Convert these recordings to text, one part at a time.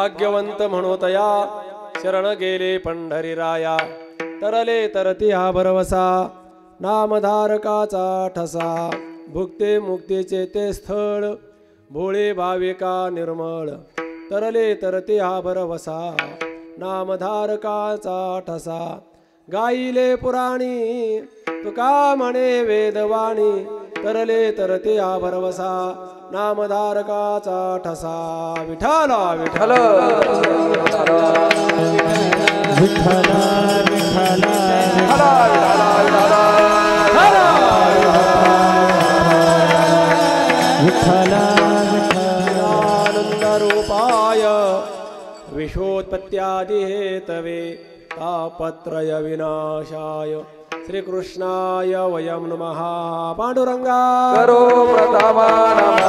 भाग्यवंत म्हणोतया शरण गेले पंढरीराया तरले तरती हा भरवसा नामधारकाचा ठसा भुक्ते मुक्तीचे ते स्थळ भोळे भाविका निर्मळ तरले तरते हा भरवसा नामधारकाचा ठसा गाईले पुराणी तुका म्हणे वेदवाणी तरले तरते हा भरवसा नामधारकाचा ठसा विठ्ठला विठ्ठल विठ्ठला विठ्ठला विठ्ठला आनंदरूपाय विश्वोत्पत्त्यादि हेतवे तापत्रय विनाशाय श्रीकृष्णाय वयं नमः पांडुरंगा करो प्रथमा नमः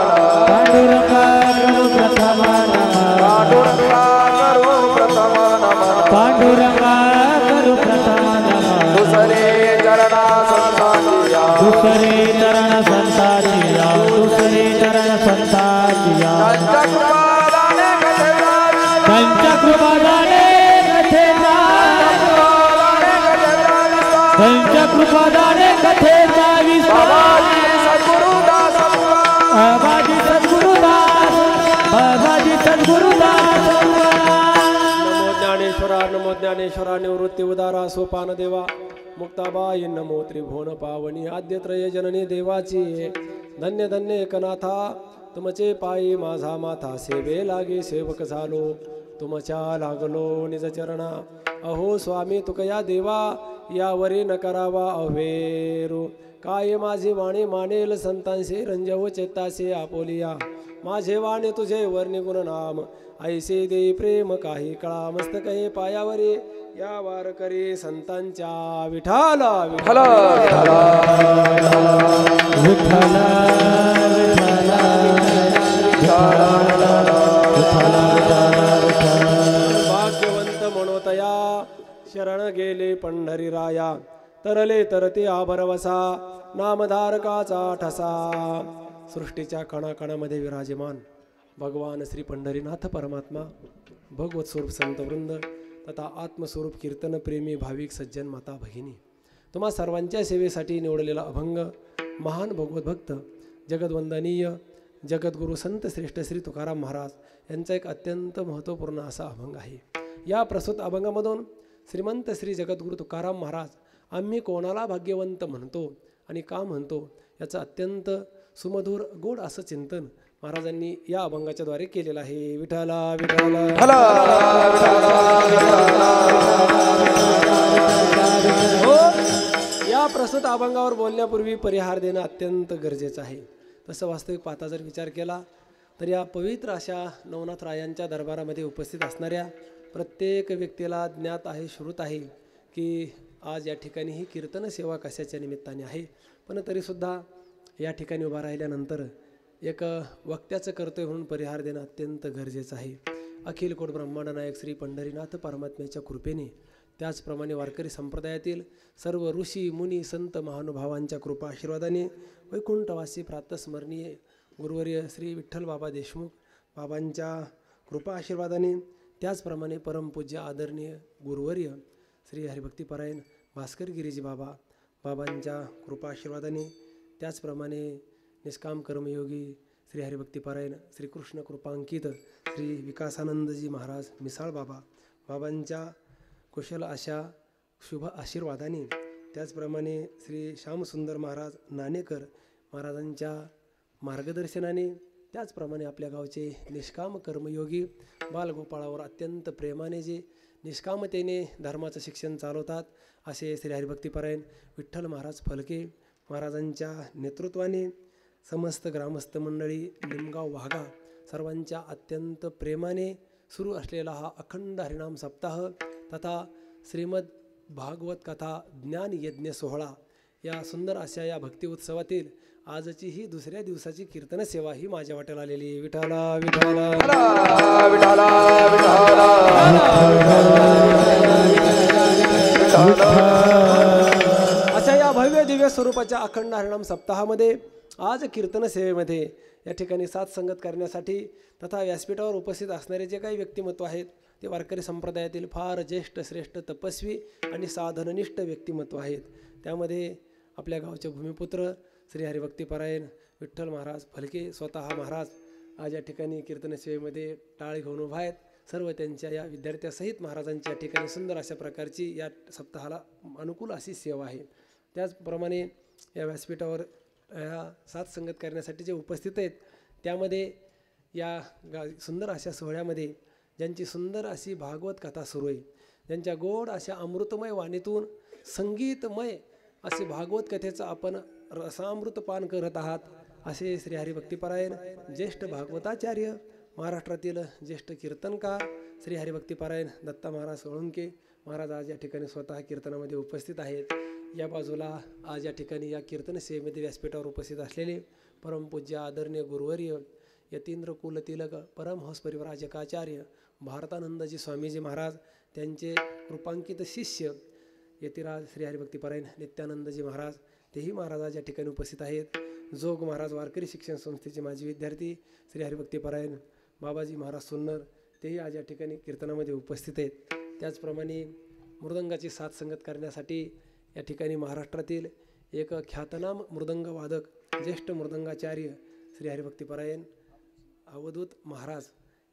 पांडुरंगा करो प्रथमा नमः पांडुरंगा करो प्रथमा नमः पांडुरंगा करो प्रथमा नमः दुसरे चरणा संतांचिया दुसरे चरण संतांचिया दुसरे चरण संतांचिया पंचकृपादाने कथेचा पंचकृपादाने कथेचा विस्तार बाबाजी सद्गुरुदास बाबाजी सद्गुरुदास नमो ज्ञानेश्वरा निवृत्ती उदारा सोपान देवा मुक्ताबाई नमो त्रिभुवन पावनी आद्यत्रय जननी देवाची धन्य धन्य एकनाथा तुमचे पायी माझा माथा सेवे लागे सेवक झालो तुमच्या लागलो निज चरणा अहो स्वामी तुकया देवा यावरी न करावा अवेरू काय माझी वाणी मानेल संतांशी रंजव चेतासे आपोलिया माझे वाणी तुझे वर्णी गुणनाम ऐसे दे प्रेम काही कळा मस्तके पायावरी या वारकरी संतांच्या विठाला विठाला विठ्ठला भाग्यवंत म्हणोतया शरण गेले पंढरीराया तरले तरते आभरवसा नामधारकाचा ठसा सृष्टीच्या कणाकणामध्ये विराजमान भगवान श्री पंढरीनाथ परमात्मा भगवत स्वरूप संतवृंद तथा आत्मस्वरूप कीर्तन प्रेमी भाविक सज्जन माता भगिनी तुम्हा सर्वांच्या सेवेसाठी निवडलेला अभंग महान भगवत भक्त जगद्वंदनीय जगद्गुरु संत श्रेष्ठ श्री तुकाराम महाराज यांचा एक अत्यंत महत्त्वपूर्ण असा अभंग आहे। या प्रस्तुत अभंगामधून श्रीमंत श्री जगद्गुरु तुकाराम महाराज आम्ही कोणाला भाग्यवंत म्हणतो आणि का म्हणतो याचं अत्यंत सुमधुर गोड असं चिंतन महाराजांनी या अभंगाच्या द्वारे केलेलं आहे। विठाला विठाला या प्रस्तुत अभंगावर बोलण्यापूर्वी परिहार देणं अत्यंत गरजेचं आहे। तसं वास्तविक पाहता जर विचार केला तर या पवित्र अशा नवनाथ रायांच्या दरबारामध्ये उपस्थित असणाऱ्या प्रत्येक व्यक्तीला ज्ञात आहे श्रुत आहे की आज या ठिकाणी ही कीर्तन सेवा कशाच्या निमित्ताने आहे, पण तरीसुद्धा या ठिकाणी उभा राहिल्यानंतर एक वक्त्याचं कर्तव्य म्हणून परिहार देणं अत्यंत गरजेचं आहे। अखिल कोट ब्रह्मांड नायक श्री पंढरीनाथ परमात्म्याच्या कृपेने त्याचप्रमाणे वारकरी संप्रदायातील सर्व ऋषी मुनी संत महानुभावांच्या कृपा आशीर्वादाने वैकुंठवासी प्रातस्मरणीय गुरुवर्य श्री विठ्ठल बाबा देशमुख बाबांच्या कृपा आशीर्वादाने त्याचप्रमाणे परमपूज्य आदरणीय गुरुवर्य श्री हरिभक्तीपरायण भास्कर गिरीजी बाबांच्या कृपा आशीर्वादाने त्याचप्रमाणे निष्काम कर्मयोगी श्री हरिभक्तीपरायण श्रीकृष्ण कृपांकित श्री विकासानंदजी महाराज मिसाळ बाबांच्या कुशल अशा शुभ आशीर्वादाने त्याचप्रमाणे श्री श्यामसुंदर महाराज नाणेकर महाराजांच्या मार्गदर्शनाने त्याचप्रमाणे आपल्या गावचे निष्काम कर्मयोगी बालगोपाळावर अत्यंत प्रेमाने जे निष्कामतेने धर्माचं शिक्षण चालवतात असे श्री हरिभक्तीपरायण विठ्ठल महाराज फलके महाराजांच्या नेतृत्वाने समस्त ग्रामस्थ मंडळी निमगाव वाघा सर्वांच्या अत्यंत प्रेमाने सुरू असलेला हा अखंड हरिनाम सप्ताह तथा श्रीमद भागवत कथा ज्ञान यज्ञ सोहळा या सुंदर अशा या भक्ती उत्सवातील आजची ही दुसऱ्या दिवसाची कीर्तन सेवा ही माझ्या वाट्याला आलेली। विठाला विठाला विठाला अशा या भव्य दिव्य स्वरूपाच्या अखंड हरिनाम सप्ताहामध्ये आज कीर्तन सेवेमध्ये या ठिकाणी साथसंगत करण्यासाठी तथा व्यासपीठावर उपस्थित असणारे जे काही व्यक्तिमत्व आहेत ते वारकरी संप्रदायातील फार ज्येष्ठ श्रेष्ठ तपस्वी आणि साधननिष्ठ व्यक्तिमत्व आहेत. त्यामध्ये आपल्या गावचे भूमिपुत्र श्री हरिभक्तीपरायण विठ्ठल महाराज फलके स्वतः महाराज आज या ठिकाणी कीर्तन सेवेमध्ये टाळ घेऊन उभा आहेत. सर्व त्यांच्या या विद्यार्थ्यासहित महाराजांच्या ठिकाणी सुंदर अशा प्रकारची या सप्ताहाला अनुकूल अशी सेवा आहे. त्याचप्रमाणे या व्यासपीठावर ह्या साथसंगत करण्यासाठी जे उपस्थित आहेत त्यामध्ये या सुंदर अशा सोहळ्यामध्ये ज्यांची सुंदर अशी भागवत कथा सुरू आहे, ज्यांच्या गोड अशा अमृतमय वाणीतून संगीतमय असे भागवत कथेचं आपण रसामृत पान करत आहात असे श्री हरिभक्तीपरायण ज्येष्ठ भागवताचार्य महाराष्ट्रातील ज्येष्ठ कीर्तनकार श्री हरिभक्तीपरायण दत्ता महाराज सोळंके महाराज आज या ठिकाणी स्वतः कीर्तनामध्ये उपस्थित आहेत. या बाजूला आज या ठिकाणी या कीर्तन सेवेमध्ये व्यासपीठावर उपस्थित असलेले परमपूज्य आदरणीय गुरुवर्य यतींद्र कुलतिलक परमहंस परिव्राजकाचार्य भारतानंदजी स्वामीजी महाराज, त्यांचे कृपांकित शिष्य यतिराज श्री हरिभक्तीपरायण नित्यानंदजी महाराज, तेही महाराज आज या ठिकाणी उपस्थित आहेत. जोग महाराज वारकरी शिक्षण संस्थेचे माजी विद्यार्थी श्री हरिभक्तीपरायण बाबाजी महाराज सुन्नर, तेही आज या ठिकाणी कीर्तनामध्ये उपस्थित आहेत. त्याचप्रमाणे मृदंगाची साथसंगत करण्यासाठी या ठिकाणी महाराष्ट्रातील एक ख्यातनाम मृदंग वादक ज्येष्ठ मृदंगाचार्य श्री हरिभक्तीपरायण अवधूत महाराज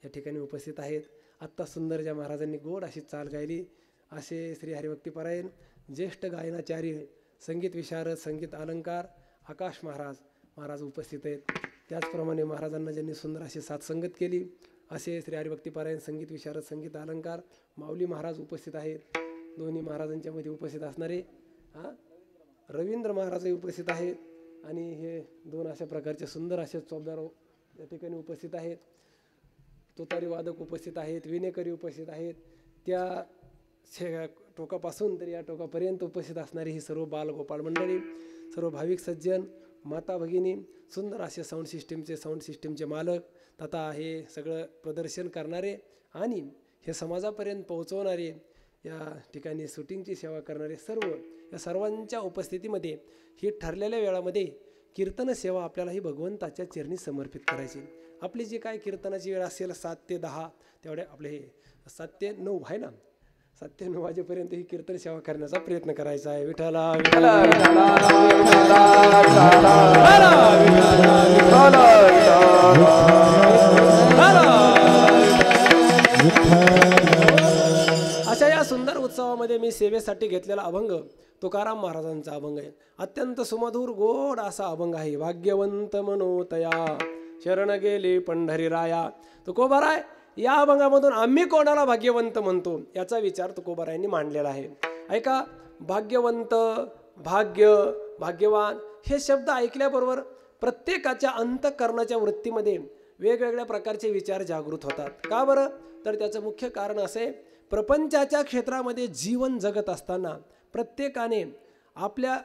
या ठिकाणी उपस्थित आहेत. आत्ता सुंदर ज्या महाराजांनी गोड अशी चाल गायली असे श्री हरिभक्तीपरायण ज्येष्ठ गायनाचार्य संगीत विशारद संगीत अलंकार आकाश महाराज उपस्थित आहेत. त्याचप्रमाणे महाराजांना ज्यांनी सुंदर अशी साथसंगत केली असे श्री हरिभक्तीपरायण संगीत विशारद संगीत अलंकार माऊली महाराज उपस्थित आहेत. दोन्ही महाराजांच्या मध्ये उपस्थित असणारे रवींद्र महाराजही उपस्थित आहेत आणि हे दोन अशा प्रकारचे सुंदर असे चौबदार या ठिकाणी उपस्थित आहेत. तुतारी वादक उपस्थित आहेत, विनेकरी उपस्थित आहेत. त्या टोकापासून तर या टोकापर्यंत उपस्थित असणारी ही सर्व बालगोपाळ मंडळी, सर्व भाविक सज्जन, माता भगिनी, सुंदर असे साऊंड सिस्टीमचे मालक तथा हे सगळं प्रदर्शन करणारे आणि हे समाजापर्यंत पोहोचवणारे, या ठिकाणी शूटिंगची सेवा करणारे सर्व, या सर्वांच्या उपस्थितीमध्ये ही ठरलेल्या वेळामध्ये कीर्तन सेवा आपल्याला ही भगवंताच्या चरणी समर्पित करायची. आपली जी काय कीर्तनाची वेळ असेल 7 ते 10 तेवढे आपले हे 7 ते 9 आहे ना, 7 ते 9 वाजेपर्यंत ही कीर्तन सेवा करण्याचा प्रयत्न करायचा आहे. विठ्ठला अशा या सुंदर उत्सवामध्ये मी सेवेसाठी घेतलेला अभंग तुकाराम महाराजांचा अभंग आहे. अत्यंत सुमधुर गोड असा अभंग आहे. भाग्यवंत मनोतया शरण गेले पंढरीराया. तुकोबाराय या अभंगामधून आम्ही कोणाला भाग्यवंत म्हणतो याचा विचार तुकोबारायांनी मांडलेला आहे. ऐका, भाग्यवंत, भाग्य, भाग्यवान हे शब्द ऐकल्याबरोबर प्रत्येकाच्या अंतःकरणाच्या वृत्तीमध्ये वेगवेगळ्या प्रकारचे विचार जागृत होतात. का बरं? तर त्याचं मुख्य कारण असे, प्रपंचाच्या क्षेत्रामध्ये जीवन जगत असताना प्रत्येकाने आपल्या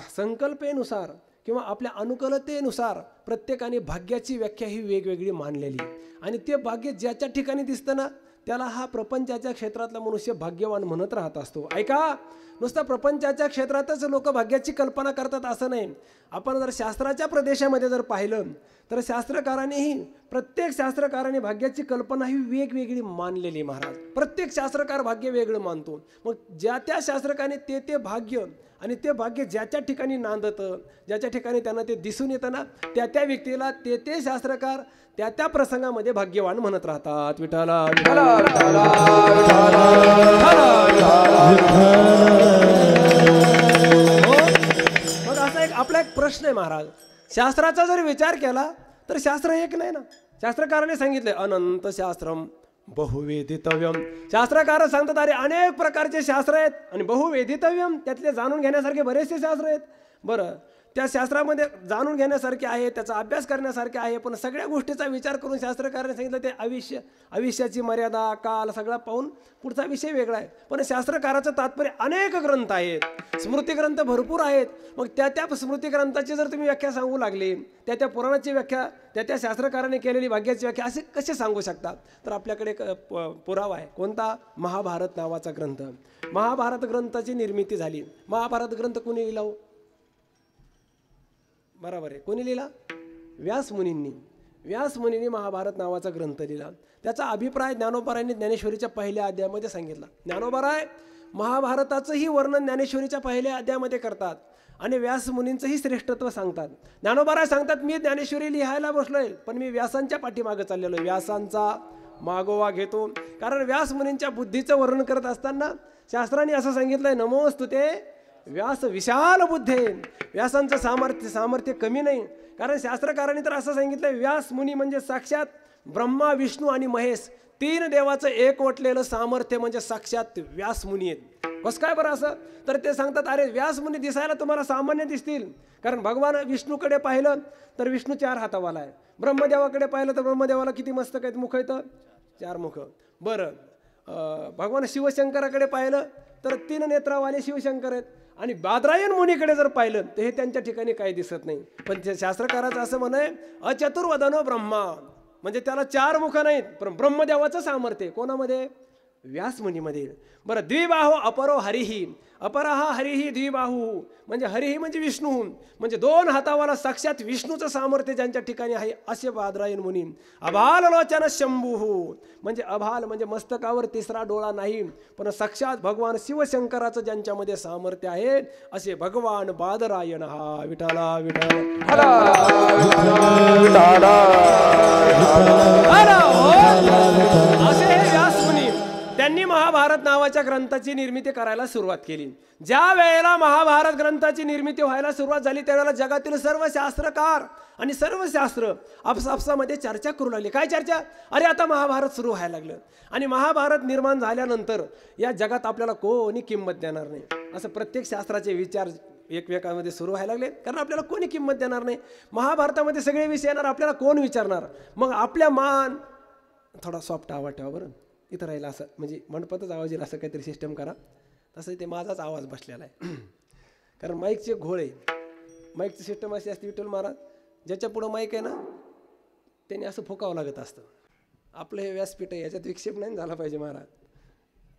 संकल्पेनुसार किंवा आपल्या अनुकूलतेनुसार प्रत्येकाने भाग्याची व्याख्या ही वेगवेगळी मानलेली आणि ते भाग्य ज्याच्या ठिकाणी दिसतं ना त्याला हा प्रपंचाच्या क्षेत्रातला मनुष्य भाग्यवान म्हणत राहत असतो. ऐका, नुसतं प्रपंचाच्या क्षेत्रातच लोक भाग्याची कल्पना करतात असं नाही. आपण जर शास्त्राच्या प्रदेशामध्ये जर पाहिलं तर शास्त्रकारांनीही, प्रत्येक शास्त्रकाराने भाग्याची कल्पना ही वेगवेगळी मानलेली. महाराज प्रत्येक शास्त्रकार भाग्य वेगळं मानतो. मग ज्या त्या शास्त्रकाने ते भाग्य आणि ते भाग्य ज्याच्या ठिकाणी नांदतं, ज्याच्या ठिकाणी त्यांना ते दिसून येतं ना, त्या व्यक्तीला ते शास्त्रकार त्या प्रसंगामध्ये भाग्यवान म्हणत राहतात. विठ्ठला मग असा आपला एक प्रश्न आहे महाराज, शास्त्राचा जर विचार केला तर शास्त्र एक नाही ना. शास्त्रकाराने सांगितले अनंत शास्त्रम बहुवेदितव्यम. शास्त्रकार सांगतात अरे अनेक प्रकारचे शास्त्र आहेत आणि बहुवेदितव्यम, त्यातले जाणून घेण्यासारखे बरेचसे शास्त्र आहेत. बरं, त्या शास्त्रामध्ये जाणून घेण्यासारखे आहे, त्याचा अभ्यास करण्यासारखे आहे, पण सगळ्या गोष्टीचा विचार करून शास्त्रकाराने सांगितलं ते आयुष्याची मर्यादा, काल सगळा पाहून पुढचा विषय वेगळा आहे. पण शास्त्रकाराचं तात्पर्य अनेक ग्रंथ आहेत, स्मृती ग्रंथ भरपूर आहेत. मग त्या स्मृती ग्रंथाची जर तुम्ही व्याख्या सांगू लागली, त्या पुराणाची व्याख्या, त्या शास्त्रकाराने केलेली भाग्याची व्याख्या असे कसे सांगू शकतात? तर आपल्याकडे एक पुरावा आहे. कोणता? महाभारत नावाचा ग्रंथ. महाभारत ग्रंथाची निर्मिती झाली. महाभारत ग्रंथ कोणी लिहिला? बरोबर आहे, कोणी लिहिला? व्यास मुनींनी महाभारत नावाचा ग्रंथ लिहिला. त्याचा अभिप्राय ज्ञानोबारायांनी ज्ञानेश्वरीच्या पहिल्या अध्यायामध्ये सांगितला. ज्ञानोबाराय महाभारताचंही वर्णन ज्ञानेश्वरीच्या पहिल्या अध्यायामध्ये करतात आणि व्यास मुनींचंही श्रेष्ठत्व सांगतात. ज्ञानोबाराय सांगतात, मी ज्ञानेश्वरी लिहायला बसलोय पण मी व्यासांच्या पाठीमागे चाललेलो आहे, व्यासांचा मागोवा घेतो. कारण व्यास मुनींच्या बुद्धीचं वर्णन करत असताना शास्त्रांनी असं सांगितलंय, नमोस्तुते व्यास विशाल बुद्धे. व्यासांचं सामर्थ्य कमी नाही. कारण शास्त्रकारांनी तर असं सांगितलंय, व्यास मुनी म्हणजे साक्षात ब्रह्मा विष्णू आणि महेश तीन देवाचं एकवटलेलं सामर्थ्य म्हणजे साक्षात व्यास मुनी आहेत. कसं काय बरं असं? तर ते सांगतात, अरे व्यास मुनी दिसायला तुम्हाला सामान्य दिसतील, कारण भगवान विष्णूकडे पाहिलं तर विष्णू 4 हातावाला आहे, ब्रह्मदेवाकडे पाहिलं तर ब्रह्मदेवाला किती मस्तक आहेत, मुख आहेत 4 मुख. बरं, भगवान शिवशंकराकडे पाहिलं तर 3 नेत्रावाले शिवशंकर आहेत, आणि बादरायण मुनीकडे जर पाहिलं तर हे त्यांच्या ठिकाणी काही दिसत नाही. पण ते शास्त्रकाराचं असं म्हण आहे, अचतुर्वदनो ब्रह्मा, म्हणजे त्याला 4 मुख नाहीत, पण ब्रह्मदेवाचं सामर्थ्य कोणामध्ये? व्यासमुनीमध्ये. बरं, द्विबाहू अपरो हरिही, अपरहा हरिही द्विबाहू, म्हणजे हरिही म्हणजे विष्णू, म्हणजे 2 हातावाला साक्षात विष्णूचं सामर्थ्य ज्यांच्या ठिकाणी आहे असे बादरायण मुनी. अभाल लोचन शंभू, म्हणजे अभाल म्हणजे मस्तकावर 3रा डोळा नाही, पण साक्षात भगवान शिवशंकराचं ज्यांच्यामध्ये सामर्थ्य आहे असे भगवान बादरायण. हा विठाला विठाला असे हे व्यास मुनी त्यांनी महाभारत नावाच्या ग्रंथाची निर्मिती करायला सुरुवात केली. ज्या वेळेला महाभारत ग्रंथाची निर्मिती व्हायला सुरुवात झाली त्यावेळेला जगातील सर्व शास्त्रकार आणि सर्व शास्त्र आपसामध्ये चर्चा करू लागले. काय चर्चा? अरे आता महाभारत सुरू व्हायला लागलं आणि महाभारत निर्माण झाल्यानंतर या जगात आपल्याला कोणी किंमत देणार नाही, असं प्रत्येक शास्त्राचे विचार एकमेकांमध्ये सुरू व्हायला लागले. कारण आपल्याला कोणी किंमत देणार नाही, महाभारतामध्ये सगळे विषय येणार, आपल्याला कोण विचारणार? मग आपल्या मान थोडा सॉफ्ट आवाज ठेवा बरं, इथं राहिला असं म्हणजे मंडपातच आवाज येईल असं काहीतरी सिस्टम करा. तसं ते माझाच आवाज बसलेला आहे कारण माईकचे घोळ आहे. माईकची सिस्टम अशी असते विठ्ठल महाराज, ज्याच्या पुढं माईक आहे ना त्याने असं फुकावं लागत असतं. आपलं हे व्यासपीठ आहे, याच्यात विक्षेप नाही झाला पाहिजे महाराज.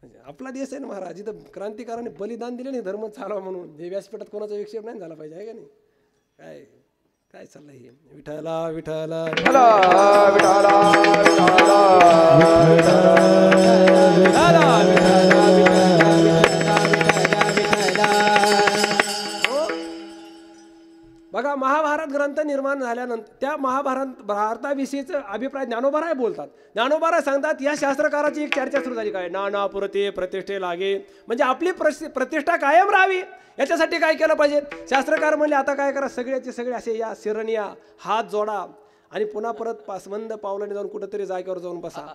म्हणजे आपला देश आहे ना महाराज, इथं क्रांतिकाराने बलिदान दिले नाही धर्म चालवा म्हणून, हे व्यासपीठात कोणाचा विक्षेप नाही झाला पाहिजे, आहे का नाही? काय काय चाललंय हे? विठाला विठाला बघा, महाभारत ग्रंथ निर्माण झाल्यानंतर त्या भारताविषयीचा अभिप्राय ज्ञानोबाराय बोलतात. ज्ञानोबाराय सांगतात, या शास्त्रकाराची एक चर्चा सुरू झाली. काय? नाना पुरते प्रतिष्ठे लागे, म्हणजे आपली प्रतिष्ठा कायम राहावी याच्यासाठी काय केलं पाहिजे? शास्त्रकार म्हणले, आता काय करा, सगळ्याचे सगळे असे या शिरनिया हात जोडा आणि पुन्हा परत मंद पावलाने जाऊन कुठंतरी जागेवर जाऊन बसा.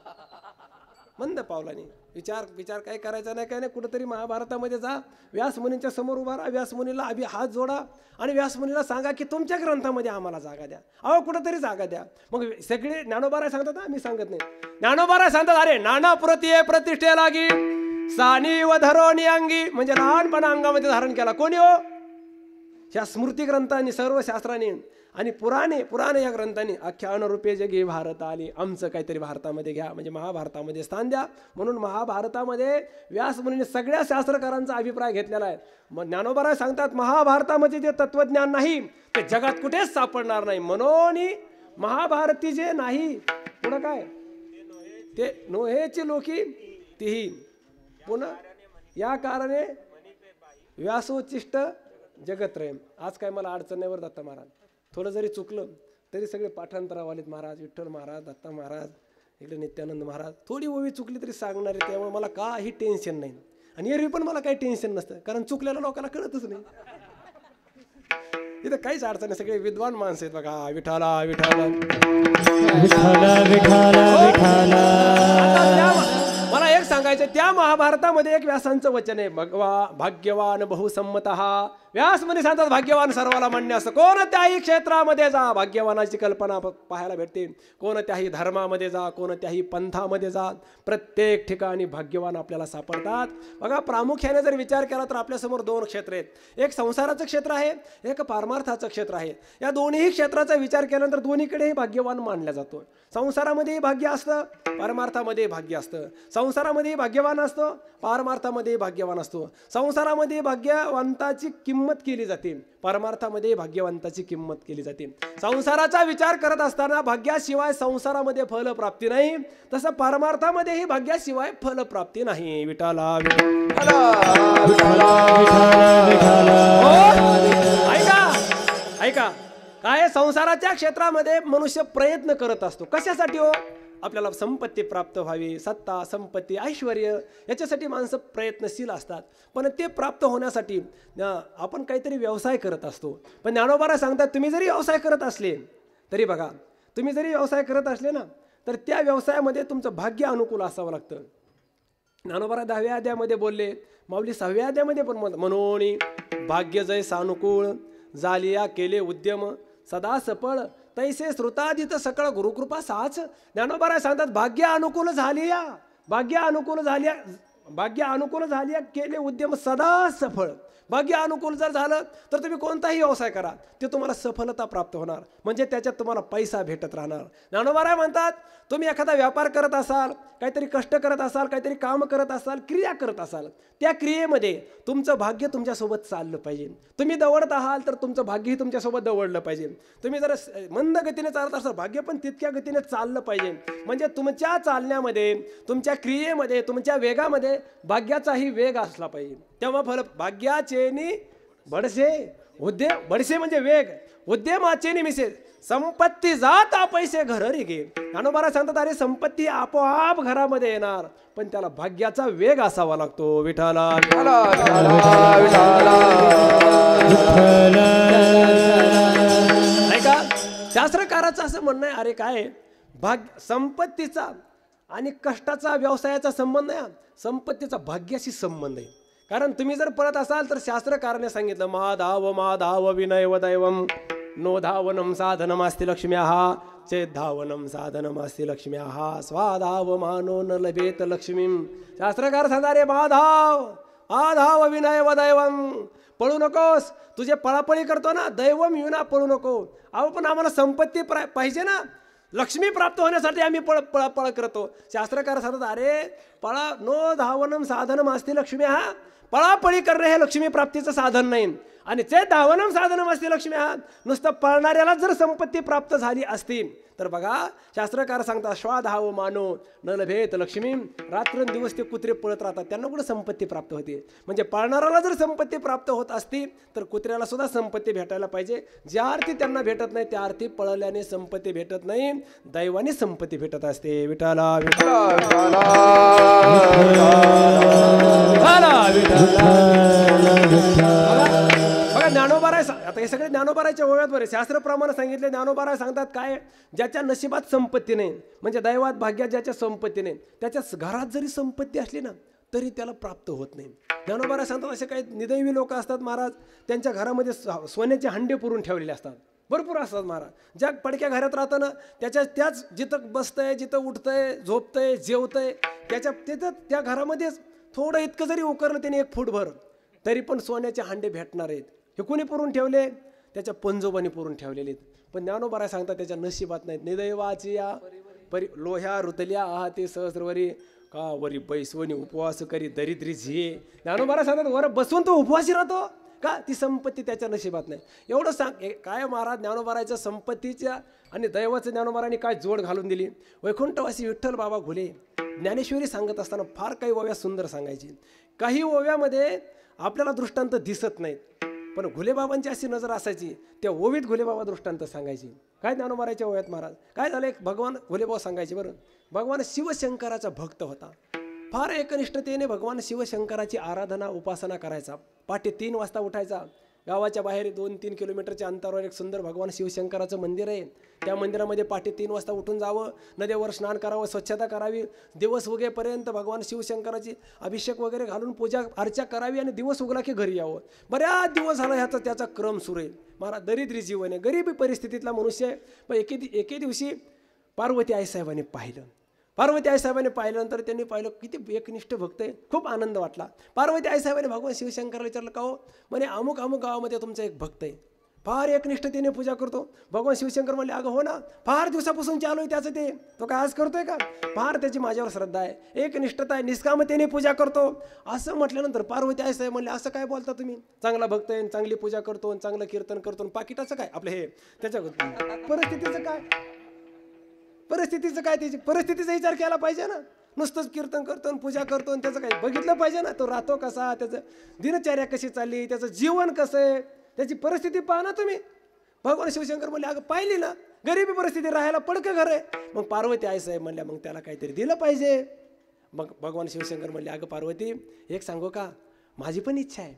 मंद पावलाने विचार काय करायचा नाही, काय नाही, कुठंतरी महाभारतामध्ये जा, व्यासमुनींच्या समोर उभा राहा, व्यासमुनीला हात जोडा आणि व्यासमुनीला सांगा की तुमच्या ग्रंथामध्ये आम्हाला जागा द्या, अहो कुठंतरी जागा द्या. मग सगळे ज्ञानोबाराय सांगतात, मी सांगत नाही, ज्ञानोबाराय सांगतात, अरे नाना प्रति प्रतिष्ठे लागी सानी व धरोनी अंगी, म्हणजे लहानपणा अंगामध्ये धारण केला. कोणी हो? ह्या स्मृती ग्रंथांनी, सर्व शास्त्रांनी आणि पुराणे या ग्रंथांनी आख्यान रूपे जगे भारत आली, आमचं काहीतरी भारतामध्ये घ्या, म्हणजे महाभारतामध्ये स्थान द्या. म्हणून महाभारतामध्ये व्यासमुनीने सगळ्या शास्त्रकारांचा अभिप्राय घेतलेला आहे. मग ज्ञानोबाराय सांगतात, महाभारतामध्ये जे तत्वज्ञान नाही ते जगात कुठेच सापडणार नाही. म्हणून महाभारती जे नाही, पुन्हा काय ते नोहेची लोकी तीही, पुन्हा या कारणे व्यासोचिष्ट जगत्रय. आज काय मला अडचण नाही वर दत्ता महाराज, थोडं जरी चुकलं तरी सगळे पाठांतरावालेत महाराज, विठ्ठल महाराज, दत्ता महाराज, इकडे नित्यानंद महाराज, थोडी ओवी चुकली तरी सांगणारे, त्यामुळे मला काही टेन्शन नाही. आणि एरवी पण मला काही टेन्शन नसतं, कारण चुकलेल्या लोकांना कळतच नाही. इथं काहीच अडचण नाही, सगळे विद्वान माणसं आहेत बघा. विठाला विठाला विठाला विठाला विठाला. मला एक सांगायचं, त्या महाभारतामध्ये एक व्यासांचं वचन आहे, भाग्यवान बहुसंमतः. व्यास म्हणे सांगतात, भाग्यवान सर्वाला मान्य असतं. कोणत्याही क्षेत्रामध्ये जा, भाग्यवानाची कल्पना पाहायला भेटते. कोणत्याही धर्मामध्ये जा, कोणत्याही पंथामध्ये जा, प्रत्येक ठिकाणी भाग्यवान आपल्याला सापडतात. बघा, प्रामुख्याने जर विचार केला तर आपल्यासमोर 2 क्षेत्र आहेत. एक संसाराचं क्षेत्र आहे, एक पारमार्थाचं क्षेत्र आहे. या दोन्ही क्षेत्राचा विचार केल्यानंतर दोन्हीकडेही भाग्यवान मानला जातो. संसारामध्येही भाग्य असतं, परमार्थामध्ये भाग्य असतं. संसारामध्ये भाग्यवान असतो, पारमार्थामध्ये भाग्यवान असतो. संसारामध्ये भाग्यवंताची किंमत किंमत केली जाते, परमार्थामध्ये भाग्यवंताची किंमत केली जाते. संसाराचा विचार करत असताना भाग्याशिवाय संसारामध्ये फलप्राप्ती नाही, तसं परमार्थामध्येही भाग्याशिवाय फलप्राप्ती नाही. विठाला ऐका, काय संसाराच्या क्षेत्रामध्ये मनुष्य प्रयत्न करत असतो. कशासाठी हो? आपल्याला संपत्ती प्राप्त व्हावी, सत्ता, संपत्ती, ऐश्वर याच्यासाठी माणसं प्रयत्नशील असतात. पण ते प्राप्त होण्यासाठी आपण काहीतरी व्यवसाय करत असतो. पण ज्ञानोबा सांगतात, तुम्ही जरी व्यवसाय करत असले तरी बघा, तुम्ही जरी व्यवसाय करत असले ना, तर त्या व्यवसायामध्ये तुमचं भाग्य अनुकूल असावं लागतं. ज्ञानोबा 10व्या अध्यायामध्ये बोलले, माऊली 6व्या अध्यायामध्ये पण म्हणून भाग्य जय सानुकूळ जालिया केले उद्यम सदा सफळ तैसे श्रुतादित सकळ गुरुकृपा साच. ज्ञानोबा सांगतात, भाग्य अनुकूल झालिया, भाग्य अनुकूल झालिया केले उद्यम सदा सफळ. भाग्य अनुकूल जर झालं तर तुम्ही कोणताही व्यवसाय करा, ते तुम्हाला सफलता प्राप्त होणार, म्हणजे त्याच्यात तुम्हाला पैसा भेटत राहणार. ज्ञानोबा म्हणतात, तुम्ही एखादा व्यापार करत असाल, काहीतरी कष्ट करत असाल, काहीतरी काम करत असाल, क्रिया करत असाल, त्या क्रियेमध्ये तुमचं भाग्य तुमच्यासोबत चाललं पाहिजे. तुम्ही दवडत आहाल तर तुमचं भाग्यही तुमच्यासोबत दवडलं पाहिजे. तुम्ही जर मंद गतीने चालत असाल, भाग्य पण तितक्या गतीने चाललं पाहिजे. म्हणजे तुमच्या चालण्यामध्ये, तुमच्या क्रियेमध्ये, तुमच्या वेगामध्ये भाग्याचाही वेग असला पाहिजे. तेव्हा फल भाग्याचेनी बडसे उद्यम, बडसे म्हणजे वेग, उद्यमाचेनी मिसे संपत्ती जाता पैसे घरी घे. ज्ञानोबा सांगतात, अरे संपत्ती आपोआप घरामध्ये येणार, पण त्याला भाग्याचा वेग असावा लागतो. विठाला ऐका, शास्त्रकाराचं असं म्हणणं आहे, अरे काय संपत्तीचा आणि कष्टाचा, व्यवसायाचा संबंध आहे, संपत्तीचा भाग्याशी संबंध आहे. कारण तुम्ही जर पळत असाल तर शास्त्रकाराने सांगितलं, माधाव विनय व दैवम नो धावनम साधनमास्ति लक्ष्म्याः चेद्धावनम साधनमास्ति लक्ष्म्याः स्वाधाव मानो न लभेत लक्ष्मीम. शास्त्रकार सांगतात, रे माधाव विनय व दैवम, पळू नकोस. तुझे पळापळी करतो ना, दैवम विना पळू नको. अहो पण आम्हाला संपत्ती पाहिजे ना, लक्ष्मी प्राप्त होण्यासाठी आम्ही पळ करतो. शास्त्रकार सांगतात, अरे पळा नो धावनम साधनमास्ति लक्ष्म्याः, पळापळी करणे हे लक्ष्मी प्राप्तीचं साधन नाही. आणि ते धावनम साधनम असते लक्ष्मी आहात, नुसतं पळणाऱ्याला जर संपत्ती प्राप्त झाली असती तर बघा, शास्त्रकार सांगतात, श्वाधाव मानो न लभेत लक्ष्मी. रात्रंदिवस ते कुत्रे पळत राहतात, त्यांना कुठं संपत्ती प्राप्त होते. म्हणजे पळणाऱ्याला जर संपत्ती प्राप्त होत असती तर कुत्र्याला सुद्धा संपत्ती भेटायला पाहिजे. ज्या अर्थी त्यांना भेटत नाही त्या अर्थी पळल्याने संपत्ती भेटत नाही, दैवाने संपत्ती भेटत असते. विठाला बघा, ज्ञानोबाराय आता हे सगळे ज्ञानोबारायच्या ओव्यात बरे शास्त्रप्रमाणे सांगितले. ज्ञानोबाराय सांगतात, काय ज्याच्या नशिबात संपत्ती नाही, म्हणजे दैवात भाग्यात ज्याच्या संपत्ती नाही, त्याच्या घरात जरी संपत्ती असली ना तरी त्याला प्राप्त होत नाही. ज्ञानोबाराय सांगतात, असे काही निदैवी लोक असतात महाराज, त्यांच्या घरामध्ये सोन्याचे हंडे पुरून ठेवलेले असतात, भरपूर असतात महाराज. ज्या पडक्या घरात राहतं ना, त्याच जिथं बसतंय, जिथं उठतंय, झोपतंय, जेवतंय, तिथं त्या घरामध्येच थोडं इतकं जरी उकरलं त्याने 1 फूटभर, तरी पण सोन्याचे हांडे भेटणार आहेत. हे कोणी पुरून ठेवले? त्याच्या पंजोबाने पुरून ठेवलेले आहेत. पण ज्ञानोबा सांगतात, त्याच्या नशिबात नाहीत. निदैवाची या लोह्या रुतल्या आहा ते सहस्रवरी का वरी बैसवणी उपवास करी दरिद्री झिये. ज्ञानोबा सांगतात, वर बसून तो उपवासी राहतो का? ती संपत्ती त्याच्या नशिबात नाही. एवढं सांग काय महाराज, ज्ञानोबाराच्या संपत्तीच्या आणि दैवाचं ज्ञानोबारांनी काय जोड घालून दिली. वैकुंठवासी विठ्ठल बाबा घुले ज्ञानेश्वरी सांगत असताना फार काही ओव्या सुंदर सांगायची. काही ओव्यामध्ये आपल्याला दृष्टांत दिसत नाहीत, पण घुलेबाबांची अशी नजर असायची, त्या ओवीत घुलेबाबा दृष्टांत सांगायची. काय ज्ञानोबाराच्या ओव्यात महाराज काय झालं, एक भगवान घुलेबाबा सांगायचे. बरं, भगवान शिवशंकराचा भक्त होता, फार एकनिष्ठतेने भगवान शिवशंकराची आराधना उपासना करायचा. पहाटे 3 वाजता उठायचा. गावाच्या बाहेर 2-3 किलोमीटरच्या अंतरावर एक सुंदर भगवान शिवशंकराचं मंदिर आहे. त्या मंदिरामध्ये पहाटे 3 वाजता उठून जावं, नदीवर स्नान करावं, स्वच्छता करावी, दिवस उगेपर्यंत भगवान शिवशंकराची अभिषेक वगैरे घालून पूजा अर्चा करावी आणि दिवस उगला की घरी यावं. बऱ्याच दिवस झाला त्याचा क्रम सुरू आहे. महाराज दरिद्री जीवन आहे, गरीबी परिस्थितीतला मनुष्य आहे. पण एके दिवशी पार्वती आईसाहेबांनी पाहिलं. पार्वती आईसाहेबांनी पाहिल्यानंतर त्यांनी पाहिलं किती एकनिष्ठ भक्त आहे, खूप आनंद वाटला. पार्वती आईसाहेबांनी भगवान शिवशंकराला विचारलं, का हो? म्हणे अमुक अमुक गावामध्ये तुमचा एक भक्त आहे. फार एकनिष्ठतेने पूजा करतो. भगवान शिवशंकर म्हणले अगं हो ना, फार दिवसापासून चालू आहे त्याचं ते, तो काय आज करतोय का? फार त्याची माझ्यावर श्रद्धा आहे, एकनिष्ठता आहे, निष्कामतेने पूजा करतो. असं म्हटल्यानंतर पार्वती आई साहेब म्हणले असं काय बोलता तुम्ही? चांगला भक्त आहे, चांगली पूजा करतो, चांगलं कीर्तन करतो, पाकिटाचं काय आपलं हे त्याच्या परिस्थितीचं काय? परिस्थितीचं काय? त्याची परिस्थितीचा विचार केला पाहिजे ना. नुसतंच कीर्तन करतो आणि पूजा करतो आणि त्याचं काय बघितलं पाहिजे ना. तो राहतो कसा, त्याचं दिनचर्या कशी चालली, त्याचं जीवन कसं आहे, त्याची परिस्थिती पहा ना तुम्ही. भगवान शिवशंकर म्हणले अगं पाहिली ना, गरिबी परिस्थिती, राहायला पडकं घर आहे. मग पार्वती आई साहेब म्हणल्या मग त्याला काहीतरी दिलं पाहिजे. मग भगवान शिवशंकर म्हणले अगं पार्वती, एक सांगू का, माझी पण इच्छा आहे,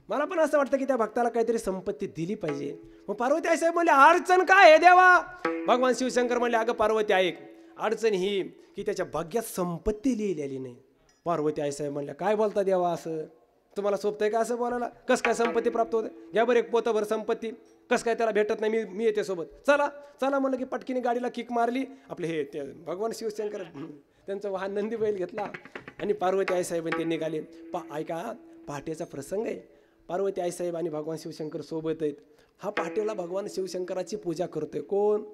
मला पण असं वाटतं की त्या भक्ताला काहीतरी संपत्ती दिली पाहिजे. मग पार्वती आई साहेब म्हणले अडचण काय आहे देवा? भगवान शिवशंकर म्हणले अगं पार्वती ऐक, अडचण ही की त्याच्या भाग्यात संपत्ती लिहिलेली नाही. पार्वती आई साहेब म्हणल्या काय बोलता देवा, असं तुम्हाला सोपतंय का असं बोलायला? कस काय संपत्ती प्राप्त होते? घ्या बरं एक पोतभर संपत्ती, कस काय त्याला भेटत नाही? मी येते सोबत, चला चला म्हणलं की पटकीने गाडीला किक मारली. आपले हे ते भगवान शिवशंकर त्यांचं वाहन नंदी बैल घेतला आणि पार्वती आई साहेब ते निघाले. ऐका, पहाटेचा प्रसंग आहे. पार्वती आई साहेब आणि भगवान शिवशंकर सोबत आहेत. हा पहाटेला भगवान शिवशंकराची पूजा करतोय. कोण?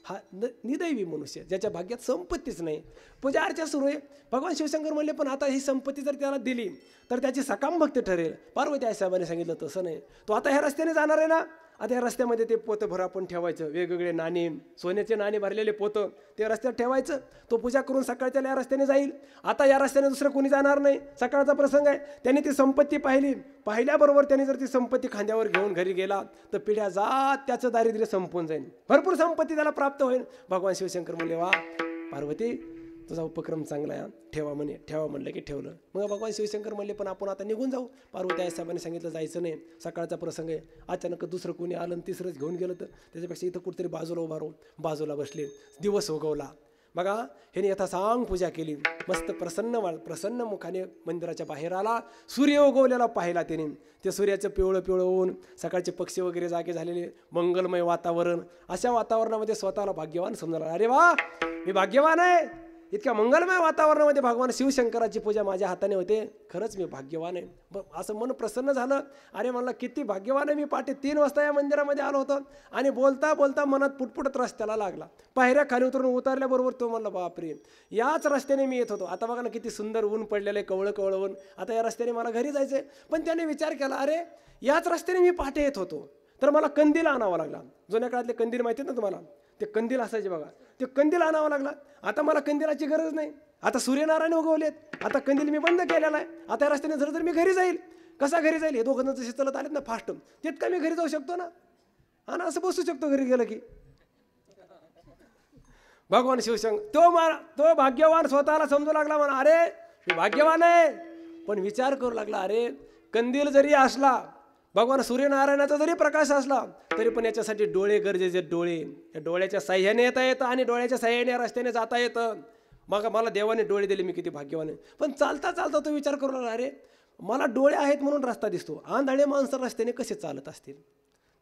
हा निदैवी मनुष्य, ज्याच्या भाग्यात संपत्तीच नाही. पूजा अर्चा सुरू आहे. भगवान शिवशंकर म्हणले पण आता ही संपत्ती जर त्याला दिली तर त्याची सकाम भक्त ठरेल. पार्वती आई साहेबांनी सांगितलं तसं नाही, तो आता ह्या रस्त्याने जाणार आहे ना, आता या रस्त्यामध्ये ते पोतं भर आपण ठेवायचं, वेगवेगळे नाणे, सोन्याचे नाणे भरलेले पोतं ते रस्त्यात ठेवायचं. तो पूजा करून सकाळच्या या रस्त्याने जाईल. आता या रस्त्याने दुसरं कोणी जाणार नाही. सकाळचा प्रसंग आहे. त्यांनी ती संपत्ती पाहिली. पाहिल्याबरोबर त्यांनी जर ती संपत्ती खांद्यावर घेऊन घरी गेला तर पिढ्या जात त्याचं दारिद्र्य संपून जाईल, भरपूर संपत्ती त्याला प्राप्त होईल. भगवान शिवशंकर म्हणले वा पार्वती, तुझा उपक्रम चांगला आहे, ठेवा म्हणे. ठेवा म्हणलं की ठेवलं. मग भगवान शिवशंकर म्हणले पण आपण आता निघून जाऊ. पार्वती आई साहेबांनी सांगितलं जायचं नाही, सकाळचा प्रसंग आहे. अचानक दुसरं कोणी आलं आणि तिसरंच घेऊन गेलं तर त्याच्यापेक्षा इथं कुठेतरी बाजूला उभा राहून बाजूला बसले. दिवस उगवला. बघा ह्याने यथासांग पूजा केली. मस्त प्रसन्न मुखाने मंदिराच्या बाहेर आला. सूर्य उगवलेला पाहिला त्याने. ते सूर्याचं पिवळं पिवळं ऊन, सकाळचे पक्षी वगैरे जागे झालेले, मंगलमय वातावरण. अशा वातावरणामध्ये स्वतःला भाग्यवान समजला. अरे वा, मी भाग्यवान आहे. इतक्या मंगलमय वातावरणामध्ये भगवान शिवशंकराची पूजा माझ्या हाताने होते. खरंच मी भाग्यवान आहे. असं मन प्रसन्न झालं. अरे म्हणलं किती भाग्यवान आहे मी. पहाटे 3 वाजता या मंदिरामध्ये आलो होतो आणि बोलता बोलता मनात पुटपुटत रस्त्याला लागला. पायऱ्या खाली उतरून उतरल्याबरोबर तो म्हणला बापरे, याच रस्त्याने मी येत होतो. आता बघा ना किती सुंदर ऊन पडलेलं आहे, कवळं कवळं ऊन. आता या रस्त्याने मला घरी जायचं आहे. पण त्याने विचार केला, अरे याच रस्त्याने मी पहाटे येत होतो तर मला कंदील आणावा लागला. जुन्या काळातले कंदील माहिती आहेत ना तुम्हाला, ते कंदील असायचे बघा, ते कंदील आणावं लागला. आता मला कंदिलाची गरज नाही. आता सूर्यनारायण उगवलेत. आता कंदील मी बंद केलेला आहे. आता रस्त्याने जर मी घरी जाईल. कसा घरी जाईल? हे दोघं जसे चलत आलेत ना फास्ट, तितका मी घरी जाऊ शकतो ना. हा ना, असं बसू शकतो घरी गेलं की. भगवान शिवशंकर तो भाग्यवान स्वतःला समजू लागला. म्हणा अरे मी भाग्यवान आहे. पण विचार करू लागला, अरे कंदील जरी असला, भगवान सूर्यनारायणाचा जरी प्रकाश असला तरी पण याच्यासाठी डोळे गरजेचे. डोळे, या डोळ्याच्या साह्याने येता येतं आणि डोळ्याच्या साह्याने रस्त्याने जाता येतं. मग मला देवाने डोळे दिले, मी किती भाग्यवान आहे. पण चालता चालता तो विचार करू लागला, अरे मला डोळे आहेत म्हणून रस्ता दिसतो, आंधळे माणसं रस्त्याने कसे चालत असतील?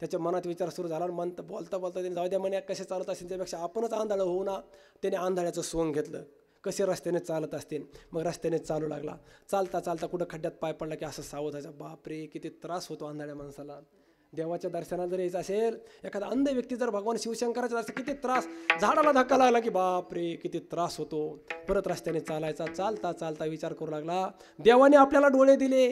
त्याच्या मनात विचार सुरू झाला. मन बोलता बोलता त्याने जाऊ द्या म्हणे, कसे चालत असतील त्यापेक्षा आपणच आंधळं होऊ ना. त्याने आंधळ्याचं सोंग घेतलं, कसे रस्त्याने चालत असतील. मग रस्त्याने चालू लागला. चालता चालता कुठं खड्ड्यात पाय पडला की असं सावधाचा. बापरे किती त्रास होतो आंधळ्या माणसाला. देवाच्या दर्शनाला जर यायचं असेल, एखादा अंध व्यक्ती जर भगवान शिवशंकराच्या दर्शन, किती त्रास. झाडाला धक्का लागला की बापरे किती त्रास होतो. परत रस्त्याने चालायचा. चालता चालता विचार करू लागला, देवाने आपल्याला डोळे दिले,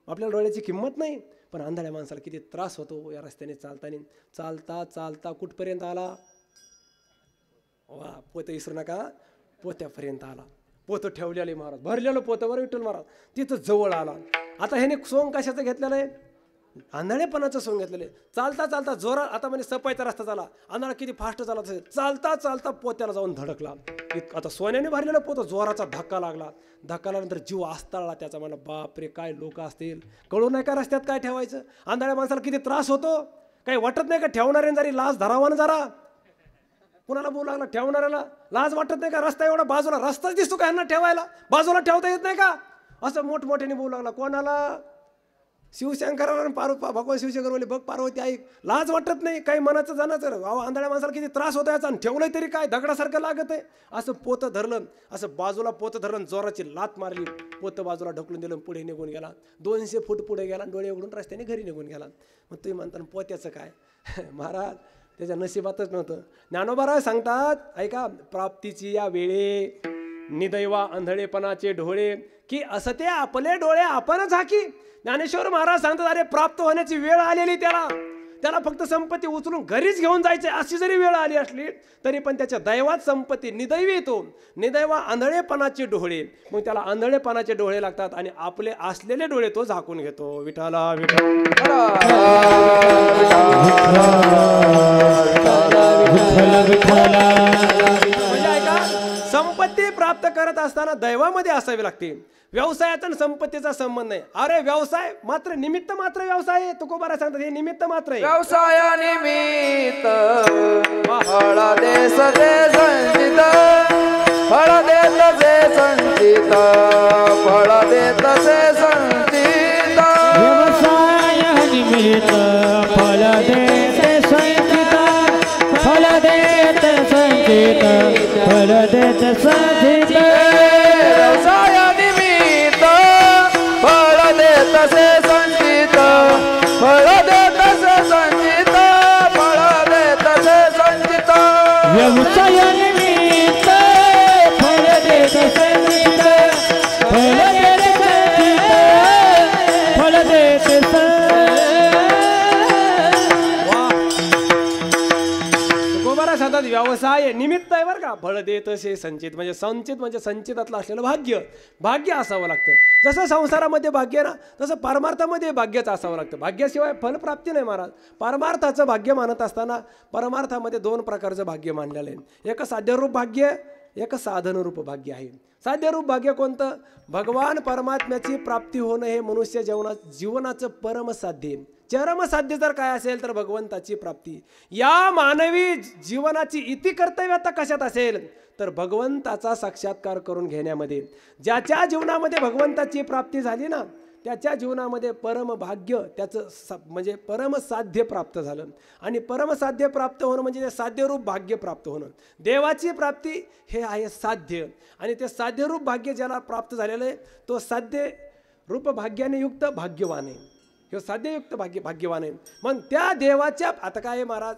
आपल्याला डोळ्याची किंमत नाही, पण आंधळ्या माणसाला किती त्रास होतो या रस्त्याने चालताना. चालता चालता कुठपर्यंत आला? वा, पोतं विसरू नका, पोत्यापर्यंत आला. पोतं ठेवलेले महाराज, भरलेलं पोतं बरं विठ्ठल महाराज. तिथं जवळ आला. आता ह्याने सोंग कशाचं घेतलेलं आहे? आंधळेपणाचं सोंग घेतलेलं आहे. चालता चालता जोरात, आता म्हणजे सपायचा रस्ता झाला, आंधळा किती फास्ट झाला तसे चालता चालता पोत्याला जाऊन धडकला. आता सोन्याने भरलेलं पोतं, जोराचा धक्का लागला. धक्का लागल्यानंतर जीव आस्ताळला त्याचा. मला बापरे काय लोक असतील, कळू नाही का रस्त्यात काय ठेवायचं. आंधळ्या माणसाला किती त्रास होतो. काही वाटत नाही का ठेवणाऱ्याने जरी लाज धरावा ना जरा. कुणाला बोलू लागला, ठेवणाऱ्याला लाज वाटत नाही का? रस्ता एवढा बाजूला, रस्ताच दिसतो का यांना ठेवायला? बाजूला ठेवता येत नाही का? असं मोठमोठ्याने बोलू लागला. कोणाला? शिवशंकराला भगवान शिवशंकर बोले बघ पार्वती ऐक, लाज वाटत नाही काही मनाचं जाण्याचं, अहो आंधळ्या माणसाला किती त्रास होता याचा, आणि ठेवलंय तरी काय दगडासारखं लागत आहे. असं पोतं धरलं, असं बाजूला पोतं धरलं, जोराची लात मारली, पोतं बाजूला ढकलून दिलं, पुढे निघून गेला. 200 फूट पुढे गेला, डोळे उघडून रस्त्याने घरी निघून गेला. मग तुम्ही म्हणता पोत्याचं काय महाराज, त्याच्या नशिबातच नव्हतं. ज्ञानोबा सांगतात ऐका, प्राप्तीची या वेळे निदैवा आंधळेपणाचे डोळे की असते आपले डोळे आपणच हाकी. ज्ञानेश्वर महाराज सांगतात अरे प्राप्त होण्याची वेळ आलेली, त्याला फक्त संपत्ती उचलून घरीच घेऊन जायचे अशी जरी वेळ आली असली तरी पण त्याच्या दैवात संपत्ती निदैवी येतो. निदैवा आंधळेपणाचे डोळे, मग त्याला आंधळेपणाचे डोळे लागतात आणि आपले असलेले डोळे तो झाकून घेतो. विठाला विठ्ठल म्हणजे ऐका, संपत्ती प्राप्त करत असताना दैवामध्ये असावी लागते. व्यवसायाचा आणि संपत्तीचा संबंध नाही. अरे व्यवसाय मात्र निमित्त मात्र व्यवसाय आहे. तुकोबारा सांगतात हे निमित्त मात्र आहे. व्यवसाया निमित्त फळ देस जे संचित, फळ देत जे संचित, फळ देत जे संचित. व्यवसाय निमित्त फल देते संचित, फल देत संचित, फल देत संचित. व्यवसाय निमित्त फळ देत जे संचित, फळ देत जे संचित, फळ देत जे संचित. व्यवसाय निमित्त फल देत संचित, फल देत संचित, फल देत तुकोबारा सांगतात व्यवसाय निमित्त आहे बरं का, फळ देत से संचित. म्हणजे संचित म्हणजे संचितातलं असलेलं भाग्य असावं लागतं. जसं संसारामध्ये भाग्य आहे ना, तसं परमार्थामध्ये भाग्यच असावं लागतं. भाग्याशिवाय फलप्राप्ती नाही महाराज. परमार्थाचं भाग्य मानत असताना परमार्थामध्ये 2 प्रकारचं भाग्य मानलेलं आहे. एक साध्यरूप भाग्य, एक साधनरूप भाग्य आहे. साध्यरूप भाग्य कोणतं? भगवान परमात्म्याची प्राप्ती होणं हे मनुष्य जीवनाचं परमसाध्य. चरमसाध्य जर काय असेल तर भगवंताची प्राप्ती. या मानवी जीवनाची इति कर्तव्यता कशात असेल तर भगवंताचा साक्षात्कार करून घेण्यामध्ये. ज्याच्या जीवनामध्ये भगवंताची प्राप्ती झाली ना त्याच्या जीवनामध्ये परमभाग्य त्याचं म्हणजे परमसाध्य प्राप्त झालं. आणि परमसाध्य प्राप्त होणं म्हणजे ते साध्यरूप भाग्य प्राप्त होणं. देवाची प्राप्ती हे आहे साध्य, आणि ते साध्यरूप भाग्य ज्याला प्राप्त झालेलं आहे तो साध्य रूप भाग्याने युक्त भाग्यवान आहे. हे साध्ययुक्त भाग्यवान आहे. मग त्या देवाच्या आता काय महाराज,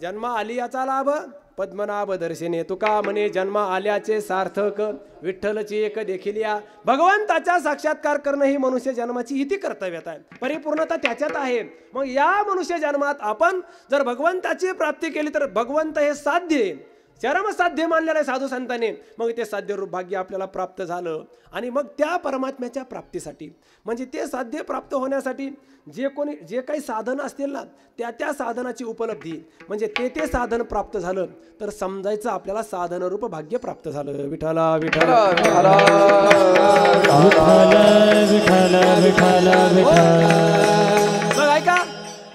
जन्म आलियाचा लाभ पद्मनाभ दर्शने, तुका म्हणे जन्म आल्याचे सार्थक, विठ्ठलची एक देखील या. भगवंताचा साक्षात्कार करणं ही मनुष्य जन्माची इति कर्तव्यता आहे. परिपूर्णता त्याच्यात आहे. मग या मनुष्य जन्मात आपण जर भगवंताची प्राप्ती केली तर भगवंत हे साध्य आहे, चरमसाध्य मानलेलं आहे साधू संतांनी. मग ते साध्यरूप भाग्य आपल्याला प्राप्त झालं. आणि मग त्या परमात्म्याच्या प्राप्तीसाठी म्हणजे ते साध्य प्राप्त होण्यासाठी जे काही साधन असतील ना त्या साधनाची उपलब्धी म्हणजे ते साधन प्राप्त झालं तर समजायचं आपल्याला साधनरूप भाग्य प्राप्त झालं. विठ्ठला विठ्ठल मग ऐका,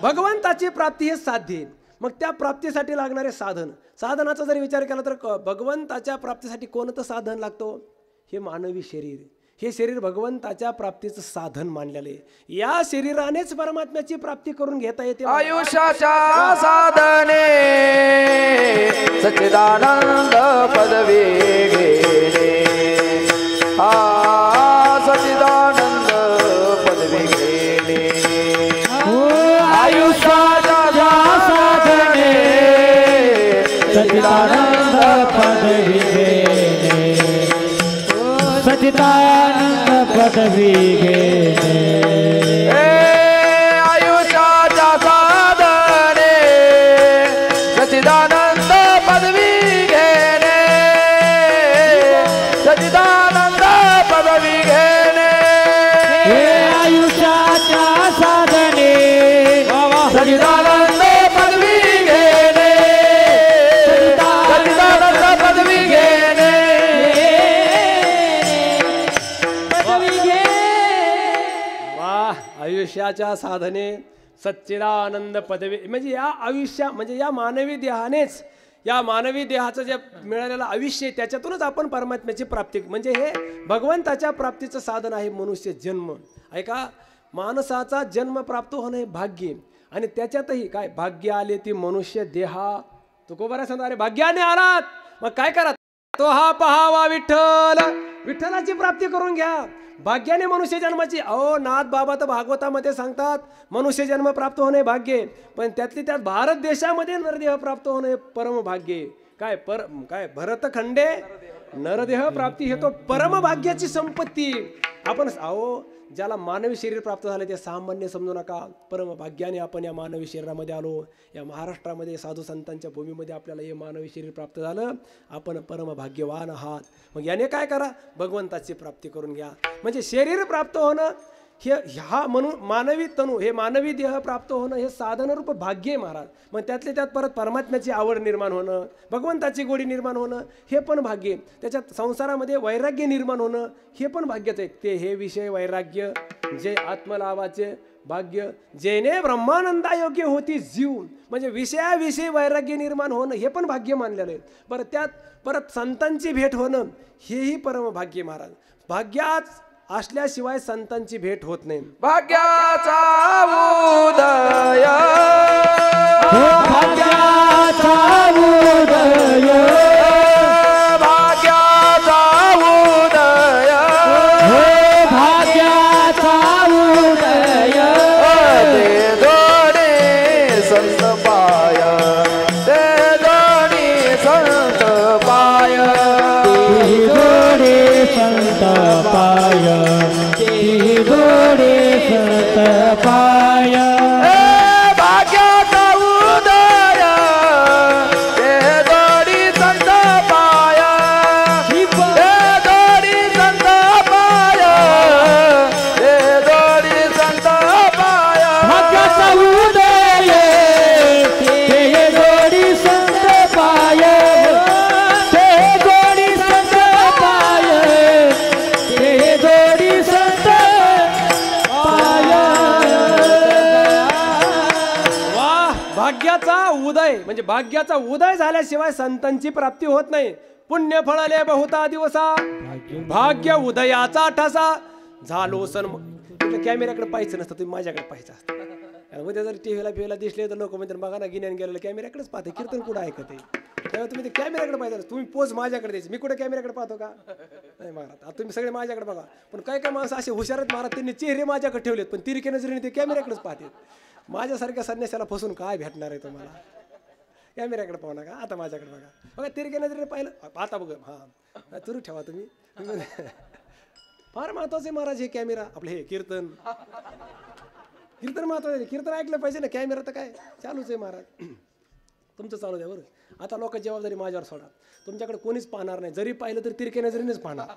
भगवंताची प्राप्ती हे साध्य. मग त्या प्राप्तीसाठी लागणारे साधनाचा जर विचार केला तर भगवंताच्या प्राप्तीसाठी कोणतं साधन लागतं? हे मानवी शरीर. हे शरीर भगवंताच्या प्राप्तीचं साधन मानलेलं आहे. या शरीरानेच परमात्म्याची प्राप्ती करून घेता येते. आयुष्याच्या साधने सच्चिदानंद पदवी घेणे, सच्चिदानंद पदवी घेणे. आयुष्याच्या साधने सच्चिदानंद पदवी घेणे, सच्चिदानंद पदवी घेणे. आयुष्याच्या साधने सच्चिदानंद पदवी घेणे, सच्चिदानंद पदवी घेणे. आयुष्याच्या साधने सच्चिदानंद पदवी घेणे, सच्चिदानंद पदवी घेणे. आयुष्याच्या साधने सच्चिदानंद पदवी म्हणजे या मानवी देहानेच, या मानवी देहाचं जे मिळालेलं आयुष्य त्याच्यातूनच आपण परमात्म्याची प्राप्ती म्हणजे हे भगवंताच्या प्राप्तीचं साधन आहे मनुष्य जन्म. ऐका, माणसाचा जन्म प्राप्त होणे भाग्य, आणि त्याच्यातही काय भाग्य आले ती मनुष्य देहा. तुकोबारा सांगता अरे भाग्याने आलात, मग काय करा, तो हा पहावा विठ्ठल, विठ्ठलाची प्राप्ती करून घ्या. भाग्याने मनुष्य जन्माची, अहो नाथ बाबा तर भागवतामध्ये सांगतात मनुष्य जन्म प्राप्त होणे भाग्य, पण त्यातली त्यात भारत देशामध्ये नरदेह प्राप्त होणे परम भाग्य. काय भरतखंडे नरदेह प्राप्ती हे तो परम भाग्याची संपत्ती. आपण अहो ज्याला मानवी शरीर प्राप्त झाले ते सामान्य समजू नका, परम भाग्याने आपण या मानवी शरीरामध्ये आलो. या महाराष्ट्रामध्ये साधू संतांच्या भूमीमध्ये आपल्याला हे मानवी शरीर प्राप्त झालं, आपण परम भाग्यवान आहात. मग याने काय करा, भगवंताची प्राप्ती करून घ्या. म्हणजे शरीर प्राप्त होणं हे ह्या म्हणून मानवी तनू हे मानवी देह प्राप्त होणं हे साधनरूप भाग्य आहे महाराज. मग त्यातले त्यात परत परमात्म्याची आवड निर्माण होणं, भगवंताची गोडी निर्माण होणं हे पण भाग्य. त्याच्यात संसारामध्ये वैराग्य निर्माण होणं हे पण भाग्यच आहे. ते हे विषय वैराग्य जे आत्मलाभाचे भाग्य, जेने ब्रह्मानंदायोग्य होती जीव, म्हणजे विषयाविषयी वैराग्य निर्माण होणं हे पण भाग्य मानलेलं आहे. बरं त्यात परत संतांची भेट होणं हेही परम भाग्य महाराज. भाग्याच असल्याशिवाय संतांची भेट होत नाही. भाग्याचा उदय, भाग्याचा उदय, भाग्याचा उदय, भाग्याचा उदय, ते दोन्ही संत पाय, ते दोन्ही संत पाय, ती गोडे संत पाय, ती गोडे संत पाय. भाग्याचा उदय, ते दोन्ही संत पाय, ते दोन्ही संत पाय, ते दोन्ही संत पाय. भाग्याचा उदय, ते गोडी संत पाय, ते गोडी संत पाय, ते गोडी संत पाय. वाह, भाग्याचा उदय म्हणजे भाग्याचा उदय झाल्याशिवाय संतांची प्राप्ती होत नाही. पुण्य फळले बहुता दिवसा, भाग्य उदयाचा ठसा झालो सन. कॅमेऱ्याकडे पाहायचं नसतं, तुम्ही माझ्याकडे पाहायचं असतं. उद्या जर टीव्हीला दिसले तर लोक म्हणतात बघा ना गिन्यान गेलेलं कॅमेऱ्याकडेच पाहते, कीर्तन कुठं ऐकत आहे. तेव्हा तुम्ही ते कॅमेऱ्याकडे पाहिजे, तुम्ही पोच माझ्याकडे द्यायची, मी कुठे कॅमेऱ्याकडे पाहतो का नाही महाराज. आता तुम्ही सगळे माझ्याकडे बघा. पण काय काय माणसं असे हुशार आहेत महाराज, त्यांनी चेहरे माझ्याकडे ठेवलेत पण तिरके नजरेने ते कॅमेऱ्याकडेच पाहतात. माझ्यासारख्या संन्यासाला फसून काय भेटणार आहे तुम्हाला. कॅमेऱ्याकडे पाहू नका, आता माझ्याकडे बघा. बघा तिरके नजरेने पाहिलं, आता बघ हां तुरू ठेवा तुम्ही. फार महत्वाचं आहे महाराज हे कॅमेरा. आपलं हे कीर्तन महत्वाचं आहे. कीर्तन ऐकलं पाहिजे ना, कॅमेरा तर काय चालूच आहे महाराज. तुमचं चालू द्या बरं. आता लोक जबाबदारी माझ्यावर सोडा. तुमच्याकडे कोणीच पाहणार नाही, जरी पाहिलं तरी तिरके नजरेनेच पाहणार.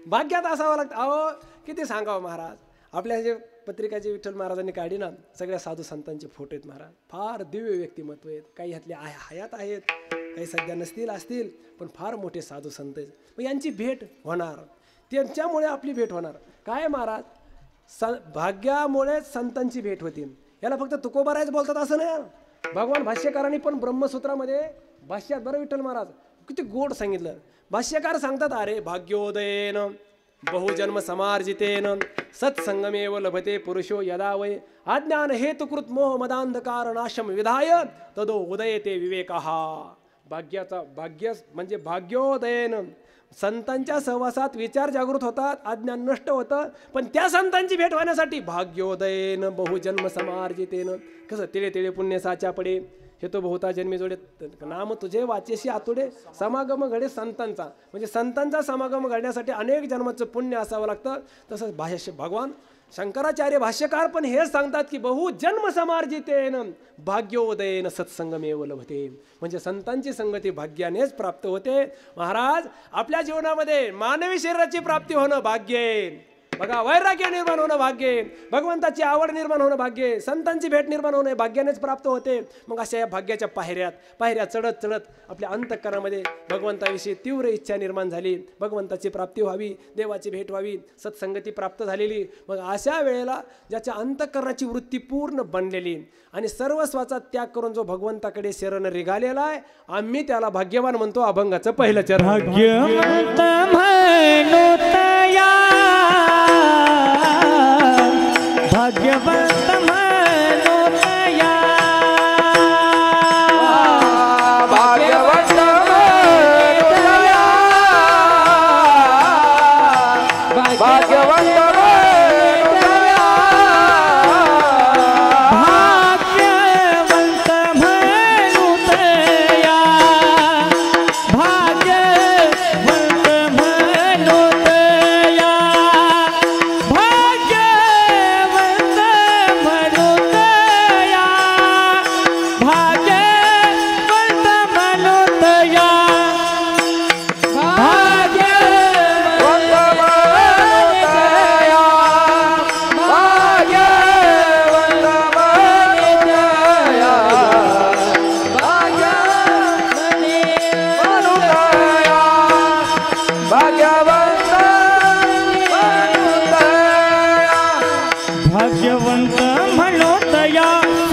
भाग्यात असावं लागतं. अहो किती सांगावं महाराज. आपल्या जे पत्रिकाचे विठ्ठल महाराजांनी काढली ना, सगळ्या साधू संतांचे फोटो आहेत महाराज. फार दिव्य व्यक्तिमत्व आहेत. काही ह्यातले हयात आहेत, काही सध्या नसतील असतील, पण फार मोठे साधू संत आहेत. मग यांची भेट होणार, त्यांच्यामुळे आपली भेट होणार. काय महाराज, भाग्यामुळे संतांची भेट होती. याला फक्त तुकोबारायच बोलतात असं नाही. भगवान भाष्यकारांनी पण ब्रह्मसूत्रामध्ये भाष्यात बरं विठ्ठल महाराज किती गोड सांगितलं. भाष्यकार सांगतात अरे भाग्योदयेन बहुजन्म समार्जितेन सत्संगमेव लभते पुरुषो यदा वै अज्ञान हेतुकृत मोह मदांधकार नाशम विधाय तदो उदयते विवेकः. भाग्य म्हणजे भाग्योदयेन संतांच्या सहवासात विचार जागृत होतात, अज्ञान नष्ट होतं. पण त्या संतांची भेट होण्यासाठी भाग्योदयेन बहुजन्म समार्जितेन, कसं तिळे तिळे पुण्य साच्या पडे हे तो बहुता जन्मी जोडे नाम तुझे वाचेशी आतुडे. समागम घडे संतांचा, म्हणजे संतांचा समागम घडण्यासाठी अनेक जन्माचं पुण्य असावं लागतं. तसंच भगवान शंकराचार्य भाष्यकार पण हेच सांगतात की बहुजन्म समार्जितेन भाग्योदयेन सत्संगमेव लभते, म्हणजे संतांची संगती भाग्यानेच प्राप्त होते. महाराज आपल्या जीवनामध्ये मानवी शरीराची प्राप्ती होणं भाग्य आहे. बघा वैराग्य निर्माण होणं भाग्य आहे, भगवंताची आवड निर्माण होणं भाग्य आहे, संतांची भेट निर्माण होणे भाग्यानेच प्राप्त होते. मग अशा या भाग्याच्या पायऱ्या चढत चढत आपल्या अंतःकरणामध्ये भगवंताविषयी तीव्र इच्छा निर्माण झाली, भगवंताची प्राप्ती व्हावी, देवाची भेट व्हावी, सत्संगती प्राप्त झालेली. मग अशा वेळेला ज्याच्या अंतःकरणाची वृत्ती पूर्ण बनलेली आणि सर्वस्वाचा त्याग करून जो भगवंताकडे शरण निघालेला आहे, आम्ही त्याला भाग्यवान म्हणतो. अभंगाचं पहिलं चरण. भाग्यवंत म्हणून या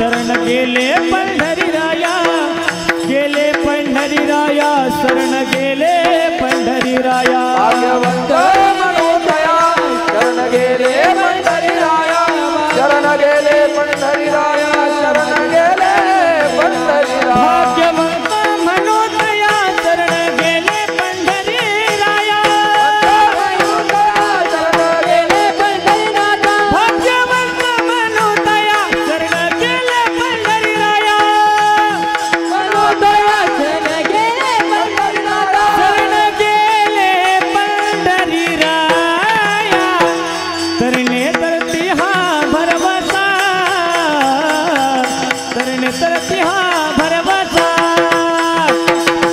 शरण गेले पंढरी राया, गेले पंढरी राया, शरण गेले पंढरी राया. भाग्यवंत मनोदया शरण गेले पंढरी राया, शरण गेले पंढरी राया, शरण गेले पंढरी राया. भाग्यवंत मनोदया शरण गेले पंढरी राया, शरण गेले पंढरी राया. भाग्यवंत मनोदया शरण गेले पंढरी राया, मनोदया शरण गेले पंढरी राया. शरण गेले पंढरी राया. तरणे तरती हा भरवसा, तरणे तरती हा भरवसा,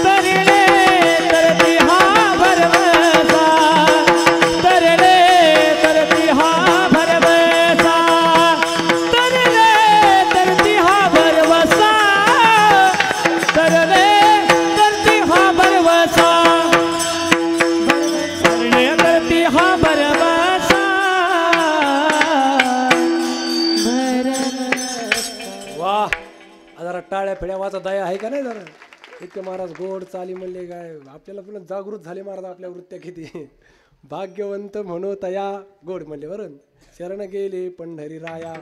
तरणे तरती हा भरवसा, तरणे तरती हा भरवसा, तरणे तरती हा भरवसा, तरणे तरती हा भरवसा, तरणे तरती हा भरवसा. वाह, जरा टाळ्या फिड्या वाचा दया आहे का नाही जरा. इतके महाराज गोड चाली म्हणले काय, आपल्याला पुन्हा जागृत झाले महाराज आपल्या वृत्त्या किती. भाग्यवंत म्हणो तया गोड म्हणले बरं. शरण गेले पंढरी राया,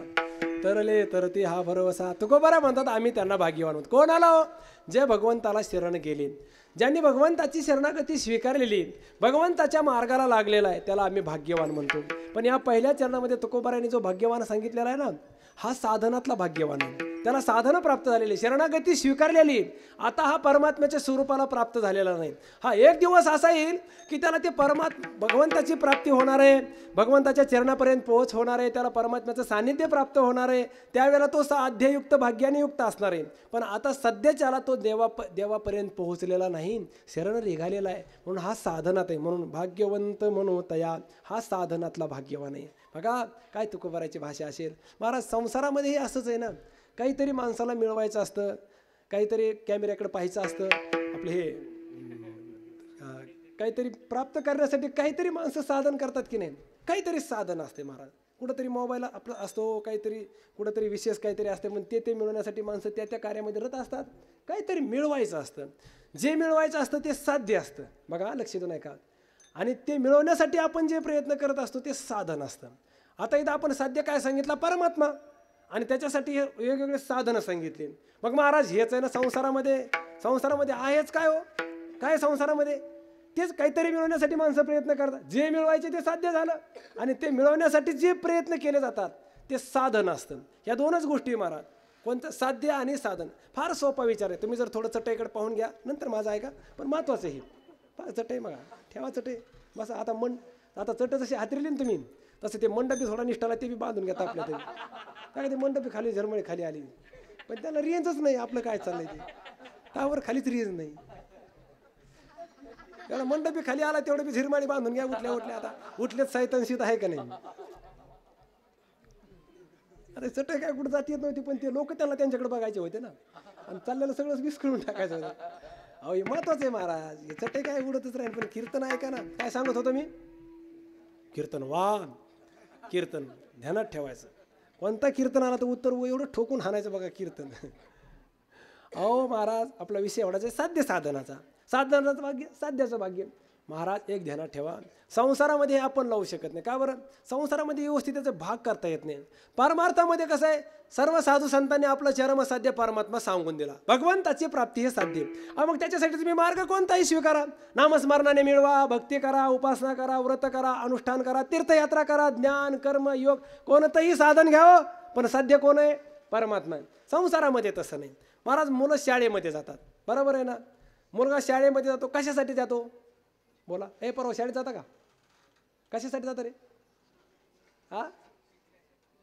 तरले तरती हा भरवसा. तुकोबारा म्हणतात आम्ही त्यांना भाग्यवान म्हणतो. कोण आला हो? जे भगवंताला शरण गेले, ज्यांनी भगवंताची शरणागती स्वीकारलेली, भगवंताच्या मार्गाला लागलेला आहे, त्याला आम्ही भाग्यवान म्हणतो. पण या पहिल्या चरणामध्ये तुकोबारांनी जो भाग्यवान सांगितलेला आहे ना, हा साधनातला भाग्यवान आहे. त्याला साधनं प्राप्त झालेली, शरणागती स्वीकारलेली. आता हा परमात्म्याच्या स्वरूपाला प्राप्त झालेला नाही. हा एक दिवस असा येईल की त्याला ते भगवंताची प्राप्ती होणार आहे, भगवंताच्या चरणापर्यंत पोहोच होणार आहे, त्याला परमात्म्याचं सान्निध्य प्राप्त होणार आहे. त्यावेळेला तो साध्ययुक्त भाग्याने युक्त असणार आहे. पण आता सध्याच्याला तो देवापर्यंत पोहोचलेला नाही, शरण निघालेला आहे. म्हणून हा साधनात आहे. म्हणून भाग्यवंत म्हणू तया, हा साधनातला भाग्यवान आहे. बघा काय तुकोबाराची भाषा असेल. महाराज संसारामध्येही असंच आहे ना, काहीतरी माणसाला मिळवायचं असतं, काहीतरी कॅमेऱ्याकडे पाहायचं असतं, आपले हे काहीतरी प्राप्त करण्यासाठी काहीतरी माणसं साधन करतात की नाही, काहीतरी साधन असते महाराज. कुठंतरी मोबाईल आपला असतो, काहीतरी कुठंतरी विशेष काहीतरी असते, पण ते मिळवण्यासाठी माणसं त्या कार्यामध्ये रत असतात. काहीतरी मिळवायचं असतं, जे मिळवायचं असतं ते साध्य असतं. बघा लक्ष देऊ नये का. आणि ते मिळवण्यासाठी आपण जे प्रयत्न करत असतो ते साधन असतं. आता इथं आपण साध्य काय सांगितलं? परमात्मा. आणि त्याच्यासाठी हे वेगवेगळे साधनं सांगितले. मग महाराज हेच आहे ना संसारामध्ये आहेच काय हो? काय संसारामध्ये तेच काहीतरी मिळवण्यासाठी माणसं प्रयत्न करतात. जे मिळवायचे ते साध्य झालं, आणि ते मिळवण्यासाठी जे प्रयत्न केले जातात ते साधन असतं. या दोनच गोष्टी महाराज. कोणतं? साध्य आणि साधन. फार सोपा विचार आहे. तुम्ही जर थोडं चटईकडे पाहून घ्या, नंतर माझं ऐका. पण महत्त्वाचं हे चटई बघा, ठेवा चटई बस. आता चट जशी हातरिली ना तुम्ही, तसं ते मंडपी थोडा निष्ठाला ते बी बांधून घेता आपल्या तरी. काय ते मंडपी खाली झरमळी खाली आली, पण त्याला रेंजच नाही. आपलं काय चाललंय ते टावर खालीच रेंज नाही. त्याला मंडपी खाली आला तेवढं बी झिरमाळी बांधून घ्या. उठल्या आता उठलेच साहित्यशीत आहे का नाही. अरे चटई काय कुठं जात येत नव्हती, पण ते लोक त्याला त्यांच्याकडे बघायचे होते ना, आणि चाललेलं सगळंच विस्कळून टाकायचं होतं. अहो हे महत्वाचं आहे महाराज. हे चटई काय उडतच राहील, पण कीर्तन ऐका ना. काय सांगत होतो मी? कीर्तन. कीर्तन ध्यानात ठेवायचं. कोणता कीर्तन आला तर उत्तर एवढं ठोकून हाणायचं बघा कीर्तन. अहो महाराज आपला विषय एवढाच आहे साध्य साधनाचा. साधनाचं भाग्य, साध्याचं भाग्य. महाराज एक ध्यानात ठेवा, संसारामध्ये आपण लावू शकत नाही. का बरं? संसारामध्ये व्यवस्थित त्याचे भाग करता येत नाही. परमार्थामध्ये कसं आहे, सर्व साधू संतांनी आपलं चरमसाध्य परमात्मा सांगून दिला. भगवंताची प्राप्ती हे साध्य. मग त्याच्यासाठी तुम्ही मार्ग कोणताही स्वीकारा. नामस्मरणाने मिळवा, भक्ती करा, उपासना करा, व्रत करा, अनुष्ठान करा, तीर्थयात्रा करा, ज्ञान कर्म योग कोणतंही साधन घ्यावं, पण साध्य कोण आहे? परमात्मा. संसारामध्ये तसं नाही महाराज. मुलं शाळेमध्ये जातात, बरोबर आहे ना. मुलगा शाळेमध्ये जातो, कशासाठी जातो? बोला. परवा शाळेत जाता का? कशासाठी जातं रे?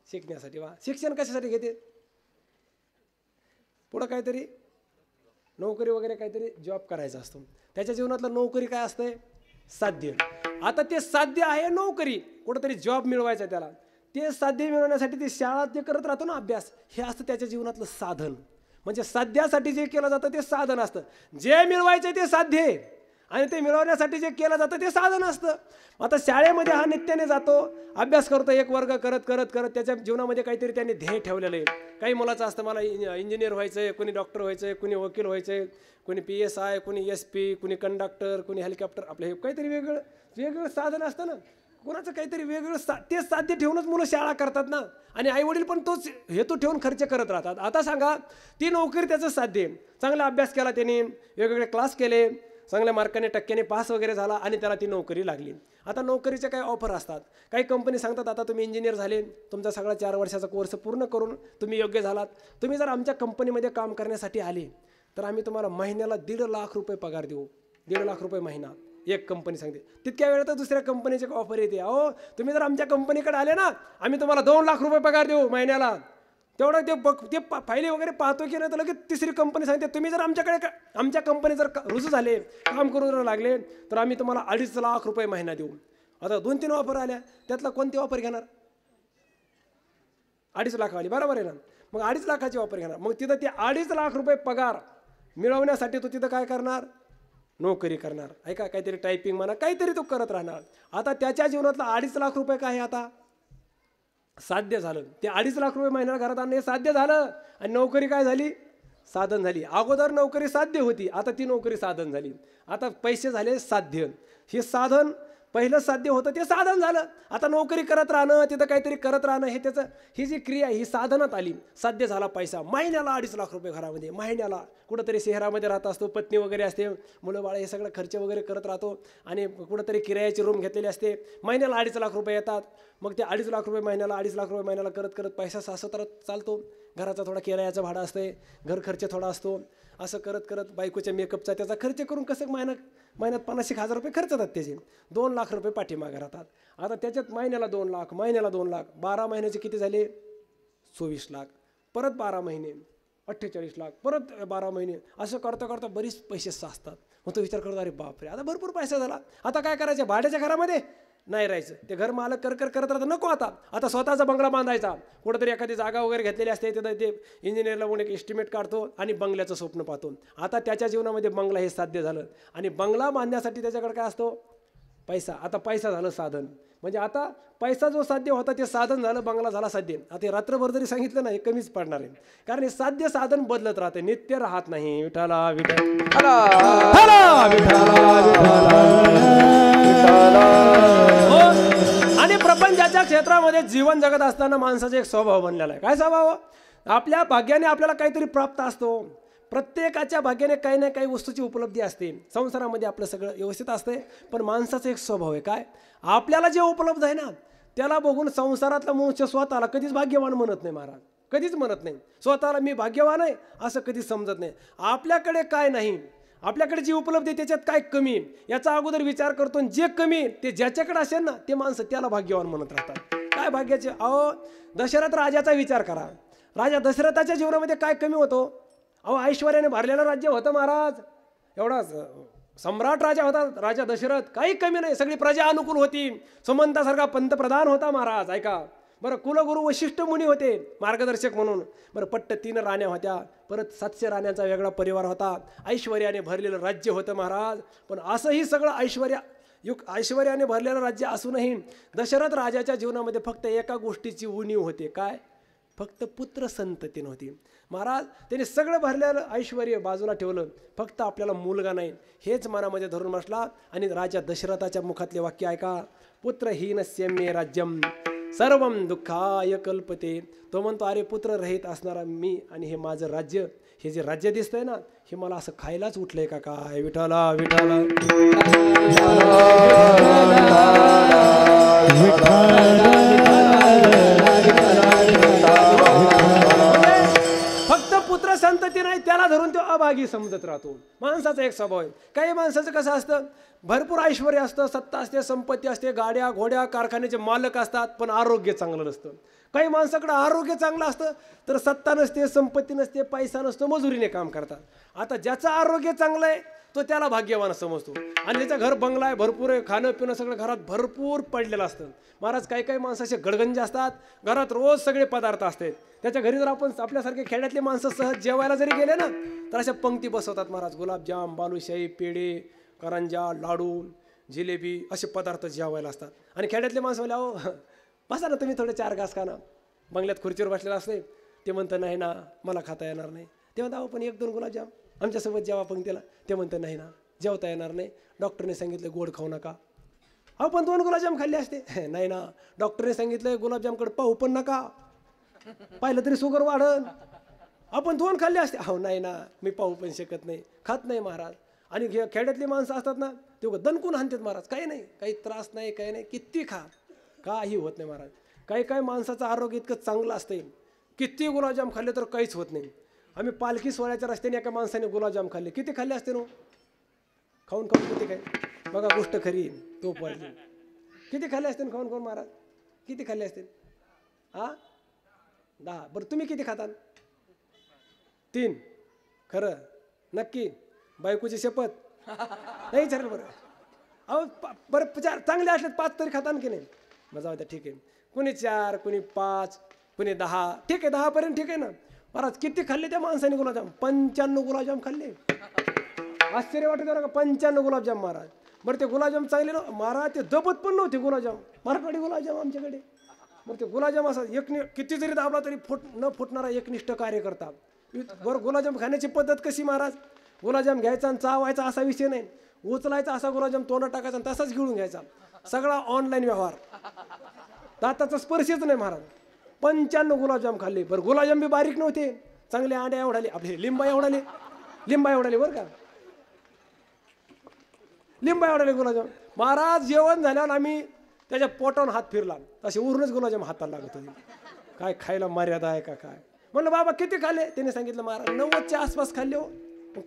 शिकण्यासाठी. वा. शिक्षण कशासाठी घेते? पुढं काहीतरी नोकरी वगैरे काहीतरी जॉब करायचा असतो. त्याच्या जीवनातलं नोकरी काय असतंय? साध्य. आता ते साध्य आहे नोकरी, कुठंतरी जॉब मिळवायचा त्याला. ते साध्य मिळवण्यासाठी ते शाळा ते करत राहतो ना अभ्यास, हे असतं त्याच्या जीवनातलं साधन. म्हणजे साध्यासाठी जे केलं जातं ते साधन असतं. जे मिळवायचं ते साध्य आहे, आणि ते मिळवण्यासाठी जे केलं जातं ते साधन असतं. आता शाळेमध्ये हा नित्याने जातो, अभ्यास करतो, एक वर्ग करत करत करत त्याच्या जीवनामध्ये काहीतरी त्यांनी ध्येय ठेवलेलं आहे. काही मुलाचं असतं मला इंजिनियर व्हायचं आहे, कोणी डॉक्टर व्हायचं आहे, कोणी वकील व्हायचं आहे, कोणी PSI, कोणी SP, कोणी कंडक्टर, कोणी हेलिकॉप्टर. आपलं हे काहीतरी वेगळं वेगवेगळं साधन असतं ना, कोणाचं काहीतरी वेगळं ते साध्य ठेवूनच मुलं शाळा करतात ना. आणि आईवडील पण तोच हेतू ठेवून खर्च करत राहतात. आता सांगा, ती नोकरी त्याचं साध्य आहे. चांगला अभ्यास केला त्याने, वेगवेगळे क्लास केले, चांगल्या मार्काने टक्क्याने पास वगैरे झाला आणि त्याला ती नोकरी लागली. आता नोकरीच्या काही ऑफर असतात. काही कंपनी सांगतात आता तुम्ही इंजिनियर झाले, तुमचा सगळा 4 वर्षाचा कोर्स पूर्ण करून तुम्ही योग्य झालात, तुम्ही जर आमच्या कंपनीमध्ये काम करण्यासाठी आले तर आम्ही तुम्हाला महिन्याला 1.5 लाख रुपये पगार देऊ. 1.5 लाख रुपये महिना एक कंपनी सांगते. तितक्या वेळेत दुसऱ्या कंपनीची ऑफर येते, अहो तुम्ही जर आमच्या कंपनीकडे आले ना, आम्ही तुम्हाला 2 लाख रुपये पगार देऊ महिन्याला. तेवढं ते फायली वगैरे पाहतो की नाही तर लगेच तिसरी कंपनी सांगते, तुम्ही जर आमच्या कंपनी जर रुजू झाले, काम करून जर लागले तर आम्ही तुम्हाला 2.5 लाख रुपये महिना देऊ. आता 2-3 ऑफर आल्या, त्यातला कोणती ऑफर घेणार? 2.5 लाखवाली, बरोबर आहे ना. मग 2.5 लाखाची ऑफर घेणार. मग तिथं ते 2.5 लाख रुपये पगार मिळवण्यासाठी तो तिथं काय करणार? नोकरी करणार. ऐका, काहीतरी टायपिंग म्हणा, काहीतरी तो करत राहणार. आता त्याच्या जीवनातला 2.5 लाख रुपये काय आहे आता साध्य झालं. ते 2.5 लाख रुपये महिन्याला घरात आणणे साध्य झालं. आणि नोकरी काय झाली? साधन झाली. अगोदर नोकरी साध्य होती, आता ती नोकरी साधन झाली. आता पैसे झाले साध्य. हे साधन पहिलं साध्य होतं ते साधन झालं. आता नोकरी करत राहणं, तिथं काहीतरी करत राहणं, हे त्याचं ही जी क्रिया ही साधनात आली. साध्य झाला पैसा. महिन्याला 2.5 लाख रुपये घरामध्ये, महिन्याला कुठंतरी शहरामध्ये राहत असतो, पत्नी वगैरे असते, मुलं बाळ, हे सगळं खर्च वगैरे करत राहतो आणि कुठंतरी किरायाची रूम घेतलेली असते. महिन्याला 2.5 लाख रुपये येतात. मग ते 2.5 लाख रुपये महिन्याला 2.5 लाख रुपये महिन्याला करत करत पैसा सासत चालतो. घराचा थोडा किरायाचं भाडं असते, घर खर्च थोडा असतो. असं करत करत बायकोच्या मेकअपचा त्याचा खर्च करून कसं महिन्यात 50,000 रुपये खर्च होतात त्याचे. 2 लाख रुपये पाठीमागे राहतात. आता त्याच्यात महिन्याला 2 लाख, महिन्याला 2 लाख, 12 महिन्याचे किती झाले? 24 लाख. परत 12 महिने 48 लाख, परत 12 महिने. असं करता करता बरीच पैसे साचतात. मग तो विचार करतो, अरे बापरे, आता भरपूर पैसा झाला, आता काय करायचं? भाड्याच्या घरामध्ये नाही राहायचं. ते घर मालक करत राहतं, नको आता स्वतःचा बंगला बांधायचा. कुठंतरी एखादी जागा वगैरे घेतलेली असते, तिथं ते इंजिनियरला म्हणून एक एस्टिमेट काढतो आणि बंगल्याचं स्वप्न पाहतो. आता त्याच्या जीवनामध्ये बंगला हे साध्य झालं. आणि बंगला बांधण्यासाठी त्याच्याकडे काय असतो? पैसा. आता पैसा झालं साधन. म्हणजे आता पैसा जो साध्य होता ते साधन झालं, बंगला झाला साध्य. आता हे रात्रभर जरी सांगितलं ना, हे कमीच पडणार आहे. कारण हे साध्य साधन बदलत राहते, नित्य राहत नाही. विठाला विठाला आणि प्रपंचाच्या क्षेत्रामध्ये जीवन जगत असताना माणसाचा एक स्वभाव बनलेला आहे. काय स्वभाव? आपल्या भाग्याने आपल्याला काहीतरी प्राप्त असतो. प्रत्येकाच्या भाग्याने काही ना काही वस्तूची उपलब्धी असते. संसारामध्ये आपलं सगळं व्यवस्थित असते. पण माणसाचा एक स्वभाव आहे, काय? आपल्याला जे उपलब्ध आहे ना, त्याला बघून संसारातला मनुष्य स्वतःला कधीच भाग्यवान म्हणत नाही. महाराज कधीच म्हणत नाही स्वतःला मी भाग्यवान आहे, असं कधीच समजत नाही. आपल्याकडे काय नाही, आपल्याकडे जी उपलब्धी त्याच्यात काय कमी याचा अगोदर विचार करतो. जे कमी ते ज्याच्याकडे असेल ना, ते माणसं त्याला भाग्यवान म्हणत राहतात. काय भाग्याचे? अहो, दशरथ राजाचा विचार करा. राजा दशरथाच्या जीवनामध्ये काय कमी होतो? अहो, ऐश्वर्याने भरलेलं राज्य होतं महाराज. एवढा सम्राट राजा होता राजा दशरथ. काही कमी नाही, सगळी प्रजा अनुकूल होती. सुमंतासारखा पंतप्रधान होता महाराज. ऐका बरं, कुलगुरू वशिष्ठ मुनी होते मार्गदर्शक म्हणून. बरं, पट्ट 3 राण्या होत्या, परत 700 राण्यांचा वेगळा परिवार होता. ऐश्वर्याने भरलेलं राज्य होतं महाराज. पण असंही सगळं ऐश्वर्याने भरलेलं राज्य असूनही दशरथ राजाच्या जीवनामध्ये फक्त एका गोष्टीची उणीव होते. काय? फक्त पुत्र संतती नव्हती. महाराज त्याने सगळं भरलेलं ऐश्वर्य बाजूला ठेवलं, फक्त आपल्याला मुलगा नाही हेच मनामध्ये धरून बसला. आणि राजा दशरथाच्या मुखातले वाक्य ऐका, पुत्रहीनस्य मे राज्यम सर्वम दुःखाय कल्पते. तो म्हणतो, अरे पुत्र रहित असणारा मी आणि हे माझं राज्य, हे जे राज्य दिसतंय ना, हे मला असं खायलाच उठलंय का काय? विठाला विठाला फक्त पुत्र संतती नाही, त्याला धरून तो अभागी समजत राहतो. माणसाचा एक स्वभाव आहे. काही माणसाचं कसं असतं, भरपूर ऐश्वर्य असतं, सत्ता असते, संपत्ती असते, गाड्या घोड्या कारखान्याचे मालक असतात, पण आरोग्य चांगलं नसतं. काही माणसाकडे आरोग्य चांगलं असतं तर सत्ता नसते, संपत्ती नसते, पैसा नसतो, मजुरीने काम करतात. आता ज्याचं आरोग्य चांगलं आहे तो त्याला भाग्यवान समजतो. आणि त्याचं घर बंगला आहे, भरपूर आहे, खाणं पिणं सगळं घरात भरपूर पडलेलं असतं. महाराज काही काही माणसाचे गडगंज असतात, घरात रोज सगळे पदार्थ असतात. त्याच्या घरी जर आपण आपल्यासारखे खेड्यातले माणसं सहज जेवायला जरी गेले ना, तर अशा पंक्ती बसवतात महाराज. गुलाबजाम, बालुशाही, पेढे, करंजा, लाडू, जिलेबी असे पदार्थ जेवायला असतात. आणि खेड्यातले माणसं म्हणले अहो बसा ना तुम्ही थोडे 4 घास खा ना. बंगल्यात खुर्चीवर बसलेला असते ते म्हणतं नाही ना मला खाता येणार नाही. ते म्हणतात अहो पण 1-2 गुलाबजाम आमच्यासोबत जेवा पंक्तीला. ते म्हणतं नाही ना जेवता येणार नाही, डॉक्टरने सांगितलं गोड खाऊ नका. अहो पण 2 गुलाबजाम खाल्ले असते. नाही ना डॉक्टरने सांगितलं गुलाबजामकडे पाहू पण नका, पाहिलं तरी शुगर वाढन. आपण 2 खाल्ले असते. अहो नाही ना मी पाहू पण शकत नाही, खात नाही महाराज. आणि खेड्यातली माणसं असतात ना ते दणकून हाणतात महाराज. काही नाही, काही त्रास नाही, काही नाही, किती खा काही होत नाही महाराज. काही माणसाचं आरोग्य इतकं चांगलं असते, किती गुलाबजाम खाल्ले तर काहीच होत नाही. आम्ही पालखी सोहळ्याच्या रस्त्याने एका माणसाने गुलाबजाम खाल्ले, किती खाल्ले असते ना खाऊन किती काय बघा गोष्ट खरी तो पडली. किती खाल्ले असते खाऊन महाराज, किती खाल्ले असते? 10. बरं तुम्ही किती खातान? 3. खरं नक्की? बायकोची शपथ नाही विचारलं बरं. अहो बरं 4 चांगले असले 5 तरी खातान की नाही? मग जाऊ द्या ठीक आहे. कुणी 4, कुणी 5, कुणी 10. ठीक आहे 10 पर्यंत ठीक आहे ना. महाराज किती खाल्ले त्या माणसाने गुलाबजाम? 95 गुलाबजाम खाल्ले. आश्चर्य वाटत बरं का 95 गुलाबजाम महाराज. बरं ते गुलाबजाम चांगले ना महाराज, ते दबत पण नव्हते गुलाबजाम. मराठवाडी गुलाबजाम आमच्याकडे. बरं ते गुलाबजाम असा किती जरी दाबला तरी न फुटणारा एकनिष्ठ कार्य करतात. बरं गुलाबजाम खाण्याची पद्धत कशी महाराज? गुलाबजाम घ्यायचा आणि चावायचा असा विषय नाही, उचलायचा असा गुलाबजाम तोंडात टाकायचा आणि तसाच गिळून घ्यायचा. सगळा ऑनलाईन व्यवहार, दाताचा स्पर्शच नाही महाराज. 95 गुलाबजाम खाल्ले. बरं गुलाबजाम बी बारीक नव्हते, चांगले अंड्या एवढाले, आपले लिंबा एवढाले बरं का, लिंबा एवढाले गुलाबजाम. महाराज जेवण झाल्यावर आम्ही त्याच्या पोटावर हात फिरला, तसे उरूनच गुलाबजाम हाताला लागत होते. काय खायला मर्यादा आहे का काय? म्हणलं बाबा किती खाल्ले? त्याने सांगितलं महाराज 90च्या आसपास खाल्ले हो.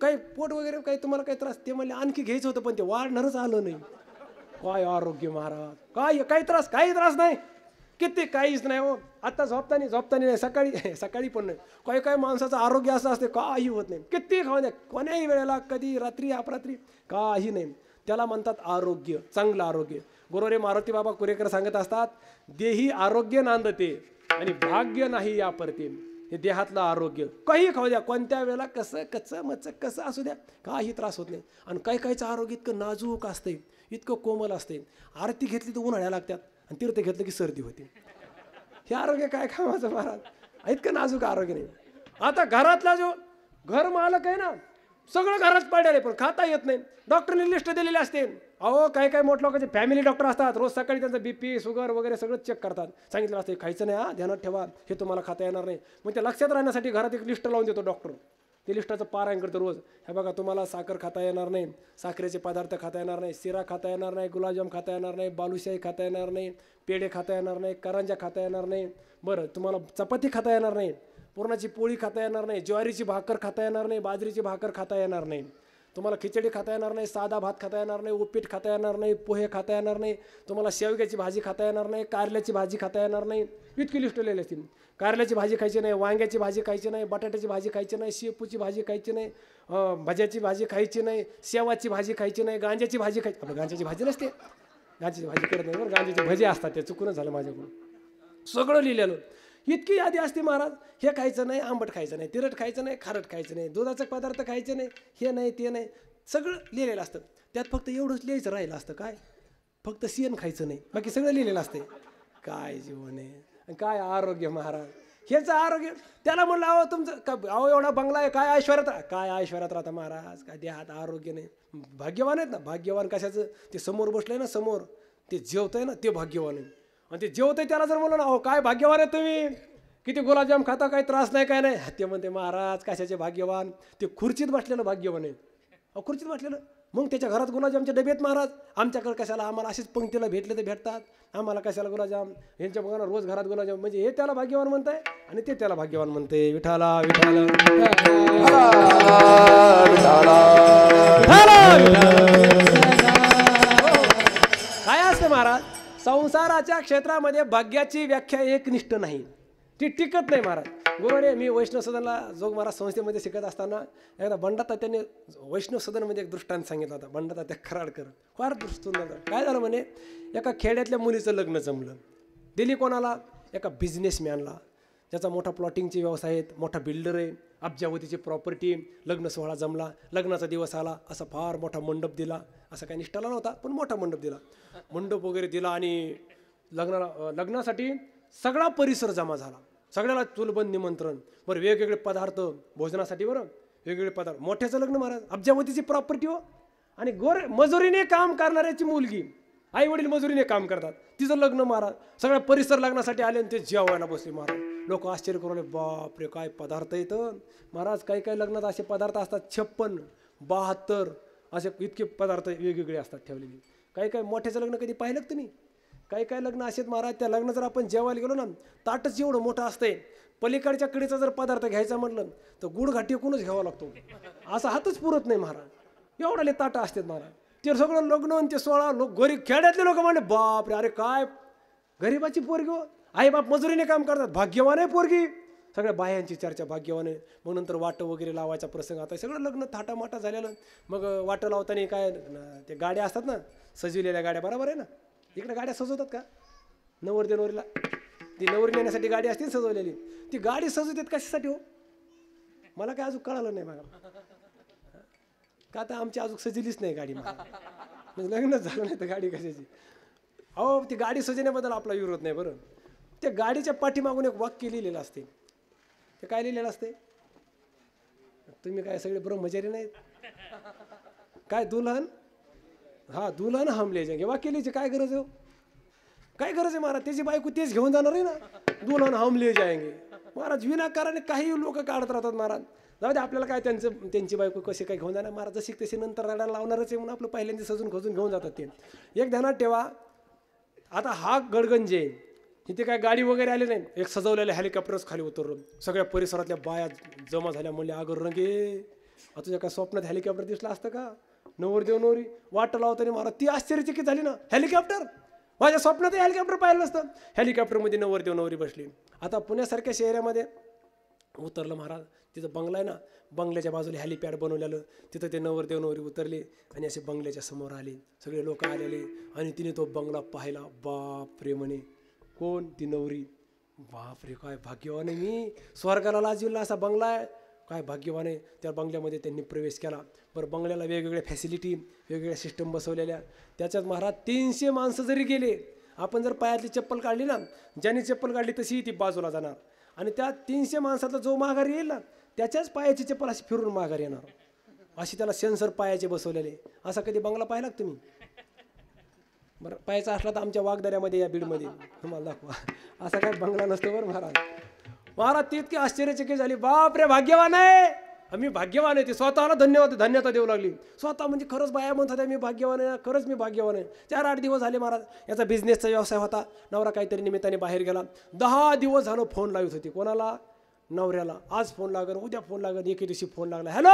काही पोट वगैरे काही तुम्हाला काही त्रास? ते म्हणले आणखी घ्यायचं होतं पण ते वाढणारच आलं नाही. काय आरोग्य महाराज, काही त्रास? काही त्रास नाही, किती काहीच नाही हो. आता झोपतानी नाही, सकाळी पण नाही. काही माणसाचं आरोग्य असं असते काही होत नाही, किती खाऊ द्या कोण्याही वेळेला, कधी रात्री अपरात्री काही नाही. त्याला म्हणतात आरोग्य, चांगलं आरोग्य. गुरुवारी मारुती बाबा कुरेकर सांगत असतात, देही आरोग्य नांदते आणि भाग्य नाही या परते. हे देहातलं आरोग्य काही खाऊ द्या, कोणत्या वेळेला कसं कच्चं मच्चं कसं असू द्या, काही त्रास होत नाही. आणि काहीचं आरोग्य इतकं नाजूक असते, इतकं कोमल असते. आरती घेतली तर उन्हाळ्या लागतात आणि तीर्थ घेतलं की सर्दी होते. हे आरोग्य काय कामाचं महाराज? इतकं नाजूक आरोग्य नाही. आता घरातला जो घर मालक आहे ना, सगळं घरात पडलेलं आहे पण खाता येत नाही. डॉक्टरने लिस्ट दिलेली असते. अहो काही मोठ्या लोकांचे फॅमिली डॉक्टर असतात, रोज सकाळी त्यांचं BP शुगर वगैरे सगळं चेक करतात. सांगितलं असते खायचं नाही, ध्यानात ठेवा, हे तुम्हाला खाता येणार नाही. मग ते लक्षात राहण्यासाठी घरात एक लिस्ट लावून देतो डॉक्टर. ते लिस्टाचं पारायण करतो रोज. हे बघा तुम्हाला साखर खाता येणार नाही, साखरेचे पदार्थ खाता येणार नाही, शिरा खाता येणार नाही, गुलाबजाम खाता येणार नाही, बालुशाही खाता येणार नाही, पेढे खाता येणार नाही, करंजा खाता येणार नाही. बरं तुम्हाला चपाती खाता येणार नाही, पुरणाची पोळी खाता येणार नाही, ज्वारीची भाकर खाता येणार नाही, बाजरीची भाकर खाता येणार नाही, तुम्हाला खिचडी खाता येणार नाही, साधा भात खाता येणार नाही, उपीट खाता येणार नाही, पोहे खाता येणार नाही, तुम्हाला शेवग्याची भाजी खाता येणार नाही, कारल्याची भाजी खाता येणार नाही. इतकी लिस्ट लिहिली असतील. कारल्याची भाजी खायची नाही, वांग्याची भाजी खायची नाही, बटाट्याची भाजी खायची नाही, शेपूची भाजी खायची नाही, भज्याची भाजी खायची नाही, शेवाची भाजी खायची नाही, गांज्याची भाजी खायची. गांज्याची भाजी नसते, गांज्याची भाजी करत नाही बरं, गांज्याचे भजे असतात, ते चुकूनच झालं माझ्याकडून. सगळं लिहिलेलं. इतकी यादी असते महाराज. हे खायचं नाही, आंबट खायचं नाही, तिरट खायचं नाही, खारट खायचं नाही, दुधाचे पदार्थ खायचे नाही, हे नाही ते नाही, सगळं लिहिलेलं असतं. त्यात फक्त एवढंच लिहायचं राहिलं असतं काय, फक्त शेण खायचं नाही, बाकी सगळं लिहिलेलं असते. काय जीवन आहे, काय आरोग्य महाराज. हेच आरोग्य. त्याला म्हणलं अहो तुमचं का अहो एवढा बंगला आहे, काय ऐश्वर्यात राहता महाराज, काय देहात आरोग्य नाही. भाग्यवान आहेत ना, भाग्यवान कशाचं? ते समोर बसलंय ना, समोर ते जेवतंय ना, ते भाग्यवान आहे. आणि ते जेवतंय त्याला जर म्हणलं ना अहो काय भाग्यवान आहे तुम्ही, किती गुलाबजाम खाता, काही त्रास नाही काय नाही, ते म्हणते महाराज कशाचे भाग्यवान, ते खुर्चीत बसलेलं भाग्यवान आहे. अहो खुर्चीत बसलेलं, मग त्याच्या घरात गुलाबजामचे डबे आहेत महाराज. आमच्याकडे कशाला, आम्हाला असेच पंक्तीला भेटले तर भेटतात, आम्हाला कशाला गुलाबजाम, यांच्या बघा रोज घरात गुलाबजाम. म्हणजे हे त्याला भाग्यवान म्हणताय आणि ते त्याला भाग्यवान म्हणते. विठाला विठाला काय असते महाराज, संसाराच्या क्षेत्रामध्ये भाग्याची व्याख्या एकनिष्ठ नाही, ती टिकत नाही महाराज. गुरुवारी मी वैष्णव सदनला जोग महाराज संस्थेमध्ये शिकत असताना एकदा बंडातात्याने वैष्णव सदनमध्ये एक दृष्टांत सांगितला होता. बंडातात्या खराडकर फार सुंदर. काय झालं म्हणे, एका खेड्यातल्या मुलीचं लग्न जमलं. दिली कोणाला? एका बिझनेसमॅनला. ज्याचा मोठा प्लॉटिंगचे व्यवसाय आहेत, मोठा बिल्डर आहे, अब्जावतीची प्रॉपर्टी, लग्न सोहळा जमला, लग्नाचा दिवस आला, असा फार मोठा मंडप दिला, असा काही निष्ठाला नव्हता पण मोठा मंडप दिला, मंडप वगैरे दिला आणि लग्नासाठी सगळा परिसर जमा झाला, सगळ्याला चुलबंद निमंत्रण, बरं वेगवेगळे पदार्थ भोजनासाठी, बरं वेगवेगळे पदार्थ, मोठ्याचं लग्न महाराज, अब्जावतीची प्रॉपर्टी हो, आणि मजुरीने काम करणाऱ्याची मुलगी, आई वडील मजुरीने काम करतात, तिचं लग्न महाराज, सगळ्या परिसर लग्नासाठी आले आणि ते जेवायला बसले महाराज. लोक आश्चर्य करून आले, बापरे काय पदार्थ येतं महाराज. काही काही लग्नात असे पदार्थ असतात 56, 72 असे इतके पदार्थ वेगवेगळे असतात ठेवलेले. काही काही मोठ्याचं लग्न कधी पाहिलं का तुम्ही? काही काही लग्न असेच महाराज, त्या लग्न जर आपण जेवायला गेलो ना, ताटच एवढं मोठं असतंय, पलीकडच्या कडेचा जर पदार्थ घ्यायचा म्हटलं तर गुडघाटी एकूणच घ्यावा लागतो, असा हातच पुरत नाही महाराज, एवढाले ताटं असतात महाराज. ते सगळं लग्न आणि ते 16 लोक, गरीब खेड्यातले लोक म्हणले बापरे, अरे काय गरीबाची पोरगी हो, आई बाप मजुरीने काम करतात, भाग्यवान आहे पोरगी. सगळ्या बायांची चर्चा, भाग्यवान आहे. मग नंतर वाटं वगैरे लावायचा प्रसंग, आता सगळं लग्न थाटामाटा झालेलं. मग वाटं लावताना काय ते गाड्या असतात ना, सजविलेल्या गाड्या, बरोबर आहे ना, इकडे गाड्या सजवतात का नवरदेव नवरीला, ती नवरी नेण्यासाठी गाडी असते सजवलेली, ती गाडी सजवतात कशासाठी हो, मला काय अजून कळालं नाही बघा, का आता आमची अजून सजलीच नाही गाडी, म्हणजे लग्नच झालं नाही तर गाडी कशाची. अहो ती गाडी सजवण्याबद्दल आपला विरोध नाही, बरं त्या गाडीच्या पाठीमागून एक वाक्य लिहिलेलं असते, ते काय लिहिलेलं असते, तुम्ही काय सगळे ब्रह्मचारी नाहीत काय, दुल्हन दुल्हन हम ले जाएंगे, वाक्य लिहायचे काय गरज आहे, काय गरज आहे महाराज, त्याची बायको तेच घेऊन जाणार आहे ना, दुल्हन हम ले जाएंगे महाराज. विनाकाराने काही लोक काढत राहतात महाराज, जाऊ दे आपल्याला काय, त्यांची बायको कसे काय घेऊन जाणार महाराज, जशी तशी नंतर रडायला लावणारच आहे म्हणून आपलं पहिल्यांदा सजून खजून घेऊन जातात ते. एक ध्यानात ठेवा, आता हा गडगंज आहे, इथे काय गाडी वगैरे आली नाही, एक सजवलेल्या हेलिकॉप्टरच खाली उतरलं, सगळ्या परिसरातल्या बाया जमा झाल्या, म्हणले अगं रंगे, आता तुझ्या काय स्वप्नात हेलिकॉप्टर दिसलं असतं का, नवरदेव नवरी वाट लावताना महाराज ती आश्चर्यचकित झाली ना, हेलिकॉप्टर, माझ्या स्वप्नात हेलिकॉप्टर पाहिलं नसतं, हेलिकॉप्टरमध्ये नवरदेव नवरी बसली. आता पुण्यासारख्या शहरामध्ये उतरलं महाराज, तिथं बंगला आहे ना, बंगल्याच्या बाजूला हेलिपॅड बनवलेलं, तिथं ते नवरदेव नवरी उतरले आणि असे बंगल्याच्या समोर आले, सगळे लोक आलेले, आणि तिने तो बंगला पाहिला, बापरे म्हणे, कोण, ती नवरी, बापरे काय भाग्यवान आहे मी, स्वर्गाला लाजविला असा बंगला आहे, काय भाग्यवान आहे. त्या बंगल्यामध्ये त्यांनी प्रवेश केला. बरं बंगल्याला वेगवेगळ्या फॅसिलिटी, वेगवेगळ्या सिस्टम बसवलेल्या, त्याच्यात महाराज 300 माणसं जरी गेले, आपण जर पायातली चप्पल काढली ना, ज्याने चप्पल काढली तशी ती बाजूला जाणार, आणि त्या 300 माणसातला जो माघारी येईल ना, त्याच्याच पायाची चप्पल अशी फिरून माघारी येणार, अशी त्याला सेन्सर पायाचे बसवलेले. असा कधी बंगला पाहिला का तुम्ही? बरं पाहायचा असला तर आमच्या वागदऱ्यामध्ये या बीडमध्ये तुम्हाला दाखवा, असा काय बंगला नसतो बरं महाराज. महाराज ती इतकी आश्चर्यचकित झाली, बाप रे भाग्यवान आहे, आम्ही भाग्यवान आहे. ते स्वतःला धन्यता देऊ लागली, स्वतः म्हणजे खरंच बाया म्हणत होत्या मी भाग्यवान आहे, खरंच मी भाग्यवान आहे. 4-8 दिवस झाले महाराज, याचा बिझनेसचा व्यवसाय होता, नवरा काहीतरी निमित्ताने बाहेर गेला, 10 दिवस झालं फोन लावत होती, कोणाला, नवऱ्याला. आज फोन लागल, उद्या फोन लागल, एके दिवशी फोन लागला, हॅलो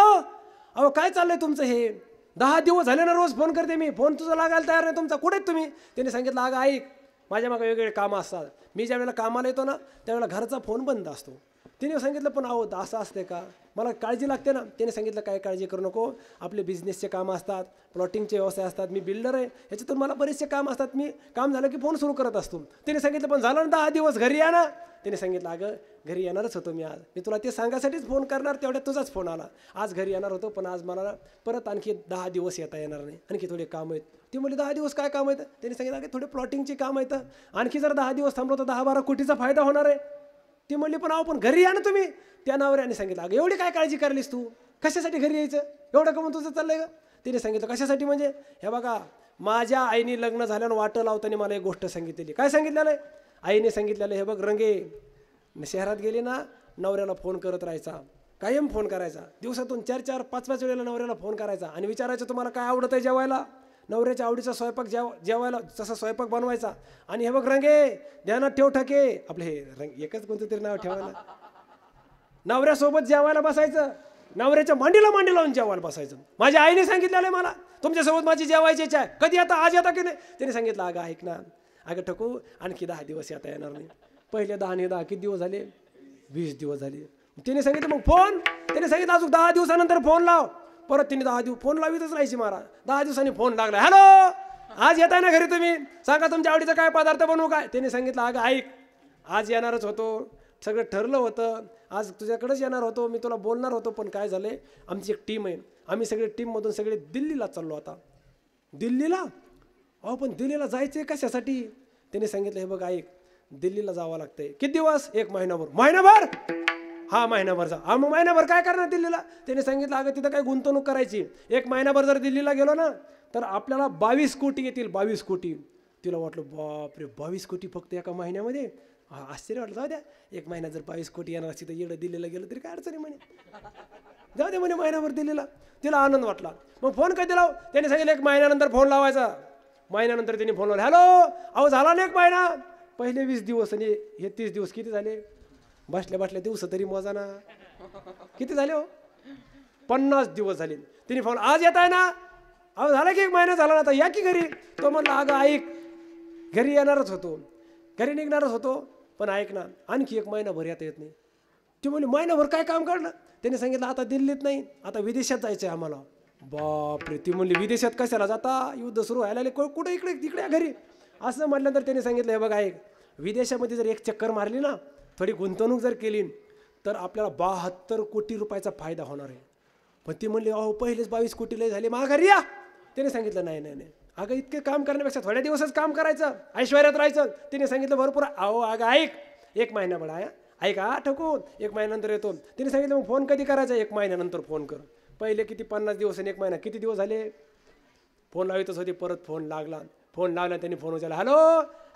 अहो काय चाललंय तुमचं, हे 10 दिवस झाले ना, रोज फोन करते मी, फोन तुझा लागायला तयार नाही तुमचा, कुठे तुम्ही? त्यांनी सांगितलं, अगं ऐक, माझ्या मागे वेगवेगळे कामं असतात, मी ज्या वेळेला कामाला येतो ना त्यावेळेला घरचा फोन बंद असतो. तिने सांगितलं पण आहोत असं असते का, मला काळजी लागते ना. त्याने सांगितलं काय काळजी करू नको, आपले बिझनेसचे कामं असतात, प्लॉटिंगचे व्यवसाय असतात, मी बिल्डर आहे, ह्याच्यातून मला बरेचसे काम असतात, मी काम झालं की फोन सुरू करत असतो. त्याने सांगितलं पण झालं ना 10 दिवस, घरी या ना. त्याने सांगितलं अगं घरी येणारच होतो मी, आज मी तुला ते सांगासाठीच फोन करणार, तेवढ्यात तुझाच फोन आला. आज घरी येणार होतो पण आज मला परत आणखी 10 दिवस येता येणार नाही, आणखी थोडे काम आहेत. ती म्हणली 10 दिवस काय काम आहेत? त्यांनी सांगितलं अगं थोडे प्लॉटिंगचे काम आहेत, आणखी जर 10 दिवस थांबलो तर 10-12 कोटीचा फायदा होणार आहे. ती म्हणली पण अहो पण घरी या ना तुम्ही. त्या नवऱ्याने सांगितलं अगं एवढी काय काळजी करालीस तू, कशासाठी घरी यायचं, एवढं कमून तुझं चाललंय का? तिने सांगितलं कशासाठी म्हणजे, हे बघा माझ्या आईने लग्न झाल्यानं वाटं लावताना मला एक गोष्ट सांगितलेली. काय सांगितलेलं आहे? आईने सांगितलेलं, हे बघ रंगे, शहरात गेले ना नवऱ्याला फोन करत राहायचा, कायम फोन करायचा, दिवसातून 4-4, 5-5 वेळेला नवऱ्याला फोन करायचा आणि विचारायचं तुम्हाला काय आवडत आहे जेवायला, नवऱ्याच्या आवडीचा स्वयंपाक जेवायला तसा स्वयंपाक बनवायचा. आणि हे बघ रंगे, ध्यानात ठेव ठके, आपलं हे रंग एकच कोणतं तरी नाव ठेवायला, नवऱ्यासोबत जेवायला बसायचं, नवऱ्याच्या मांडीला मांडी लावून जेवायला बसायचं. माझ्या आईने सांगितलेलं आहे मला तुमच्यासोबत माझी जेवायची इच्छा आहे, कधी आता, आज येता की नाही? त्याने सांगितलं अगं ऐक ना, अगं ठकू आणखी 10 दिवस येता येणार नाही. पहिले 10 आणि 10 किती दिवस झाले? 20 दिवस झाले. तिने सांगितलं मग फोन, त्याने सांगितलं अजून 10 दिवसानंतर फोन लाव. परत तिने 10 दिवस फोन लावितच राहायची महाराज. 10 दिवसांनी फोन लागला, हॅलो आज येताय ना घरी तुम्ही, सांगा तुमच्या आवडीचा काय पदार्थ बनवू काय? त्याने सांगितलं अगं ऐक, आज येणारच होतो सगळं ठरलं होतं, आज तुझ्याकडेच येणार होतो, मी तुला बोलणार होतो, पण काय झालं आमची एक टीम आहे, आम्ही सगळे टीममधून सगळे दिल्लीला चाललो आता. दिल्लीला? अहो पण दिल्लीला जायचं आहे कशासाठी? त्याने सांगितलं हे बघ ऐक, दिल्लीला जावं लागतंय. किती दिवस? 1 महिनाभर. महिनाभर? हा महिनाभर जा. हा मग महिनाभर काय करणार दिल्लीला? त्याने सांगितलं अगं तिथं काय गुंतवणूक करायची, 1 महिनाभर जर दिल्लीला गेलो ना तर आपल्याला 22 कोटी येतील. 22 कोटी. तिला वाटलं बापरे 22 कोटी फक्त एका महिन्यामध्ये. हा आश्चर्य वाटलं. जाऊ द्या 1 महिना जर 22 कोटी येणार असती तर येणं दिल्लीला गेलं तरी काय अडचणी म्हणे, जाऊ दे म्हणे महिनाभर दिल्लीला. तिला आनंद वाटला. मग फोन कधी लाव? त्याने सांगितलं 1 महिन्यानंतर फोन लावायचा. महिन्यानंतर त्यांनी फोन लावला. हॅलो, अहो झाला ना 1 महिना. पहिले 20 दिवस आणि हे 30 दिवस किती झाले? बसल्या बसल्या दिवस तरी मोजा ना, किती झाले हो? 50 दिवस झाले. तिने फोन, आज येत आहे ना? अहो झाला की 1 महिना झाला ना, आता या की घरी. तो म्हणला अगं ऐक, घरी येणारच होतो, घरी निघणारच होतो, पण ऐक ना आणखी 1 महिनाभर येता येत नाही. ती म्हणली महिनाभर काय काम काढलं? त्याने सांगितलं आता दिल्लीत नाही, आता विदेशात जायचं आहे आम्हाला. बापरे. ती म्हणली विदेशात कशाला जाता, युद्ध सुरू व्हायला कुठं, इकडे तिकडे घरी. असं म्हटल्यानंतर त्याने सांगितलं हे बघ ऐक, विदेशामध्ये जर एक चक्कर मारली ना, थोडी गुंतवणूक जर केली तर आपल्याला 72 कोटी रुपयाचा फायदा होणार आहे. पण ती म्हणली अहो पहिलेच 22 कोटी लय झाले, माघारी या. त्याने सांगितलं नाही नाही नाही, अगं इतके काम करण्यापेक्षा थोड्या दिवसच काम करायचं, ऐश्वर्यात राहायचं. तिने सांगितलं भरपूर. अहो अगं ऐक, 1 महिनाभर आहे, ऐका ठकून 1 महिन्यानंतर येतो. तिने सांगितलं मग फोन कधी करायचा? 1 महिन्यानंतर फोन कर. पहिले किती 50 दिवस आणि 1 महिना किती दिवस झाले? फोन लावितच होते. परत फोन लागला. फोन लावला त्यांनी, फोन उचलला. हॅलो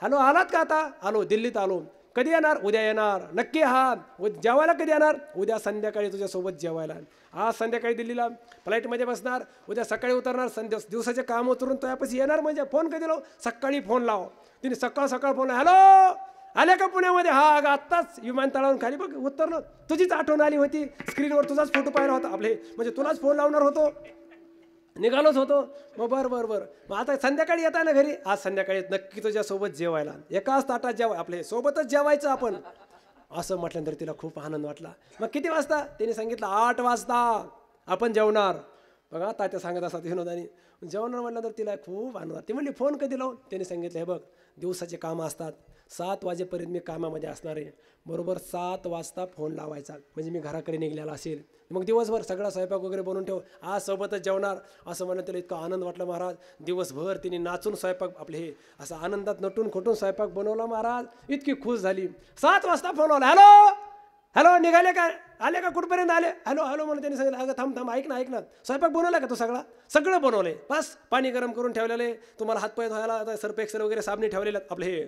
हॅलो, आलात का? आता आलो, दिल्लीत आलो. कधी येणार? उद्या येणार. नक्की हा. जेवायला कधी येणार? उद्या संध्याकाळी तुझ्यासोबत जेवायला. आज संध्याकाळी दिल्लीला फ्लाईटमध्ये बसणार, उद्या सकाळी उतरणार, दिवसाचे काम उतरून तुझ्यापाशी येणार. म्हणजे फोन कधी लाव? सकाळी फोन लाव. तिने सकाळ फोन लाव. हॅलो, आले का पुण्यामध्ये? हा अगं आत्ताच विमानतळावरून खाली बघ उतरलो, तुझीच आठवण आली होती, स्क्रीनवर तुझाच फोटो पाहिला होता आपले, म्हणजे तुलाच फोन लावणार होतो, निघालोच होतो. मग बरं मग आता संध्याकाळी येता ना घरी? आज संध्याकाळी नक्की तुझ्यासोबत जेवायला, एकाच ताटात जेवाय, आपले सोबतच जेवायचं आपण. असं म्हटल्यानंतर तिला खूप आनंद वाटला. मग किती वाजता? त्याने सांगितलं 8 वाजता आपण जेवणार. बघा तात्या सांगत असतात विनोदानी, जेवणार म्हटल्यानंतर तिला खूप आनंद. ती म्हणली फोन कधी लावून? त्याने सांगितलं हे बघ दिवसाचे कामं असतात, 7 वाजेपर्यंत मी कामामध्ये असणार आहे, बरोबर 7 वाजता फोन लावायचा, म्हणजे मी घराकडे निघलेला असेल. मग दिवसभर सगळा स्वयंपाक वगैरे बनवून ठेव, आज सोबतच जेवणार. असं म्हणून त्याला इतका आनंद वाटला महाराज. दिवसभर तिने नाचून स्वयंपाक आपले हे असं आनंदात नटून खोटून स्वयंपाक बनवला महाराज. इतकी खुश झाली. 7 वाजता फोन लावला. हॅलो हॅलो, निघाले का? आले का? कुठपर्यंत आले? हॅलो हॅलो म्हणून त्यांनी सांगितलं अगं थांब ऐक ना, स्वयंपाक बनवला का तू? सगळं बनवलंय, बस पाणी गरम करून ठेवलेलं आहे, तुम्हाला हातपाय धुवायला आता सर्फ एक्सेल वगैरे साबणी ठेवलेल्या, आपले हे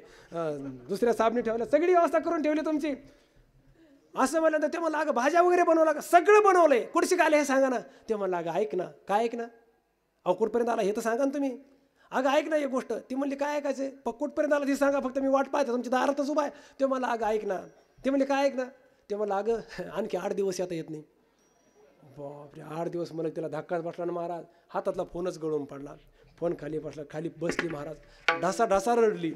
दुसऱ्या साबणी ठेवल्या, सगळी व्यवस्था करून ठेवली तुमची. असं म्हणलं तर ते म्हणलं अगं भाज्या वगैरे बनवला का? सगळं बनवलंय. कुठशी आले हे सांगा ना. ते म्हणलं अगं ऐक ना. काय ऐक ना? अहो कुठपर्यंत आला हे तर सांगा ना तुम्ही. अगं ऐक ना एक गोष्ट. ती म्हणली काय ऐकायचं? कुठपर्यंत आला ती सांगा, फक्त मी वाट पाहते, तुमच्या दारातच उभा आहे. ते म्हणलं अगं ऐक ना. ते म्हणले काय ऐक ना? ते म्हणलं अगं आणखी 8 दिवस आता येत नाही. बापरे 8 दिवस. मला तिला धक्काच बसला ना महाराज, हातातला फोनच गळून पडला. फोन खाली बसला, खाली बसली महाराज, ढासा रडली.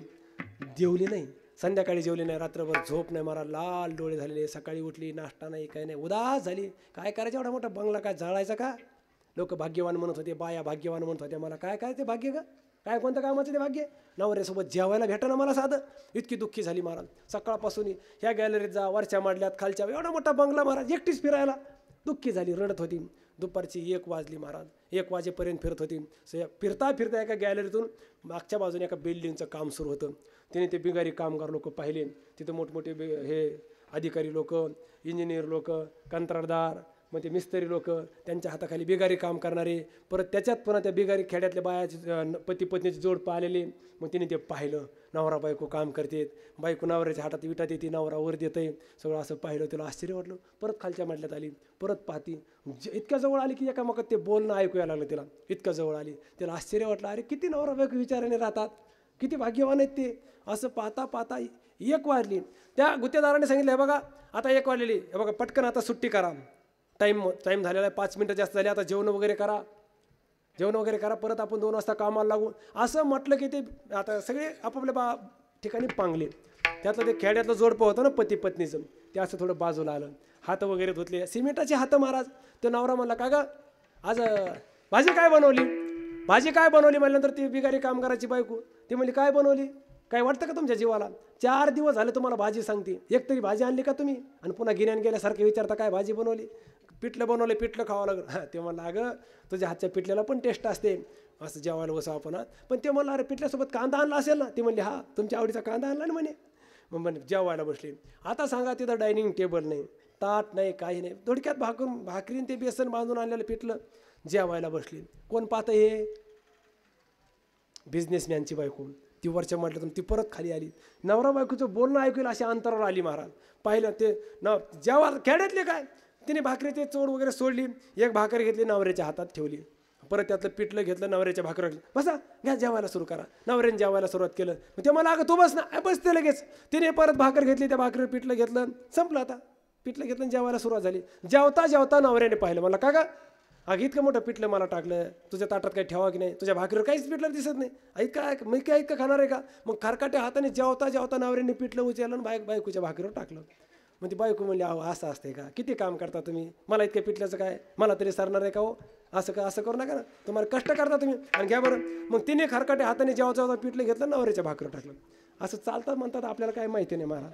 जेवली नाही, संध्याकाळी जेवली नाही, रात्रभर झोप नाही महाराज, लाल डोळे झालेले. सकाळी उठली, नाश्ता नाही, काही नाही, उदास झाली. काय करायचं एवढा मोठा बंगला काय जाळायचा का? लोक भाग्यवान म्हणत होते, बाया भाग्यवान म्हणत होत्या. मला काय ते भाग्य का? काय कोणतं कामाचं ते भाग्य? नवऱ्यासोबत जेवायला भेटा ना मला साधं. इतकी दुःखी झाली महाराज. सकाळपासून ह्या गॅलरीत जा, वरच्या माडल्यात, खालच्या, एवढा मोठा बंगला महाराज, एकटीच फिरायला. दुःखी झाली, रडत होती. दुपारची 1 वाजली महाराज. 1 वाजेपर्यंत फिरत होती. फिरता एका गॅलरीतून मागच्या बाजूने एका बिल्डिंगचं काम सुरू होतं. तिने ते बिगारी कामगार लोक पाहिले. तिथं मोठमोठे हे अधिकारी लोक, इंजिनियर लोक, कंत्राटदार, मग ते मिस्त्री लोक, त्यांच्या हाताखाली बिगारी काम करणारे. परत त्याच्यात पुन्हा त्या बिगारी खेड्यातल्या बायाची पती पत्नीची जोड पाहिलेली. मग तिने ते पाहिलं, नवरा बायको काम करतेत, बायको नवऱ्याच्या हातात विटात येते, नवरा वर देतंय, सगळं असं पाहिलं. तिला आश्चर्य वाटलं. परत खालच्या मडल्यात आली, परत पाहती. इतक्या जवळ आली की एकामेकात ते बोलणं ऐकू यायला लागलं तिला. इतकं जवळ आली, तिला आश्चर्य वाटलं, अरे किती नवरा बायको विचाराने राहतात, किती भाग्यवान आहेत ते. असं पाहता 1 वाजली. त्या गुत्तेदाराने सांगितलं हे बघा आता 1 वाजलेली, हे बघा पटकन आता सुट्टी करा, टाईम झालेला आहे, 5 मिनटं जास्त झाली, आता जेवण वगैरे करा, परत आपण 2 वाजता कामाला लागू. असं म्हटलं की ते आता सगळे आपापल्या ठिकाणी पांगले. त्यातलं ते खेड्यातलं जोडपं होतं ना पती पत्नीचं, ते असं थोडं बाजूला आलं, हात वगैरे धुतले, सिमेंटाचे हात महाराज. तो नवरा म्हणला का ग आज भाजी काय बनवली? भाजी काय बनवली म्हणल्यानंतर ती बिगारी कामगाराची बायको ती म्हणली काय बनवली? काय वाटतं का तुमच्या जीवाला? 4 दिवस झाले तुम्हाला भाजी सांगते, एक तरी भाजी आणली का तुम्ही? आणि पुन्हा गिन्यान गेल्यासारखे विचारता काय भाजी बनवली? पिठलं बनवलं, पिठलं खावं लागलं. हां, ते म्हणलं अगं तुझ्या हातच्या पिठल्याला पण टेस्ट असते, असं जेवायला बसावं आपण. पण ते म्हणलं अरे पिठल्यासोबत कांदा आणला असेल ना? ती म्हणली हा तुमच्या आवडीचा कांदा आणला ना म्हणे. मग म्हणे जेवायला बसले. आता सांगा तिथं डायनिंग टेबल नाही, ताट नाही, काही नाही, थोडक्यात भाकरीन ते बेसन बांधून आणलेलं पिठलं, जेवायला बसली. कोण पाहतं हे? बिझनेसमॅनची बायको. ती वरच्या म्हटलं ती परत खाली आली. नवरा बायकोचं बोलणं ऐकून अशी अंतरावर आली महाराज. पाहिलं ते जेव्हा खेड्यातले काय तिने भाकरीचे चोड वगैरे सोडली, एक भाकर घेतली नवऱ्याच्या हातात ठेवली, परत त्यातलं पिठलं घेतलं, नवऱ्याच्या भाकरी बसा घ्या जेवायला सुरू करा. नवऱ्याने जेवायला सुरुवात केलं. मग ते मला अगं तू बस ना, बसते लगेच. तिने परत भाकर घेतली, त्या भाकरीवर पिठलं घेतलं, संपलं. आता पिठलं घेतलं, जेवायला सुरुवात झाली. जेवता जेवता नवऱ्याने पाहिलं, मला का अगं इतकं मोठं पिठलं मला टाकलं, तुझ्या ताटात काही ठेवा की नाही? तुझ्या भाकरीवर काहीच पिठलं दिसत नाही. ऐका मी काय इतकं खाणार आहे का? मग खरकाट्या हाताने जेवता जेवता नवऱ्याने पिठलं उचललं आणि बायकोच्या भाकरीवर टाकलं. मग ती बायको म्हणली अहो असं असते का? किती काम करता तुम्ही, मला इतकं पिठल्याचं काय, मला तरी सरणार आहे का हो? असं करू नका ना, तुम्हाला कष्ट करता तुम्ही आणि घ्या बरं. मग तिने खरकाट्या हाताने जेवता पिठलं घेतलं, नवऱ्याच्या भाकरीवर टाकलं. असं चालतात म्हणतात, आपल्याला काय माहिती नाही महाराज.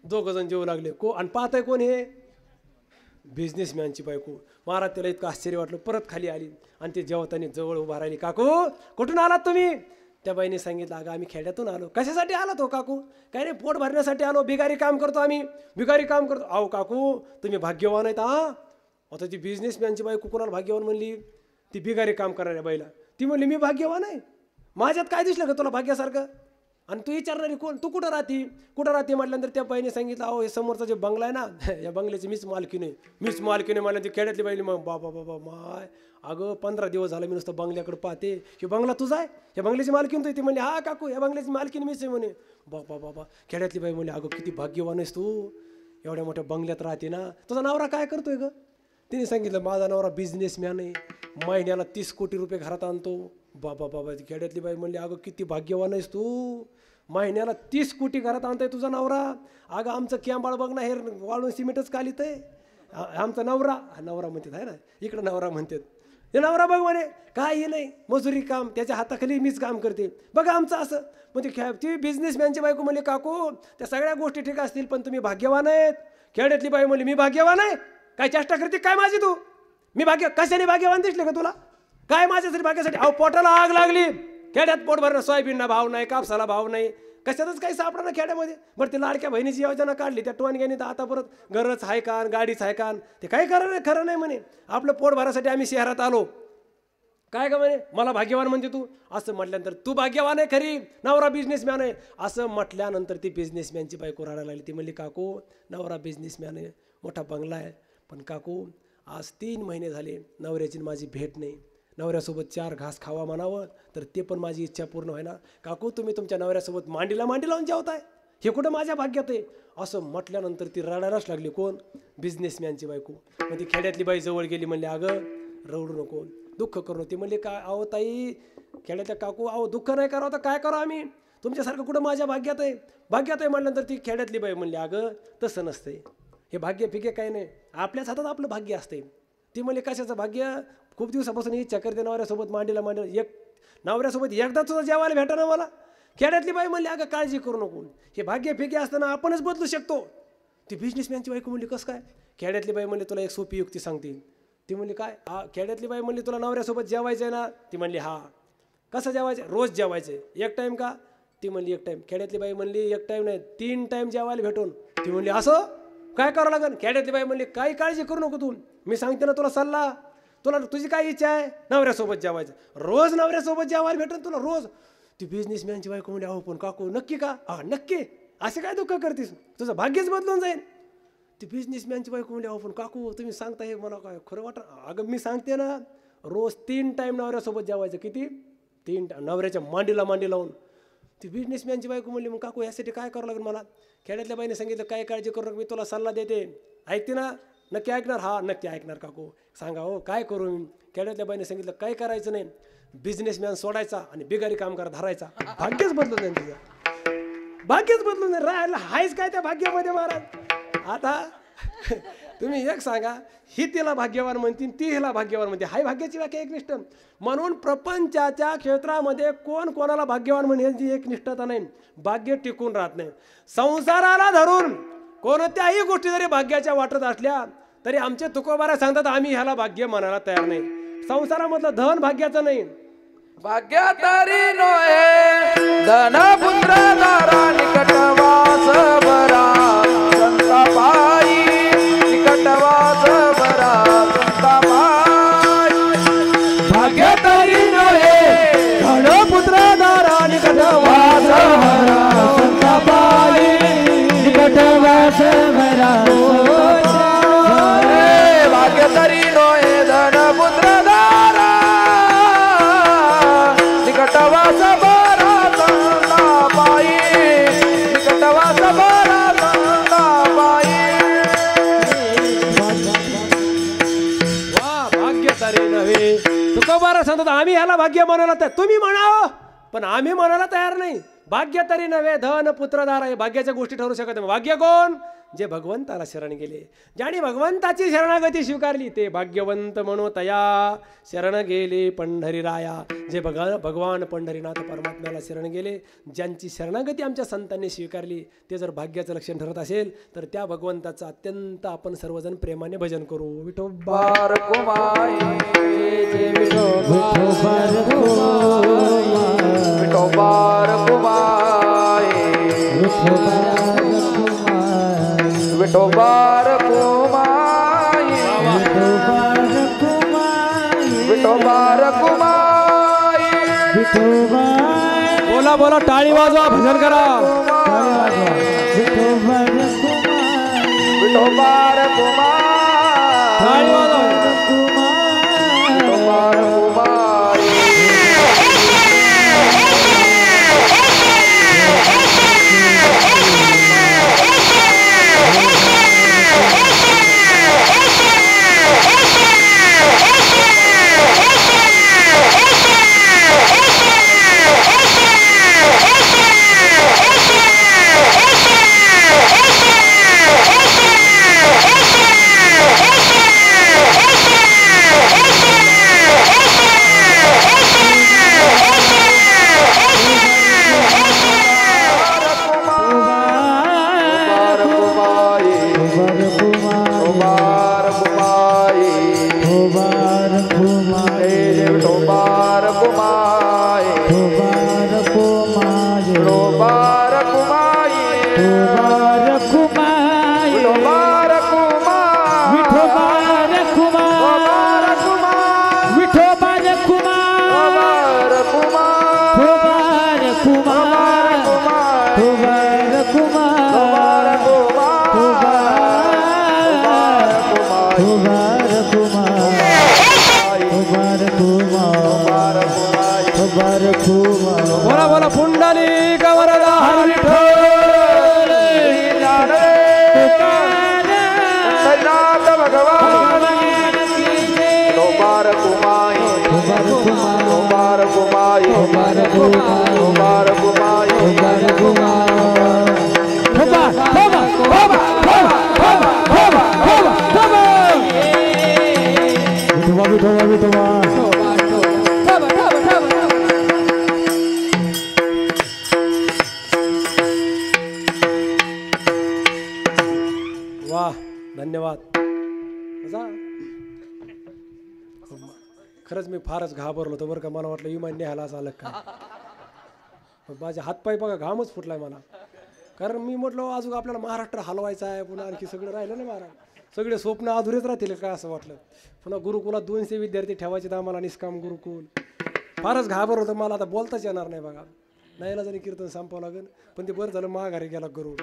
दोघं जण जेवू लागले. आणि पाहताय कोण हे? बिझनेसमॅनची बायको. महाराज त्याला इतकं आश्चर्य वाटलं. परत खाली आली आणि ते जेवताना जवळ उभा राहिली. काकू कुठून आलात तुम्ही? त्या बाईने सांगितलं अगं आम्ही खेड्यातून आलो. कशासाठी आलात हो काकू? काही नाही, पोट भरण्यासाठी आलो, बिगारी काम करतो आम्ही, बिगारी काम करतो. अहो काकू तुम्ही भाग्यवान आहेत हा. आता ती बिझनेसमॅनची बायको कोणाला भाग्यवान म्हणली? ती बिगारी काम करणाऱ्या बाईला. ती म्हणली मी भाग्यवान आहे, माझ्यात काय दिसलं का तुला भाग्यासारखं? आणि तू विचारणारी कोण? तू कुठं राहते म्हटल्यानंतर त्या बाईने सांगितलं अहो हे समोरचा जे बंगला आहे ना, या बंगल्याची मीच मालकीण आहे म्हटलं. ती खेड्यातली बाईली मग बाबा माय अगं 15 दिवस झालं मी नुसतं बंगल्याकडे पाहते, हे बंगला तुझा आहे, या बंगल्याची मालकीण तू? ती म्हणली हा काकू या बंगल्याची मालकीण मीच आहे म्हणे. बाबा खेड्यातली बाई म्हणली अगं किती भाग्यवान आहेस तू, एवढ्या मोठ्या बंगल्यात राहते ना. तुझा नवरा काय करतोय ग? तिने सांगितलं माझा नवरा बिझनेसमॅन आहे, महिन्याला 30 कोटी रुपये घरात आणतो. बाबा ती खेड्यातली बाई म्हणली अगं किती भाग्यवान आहेस तू, महिन्याला 30 कोटी घरात आणताय तुझा नवरा. अगं आमचं कॅम्बाळ बघ ना, हे वाळून सिमेंटच कालित आहे. आमचा नवरा म्हणतात आहे ना, इकडं नवरा म्हणतात. हे नवरा बघ म्हणे काही नाही, मजुरी काम, त्याच्या हाताखाली मीच काम करते, बघा आमचं असं. म्हणजे ती बिझनेसमॅनची बायको म्हणली काकू त्या सगळ्या गोष्टी ठीक असतील पण तुम्ही भाग्यवान आहेत. खेड्यातली बाई म्हणली मी भाग्यवान आहे? काय चेष्टा करते काय माझी तू? मी कशाने भाग्यवान दिसले का तुला? काय माझ्यासाठी भाग्यासाठी? अहो पोटाला आग लागली, खेड्यात पोट भरणं, सोयाबीनला भाव नाही, कापसाला भाव नाही, कशातच काही सापडा ना खेड्यामध्ये. बरं ते लाडक्या बहिणीची योजना काढली त्या टोनग्याने, तर आता परत घरच आहे का गाडीच आहे का? ते काही खरं नाही म्हणे. आपलं पोट भरासाठी आम्ही शहरात आलो. काय का म्हणे मला भाग्यवान म्हणते तू? असं म्हटल्यानंतर तू भाग्यवान आहे खरी, नवरा बिझनेसमॅन आहे असं म्हटल्यानंतर ती बिझनेसमॅनची बायको रडायला लागली. ती म्हणली काकू नवरा बिझनेसमॅन आहे, मोठा बंगला आहे, पण काकू आज 3 महिने झाले नवऱ्याची माझी भेट नाही, नवऱ्यासोबत 4 घास खावा म्हणावं तर ते पण माझी इच्छा पूर्ण व्हायना. काकू तुम्ही तुमच्या नवऱ्यासोबत मांडी लावून जेवताय, हे कुठं माझ्या भाग्यात आहे? असं म्हटल्यानंतर ती रडायलाच लागली. कोण? बिझनेसमॅनची बायको. मग ती खेड्यातली बाई जवळ गेली, म्हणली अगं रडू नको, दुःख करू नको. ती म्हणली काय अहो ताई, खेड्यातल्या काकू अहो दुःख नाही करावं तर काय करू आम्ही, तुमच्यासारखं कुठं माझ्या भाग्यात आहे म्हटल्यानंतर ती खेड्यातली बाई म्हणली अगं तसं नसतंय, हे भाग्य फिके काही नाही, आपल्याच हातात आपलं भाग्य असते. ती म्हणली कशाचं भाग्य? खूप दिवसापासून इच्छा करते नवऱ्यासोबत मांडीला नवऱ्यासोबत एकदा तुझं जेवायला भेटा ना मला. खेड्यातली बाई म्हणली अगं काळजी करू नको, हे भाग्य फिके असताना आपणच बदलू शकतो. ती बिझनेसमॅनची बायको म्हणली कसं काय? खेड्यातली बाई म्हणली तुला एक सोपी युक्ती सांगते. ती म्हणली काय? खेड्यातली बाई म्हणली तुला नवऱ्यासोबत जेवायचं आहे ना? ती म्हणली हा. कसं जेवायचं? रोज जेवायचं. एक टाईम का? ती म्हणली एक टाईम. खेड्यातली बाई म्हणली एक टाईम नाही 3 टाईम जेवायला भेटून. ती म्हणली असं काय करावं लागेल? खेड्यातली बाई म्हणली काही काळजी करू नको तू, मी सांगते ना तुला सल्ला, तुला तुझी काय इच्छा आहे? नवऱ्यासोबत जेवायचं, रोज नवऱ्यासोबत जेवायला भेटून तुला रोज. ती बिझनेसमॅनची बायको म्हणजे अहो पण काकू नक्की का? हा नक्की. असे काय दुःख करतेस, तुझं भाग्यच बदलून जाईल. ती बिझनेसमॅनची बायको म्हणजे अहो पण काकू तुम्ही सांगताय मला काय खरं वाटत? अगं मी सांगते ना, रोज 3 टाईम नवऱ्यासोबत जेवायचं. किती? 3 टाईम, नवऱ्याच्या मांडी लावून. ती बिझनेसमॅनची बायको म्हणली मग काकू यासाठी काय करावं लागेल मला? खेड्यातल्या बाईने सांगितलं काय काळजी करू नका, मी तुला सल्ला देते, ऐकते ना? नक्की ऐकणार? हा नक्की ऐकणार काकू. सांगा हो काय करू मी? खेड्यातल्या बाईने सांगितलं काही करायचं नाही, बिझनेसमॅन सोडायचा आणि बिगारी कामगार धरायचा. भाग्यच बदलून जाईल तुझं, भाग्यच बदलून जाईल. राहायला हायच काय त्या भाग्यामध्ये महाराज? आता तुम्ही एक सांगा, ही तिला भाग्यवान म्हणतील, ती हिला भाग्यवान म्हणते. हाय भाग्याची व्याख्या एकनिष्ठ. म्हणून प्रपंचाच्या क्षेत्रामध्ये कोण कोणाला भाग्यवान म्हणण्याची एकनिष्ठता नाही. भाग्य टिकून राहत नाही. संसाराला धरून कोणत्याही गोष्टी जरी भाग्याच्या वाटत असल्या तरी आमचे तुकोबारा सांगतात आम्ही ह्याला भाग्य म्हणायला तयार नाही. संसारामधलं धन भाग्याचं नाही. भाग्य तरी नोहे धन पुत्र दारा निकटवास बरा संता पायी निकटवास बरा संता पायी. भाग्य तरी नोहे धन पुत्र दारा निकटवास बरा संता पायी निकटवास बरा. भाग्य तरी नोहे धन पुत्र दारा निकटवास बरा संता पायी निकटवास बरा संता पायी. वा भाग्य तरी नव्हे. तुकोबारा सांगतात आम्ही ह्याला भाग्य म्हणायला तयार. तुम्ही म्हणावं पण आम्ही म्हणायला तयार नाही. भाग्य तरी नव्हे धन पुत्रदार आहे. भाग्याच्या गोष्टी ठरू शकत नाही. भाग्य कोण? जे भगवंताला शरण गेले, ज्याने भगवंताची शरणागती स्वीकारली ते भाग्यवंत म्हणू तया शरण गेले पंढरीराया. जे भगवान पंढरीनाथ परमात्म्याला शरण गेले, ज्यांची शरणागती आमच्या संतांनी स्वीकारली ते जर भाग्याचं लक्षण ठरत असेल तर त्या भगवंताचं अत्यंत आपण सर्वजण प्रेमाने भजन करू. विठोबा बार कुमाई विठोबार विठोबार कुमाई विठोबार कुमाई विठोबार कुमाई. बोला बोला टाळी वाजवा भजन करा. विठोबार कुमाई टाळी वाजवा. विठोबार कुमाई. बोला बोला पुंडलिक वरदा विठ्ठल. नाथ भगवान विठोबार कुमाई विठोबार कुमाई विठोबार कुमाई विठोबा विठोबा. वाह धन्यवाद. खरंच मी फारच घाबरलो होतो बरं का. मला वाटलं विमान न्यायला असं आलं काय. माझे हातपाय बघा घामच फुटलाय मला. कारण मी म्हटलं अजून आपल्याला महाराष्ट्र हलवायचा आहे, पुन्हा आणखी सगळं राहिलं नाही महाराज. सगळे स्वप्न अधुरेच राहतील का असं वाटलं. पुन्हा गुरुकुलात 200 विद्यार्थी ठेवायचे तर आम्हाला निष्काम गुरुकुल. फारच घाबर होतं मला. आता बोलताच येणार नाही बघा. नाहीला जरी कीर्तन संपावं लागेल पण ते बरं झालं माघारी गेला गरुड.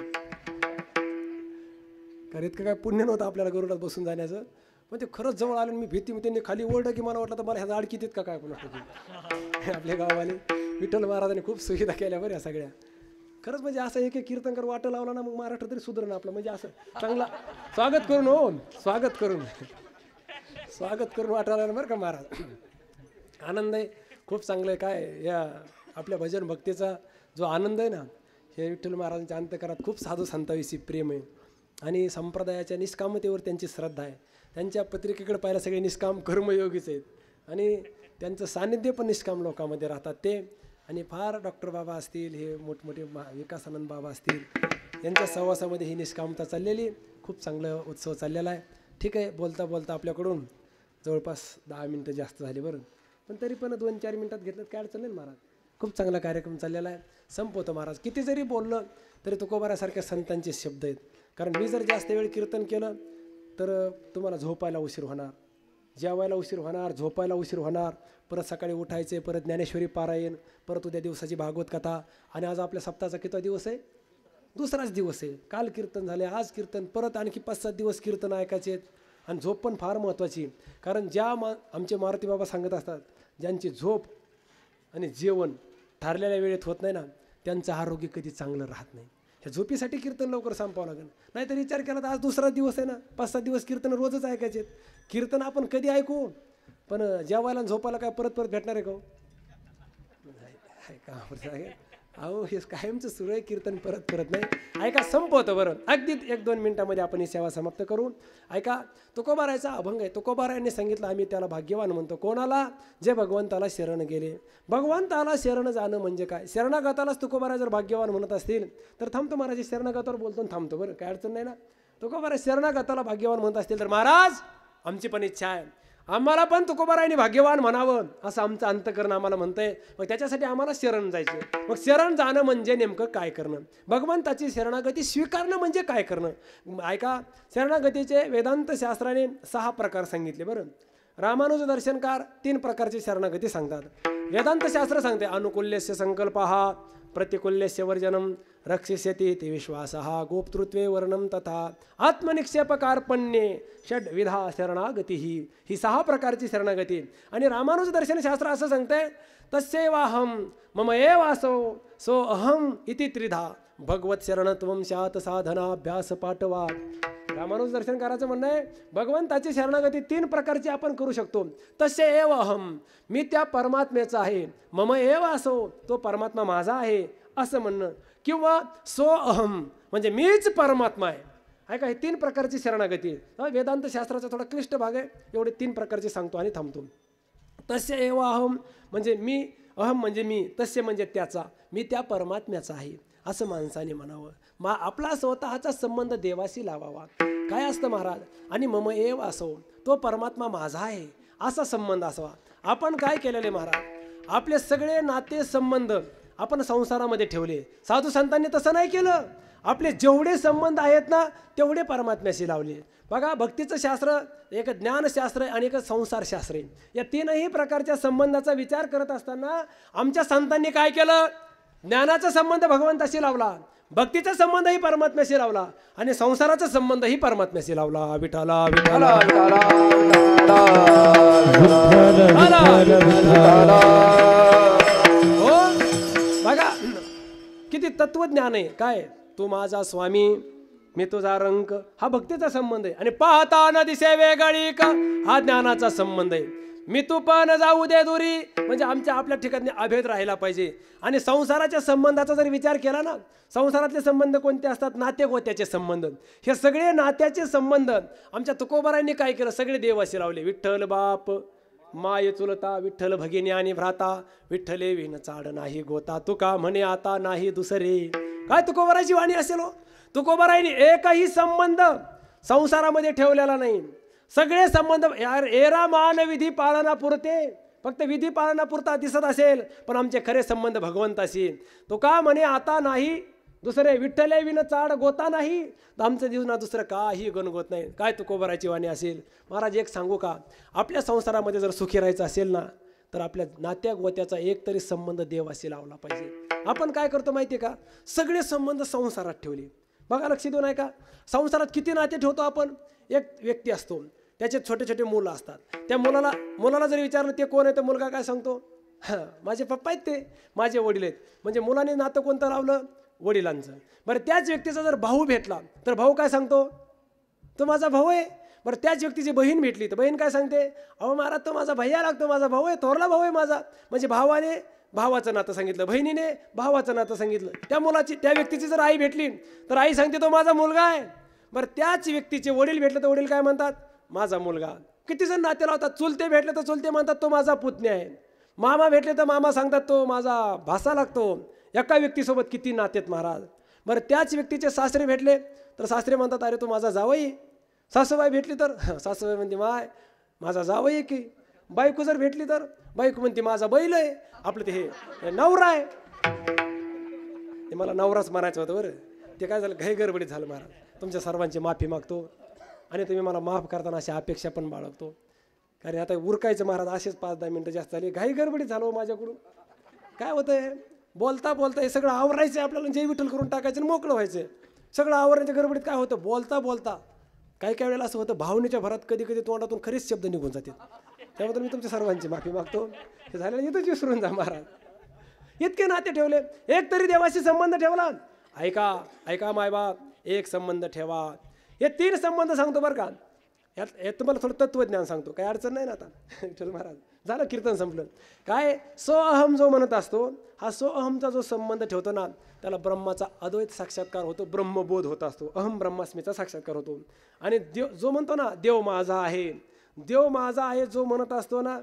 कारण इतकं काय पुण्य नव्हतं आपल्याला गरुडात बसून जाण्याचं. पण ते खरंच जवळ आलं मी भीती त्यांनी खाली ओरडं की मला वाटलं तर मला ह्याचा अडकीत का काय पण आपल्या गावाले विठ्ठल महाराजांनी खूप सुविधा केल्या बरं या सगळ्या. खरंच म्हणजे असं एक कीर्तनकर वाटं लावला ना मग महाराष्ट्र तरी सुधारणं आपलं. म्हणजे असं चांगला स्वागत करून हो स्वागत करून वाटायला बरं का महाराज. आनंद आहे खूप चांगलं आहे. काय या आपल्या भजन भक्तीचा जो आनंद आहे ना हे विठ्ठल महाराजांच्या अंतकरात खूप साधू संताविषयी प्रेम आहे. आणि संप्रदायाच्या निष्कामतेवर त्यांची श्रद्धा आहे. त्यांच्या पत्रिकेकडे पाहिलं सगळे निष्काम कर्मयोगीच आहेत आणि त्यांचं सानिध्य पण निष्काम लोकांमध्ये राहतात ते. आणि फार डॉक्टर बाबा असतील, हे मोठमोठे विकासानंद बाबा असतील, यांच्या सहवासामध्ये ही निष्कामता चाललेली, खूप चांगलं उत्सव चाललेला आहे. ठीक आहे, बोलता बोलता आपल्याकडून जवळपास 10 मिनटं जास्त झाली बरं, पण तरी पण 2-4 मिनटात घेतलं काय अडचण नाही महाराज. खूप चांगला कार्यक्रम चाललेला आहे. संपवतो महाराज. किती जरी बोललं तरी तुकोबारासारख्या संतांचे शब्द आहेत. कारण मी जर जास्त वेळ कीर्तन केलं तर तुम्हाला झोपायला उशीर होणार, जेवायला उशीर होणार, झोपायला उशीर होणार, परत सकाळी उठायचे, परत ज्ञानेश्वरी पारायण, परत उद्या दिवसाची भागवत कथा. आणि आज आपल्या सप्ताहाचा किती दिवस आहे? दुसराच दिवस आहे. काल कीर्तन झाले, आज कीर्तन, परत आणखी 5-7 दिवस कीर्तन ऐकायचे आहेत. आणि झोप पण फार महत्त्वाची. कारण आमचे मारुती बाबा सांगत असतात, ज्यांची झोप आणि जेवण ठरलेल्या वेळेत होत नाही ना, त्यांचं आरोग्य कधी चांगलं राहत नाही. ह्या झोपीसाठी कीर्तन लवकर संपावं लागेल. नाहीतर विचार केला तर आज दुसरा दिवस आहे ना, 5-7 दिवस कीर्तन रोजच ऐकायचे. कीर्तन आपण कधी ऐकू, पण जेवायला झोपायला काय परत परत भेटणार आहे का? का अहो, हे कायमचं सुरू आहे कीर्तन, परत परत नाही. ऐका, संपवतं बरं, अगदी 1-2 मिनिटामध्ये आपण ही सेवा समाप्त करू. ऐका, तुकोबारायचा अभंग आहे. तुकोबारायांनी सांगितलं, आम्ही त्याला भाग्यवान म्हणतो. कोणाला? जे भगवंताला शरण गेले. भगवंताला शरण जाणं म्हणजे काय? शरणागतालाच तुकोबाराय जर भाग्यवान म्हणत असतील तर थांबतो महाराज, शरणागतावर बोलतो थांबतो बरं, काय अडचण नाही ना. तुकोबाराय शरणागताला भाग्यवान म्हणत असतील तर महाराज आमची पण इच्छा आहे, आम्हाला पण तुकोबारायने भाग्यवान म्हणावं असं आमचं अंतकरण आम्हाला म्हणतंय. मग त्याच्यासाठी आम्हाला शरण जायचं. मग शरण जाणं म्हणजे नेमकं काय करणं? भगवंताची शरणागती स्वीकारणं म्हणजे काय करणं? ऐका, शरणागतीचे वेदांत शास्त्राने 6 प्रकार सांगितले बरं. रामानुज दर्शनकार 3 प्रकारची शरणागती सांगतात. वेदांत शास्त्र सांगते अनुकूल्यस्य संकल्पः, प्रतिकूल्यस्य वर्जनम, रक्षिष्यति ते विश्वासः, गोप्तृत्वे वर्णम तथा आत्मनिक्षेपकारपण्ये षड्विधा शरणागती. ही 6 प्रकारची शरणागती. आणि रामानुज दर्शन शास्त्र असं सांगते, तस्यैवाहम मम एवासो सो अहम इति त्रिधा भगवत शरणत्वम शात साधनाभ्यास पाठवा. रामानुज दर्शनकाराचं म्हणणं आहे, भगवंताची शरणागती 3 प्रकारची आपण करू शकतो. तस्य एव अहम, मी त्या परमात्म्याचा आहे. मम एव असो, तो परमात्मा माझा आहे असं म्हणणं. किंवा सो अहम म्हणजे मीच परमात्मा आहे. ऐका, हे 3 प्रकारची शरणागती. वेदांत शास्त्राचा थोडा क्लिष्ट भाग आहे, एवढे 3 प्रकारचे सांगतो आणि थांबतो. तस्य एव अहम म्हणजे मी, अहम म्हणजे मी, तस्य म्हणजे त्याचा, मी त्या परमात्म्याचा आहे असं माणसाने म्हणावं. आपला स्वतःचा संबंध देवाशी लावावा. काय असतं महाराज? आणि मम एव असो, तो परमात्मा माझा आहे असा संबंध असावा. आपण काय केलेले महाराज? आपले सगळे नाते संबंध आपण संसारामध्ये ठेवले. साधू संतांनी तसं नाही केलं. आपले जेवढे संबंध आहेत ना तेवढे परमात्म्याशी लावले. बघा, भक्तीचं शास्त्र एक ज्ञानशास्त्र आणि एक संसारशास्त्र आहे. या 3ही प्रकारच्या संबंधाचा विचार करत असताना आमच्या संतांनी काय केलं? ज्ञानाचा संबंध भगवंताशी लावला, भक्तीचा संबंधही परमात्म्याशी लावला आणि संसाराचा संबंधही परमात्म्याशी लावला. विठाला विठाला हो, बघा किती तत्वज्ञान आहे. काय? तू माझा स्वामी, मी तुझा रंक, हा भक्तीचा संबंध आहे. आणि पाहता न दिसे वेगळी का, हा ज्ञानाचा संबंध आहे. मी तू पण जाऊ दे दुरी म्हणजे आपल्या ठिकाणी अभेद राहिला पाहिजे. आणि संसाराच्या संबंधाचा जर विचार केला ना, संसारातले संबंध कोणते असतात? नाते गोत्याचे संबंध. हे सगळे नात्याचे संबंध आमच्या तुकोबारायांनी काय केलं? सगळे देवाशी लावले. विठ्ठल बाप माय चुलता, विठ्ठल भगिनी आणि भ्राता, विठ्ठले विण चाड नाही गोता, तुका म्हणे आता नाही दुसरे. काय तुकोबाराची वाणी असेल हो? तुकोबारायांनी एकही संबंध संसारामध्ये ठेवलेला नाही. सगळे संबंध यार एरा मान विधी पालनापुरते, फक्त विधी पालनापुरता दिसत असेल, पण आमचे खरे संबंध भगवंताशी. तो का म्हणे आता नाही दुसरे, विठ्ठले विन चाड गोता नाही, तर आमचं जीवनात दुसरं काही गणगोत नाही. काय तुकोबाराची वाणी असेल? महाराज एक सांगू का, आपल्या संसारामध्ये जर सुखी राहायचं असेल ना, तर आपल्या नात्या गोत्याचा एक तरी संबंध देवाशी लावला पाहिजे. आपण काय करतो माहिती आहे का? सगळे संबंध संसारात ठेवले. बघा, लक्ष देऊ नाही का? संसारात किती नाते ठेवतो आपण? एक व्यक्ती असतो, त्याचे छोटे छोटे मुलं असतात. त्या मुलाला जर विचारलं ते कोण आहे, तर मुलगा काय सांगतो? माझे पप्पा आहेत, ते माझे वडील आहेत. म्हणजे मुलाने नातं कोणतं लावलं? वडिलांचं. बरं, त्याच व्यक्तीचा जर भाऊ भेटला तर भाऊ काय सांगतो? तो माझा भाऊ आहे. बरं, त्याच व्यक्तीची बहीण भेटली तर बहीण काय सांगते? अहो महाराज, तो माझा भैया लागतो, माझा भाऊ आहे, थोरला भाऊ आहे माझा. म्हणजे भावाने भावाचं नातं सांगितलं, बहिणीने भावाचं नातं सांगितलं. त्या व्यक्तीची जर आई भेटली तर आई सांगते तो माझा मुलगा आहे. बरं त्याच व्यक्तीचे वडील भेटले तर वडील काय म्हणतात, माझा मुलगा. किती जण नाते लावतात, चुलते भेटले तर चुलते म्हणतात तो माझा पुतण्या आहे. मामा भेटले तर मामा सांगतात तो माझा भासा लागतो. एका व्यक्तीसोबत किती नातेत महाराज. बरं त्याच व्यक्तीचे सासरे भेटले तर सासरे म्हणतात अरे तो माझा जावई. सासूबाई भेटली तर सासूबाई म्हणते माझा जावई की. बायको जर भेटली तर बायको म्हणते माझा बैल आहे. आपलं ते हे नवरा आहे. ते मला नवराच म्हणायचं होतं बरं, ते काय झालं घाई गडबडीत झालं महाराज. तुमच्या सर्वांची माफी मागतो आणि तुम्ही मला माफ करताना अशा अपेक्षा पण बाळगतो. कारण आता उरकायचं महाराज, असेच 5-10 मिनटं जास्त झाली, घाई गडबडीत झालं माझ्याकडून. काय होतंय बोलता बोलता हे सगळं आवरायचं आपल्याला, जय विठ्ठल करून टाकायचं आणि मोकळं व्हायचं. सगळं आवरण्याच्या गडबडीत काय होतं, बोलता बोलता काही काही वेळेला असं होतं भावनेच्या भरात कधी कधी तोंडातून खरेच शब्द निघून जातात. त्याबद्दल मी तुमच्या सर्वांची माफी मागतो. हे झालेलं इथंच विसरून जा महाराज. इतके नाते ठेवले, एक तरी देवाशी संबंध ठेवला. ऐका ऐका मायबाप, एक संबंध ठेवा. हे 3 संबंध सांगतो बरं का. यात तुम्हाला थोडं तत्वज्ञान सांगतो, काही अडचण नाही ना आता. विठ्ठल महाराज झालं कीर्तन संपलं. काय सो अहम जो म्हणत असतो, हा सो अहमचा जो संबंध ठेवतो ना त्याला ब्रह्माचा अद्वैत साक्षात्कार होतो, ब्रह्मबोध होत असतो, अहम ब्रह्मास्मीचा साक्षात्कार होतो. आणि देव जो म्हणतो ना देव माझा आहे, देव माझा आहे जो म्हणत असतो ना,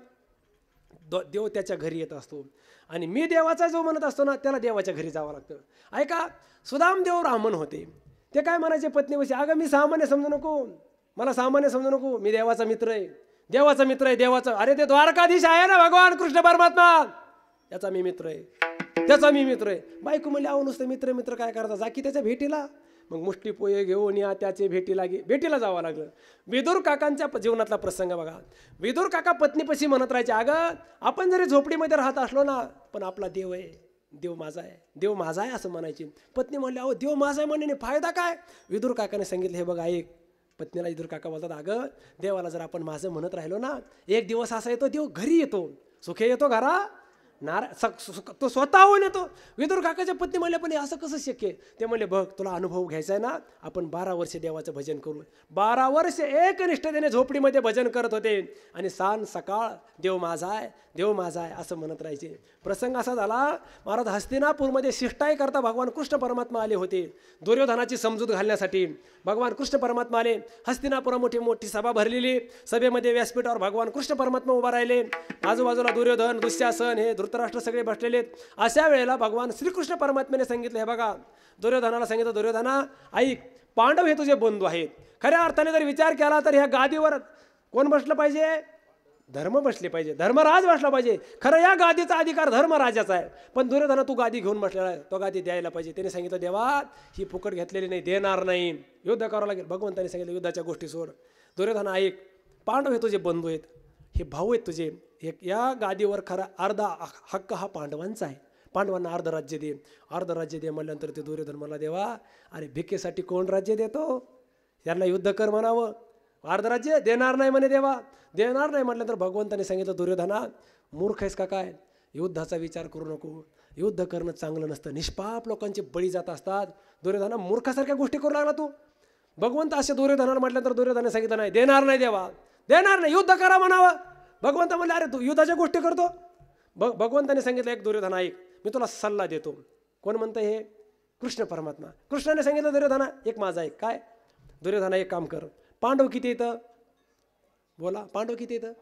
देव त्याच्या घरी येत असतो. आणि मी देवाचा जो म्हणत असतो ना त्याला देवाच्या घरी जावं लागतं. ऐका सुदाम देव ब्राह्मण होते. ते काय म्हणायचे पत्नीपाशी, अगं मी सामान्य समजू नको, मला सामान्य समजू नको, मी देवाचा मित्र आहे, देवाचा मित्र आहे, देवाचा. अरे ते द्वारकाधीश आहे ना भगवान कृष्ण परमात्मा, त्याचा मी मित्र आहे, त्याचा मी मित्र आहे. बायको म्हणली अहो नुसतं मित्र मित्र काय करता, जा की त्याच्या भेटीला. मग मुष्टी पोहे घेऊन या त्याचे भेटीला जावं लागलं. विदुर काकांच्या जीवनातला प्रसंग बघा. विदुर काका पत्नीपाशी म्हणत राहायचे, अगं आपण जरी झोपडीमध्ये राहत असलो ना पण आपला देव आहे, देव माझा आहे, देव माझा आहे असं म्हणायची. पत्नी म्हणली अहो देव माझा आहे म्हणणे फायदा काय. विदुर काकाने सांगितलं हे बघा ऐक. पत्नीला विदुर काका बोलतात, अगं देवाला जर आपण माझं म्हणत राहिलो ना, एक दिवस असा येतो देव घरी येतो, सुखे येतो घरा तो स्वतःहून येतो. विदुर काकाच्या पत्नी म्हणले पण असं कसं शक्य. ते म्हणले बघ तुला अनुभव घ्यायचा आहे ना, आपण 12 वर्ष देवाचं भजन करू. 12 वर्ष एकनिष्ठतेने झोपडीमध्ये भजन करत होते आणि सांज सकाळ देव माझा आहे, देव माझा आहे असं म्हणत राहायचे. प्रसंग असा झाला, महाराज हस्तिनापूरमध्ये शिष्टाई करता भगवान कृष्ण परमात्मा आले होते. दुर्योधनाची समजूत घालण्यासाठी भगवान कृष्ण परमात्मा आले. हस्तिनापुरा मोठी सभा भरलेली. सभेमध्ये व्यासपीठावर भगवान कृष्ण परमात्मा उभा राहिले. आजूबाजूला दुर्योधन दुःशासन हे धृतराष्ट्र सगळे बसलेले. अशा वेळेला भगवान श्रीकृष्ण परमात्म्याने सांगितलं, हे बघा दुर्योधनाला सांगितलं, दुर्योधना ऐक, पांडव हे तुझे बंधू आहेत. खऱ्या अर्थाने जर विचार केला तर ह्या गादीवर कोण बसलं पाहिजे, धर्म बसले पाहिजे, धर्मराज बसला पाहिजे. खरं या गादीचा अधिकार धर्मराजाचा आहे. पण दुर्योधना तू गादी घेऊन बसलेला आहे, तो गादी द्यायला पाहिजे. त्याने सांगितलं देवा ही फुकट घेतलेली नाही, देणार नाही, युद्ध करावं लागेल. भगवंताने सांगितलं युद्धाच्या गोष्टी सोड. दुर्योधना ऐक, पांडव हे तुझे बंधू आहेत, हे भाऊ आहेत तुझे. या गादीवर खरा अर्धा हक्क हा पांडवांचा आहे. पांडवांना अर्ध राज्य दे, अर्ध राज्य दे म्हटल्यानंतर ते दुर्योधन मला देवा अरे भिकेसाठी कोण राज्य देतो, यांना युद्ध कर म्हणावं, अर्ध राज्य देणार नाही म्हणे देवा, देणार नाही म्हटल्यानंतर भगवंताने सांगितलं दुर्योधना मूर्ख आहेस का काय, युद्धाचा विचार करू नको, युद्ध करणं चांगलं नसतं, निष्पाप लोकांचे बळी जात असतात. दुर्योधना मूर्खासारख्या गोष्टी करू लागला तू. भगवंत असे दुर्योधनाला म्हटल्यानंतर दुर्योधनाने सांगितलं नाही, देणार नाही देवा, देणार नाही, युद्ध करा म्हणावं. भगवंत म्हणले अरे तू युद्धाच्या गोष्टी करतो. भगवंताने सांगितलं एक दुर्योधना ऐक, मी तुला सल्ला देतो. कोण म्हणतं हे, कृष्ण परमात्मा. कृष्णाने सांगितलं दुर्योधना एक माझा ऐक. काय दुर्योधना एक काम कर, पांडव किती येतं बोला, पांडव किती येतं,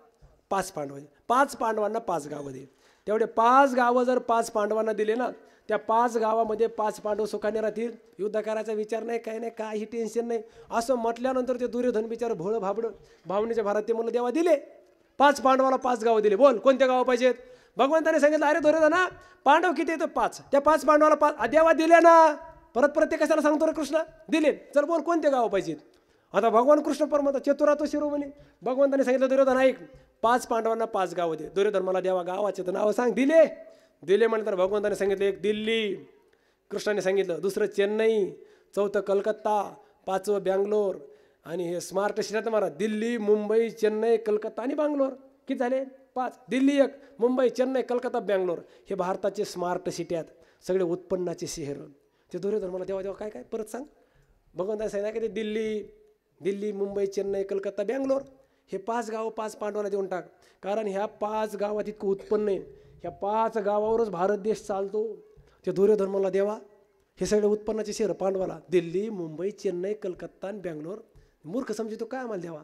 5 पांडव. 5 पांडवांना 5 गावं दे. तेवढे 5 गावं जर 5 पांडवांना दिले ना, त्या 5 गावामध्ये 5 पांडव सुखाने राहतील, युद्ध करायचा विचार नाही, काही नाही, काही टेन्शन नाही. असं म्हटल्यानंतर ते दुर्योधन बिचार भोळं भाबडं भावनेच्या भारात ते म्हणलं देवा दिले 5 पांडवाला 5 गावं दिले. बोल कोणते गावं पाहिजेत. भगवंताने सांगितलं अरे दुर्योधना पांडव किती येतं 5, त्या 5 पांडवाला 5 देवा दिले ना, परत ते कशाला सांगतो रे कृष्ण, दिले. चल बोल कोणते गावं पाहिजेत. आता भगवान कृष्ण परमात्मा चतुरातो शिरोमणी. भगवंताने सांगितलं दुर्योधन ऐक, 5 पांडवांना 5 गावं दे. दुर्योधन मला देवा गावाचे तर नावं सांग. दिले दिले म्हणतात. भगवंताने सांगितलं एक दिल्ली, कृष्णाने सांगितलं दुसरं चेन्नई, चौथं कलकत्ता, 5वं बँगलोर. आणि हे स्मार्ट सिटीत मारा, दिल्ली मुंबई चेन्नई कलकत्ता आणि बँगलोर. किती झाले 5. दिल्ली 1, मुंबई चेन्नई कलकत्ता बँगलोर हे भारताचे स्मार्ट सिटी आहेत, सगळे उत्पन्नाचे शहर. ते दुर्योधन मला देवा देवा काय काय परत सांग. भगवंताने सांगितलं की ते दिल्ली मुंबई चेन्नई कलकत्ता बँगलोर हे 5 गावं 5 पांडवांना देऊन टाक. कारण ह्या 5 गावात इतकं उत्पन्न आहे, ह्या 5 गावावरच भारत देश चालतो. ते दुर्योधन मला देवा हे सगळे उत्पन्नाचे शहर पांडवाला दिल्ली, मुंबई, चेन्नई, कलकत्ता आणि बँगलोर. मूर्ख समजतो काय आम्हाला द्यावा?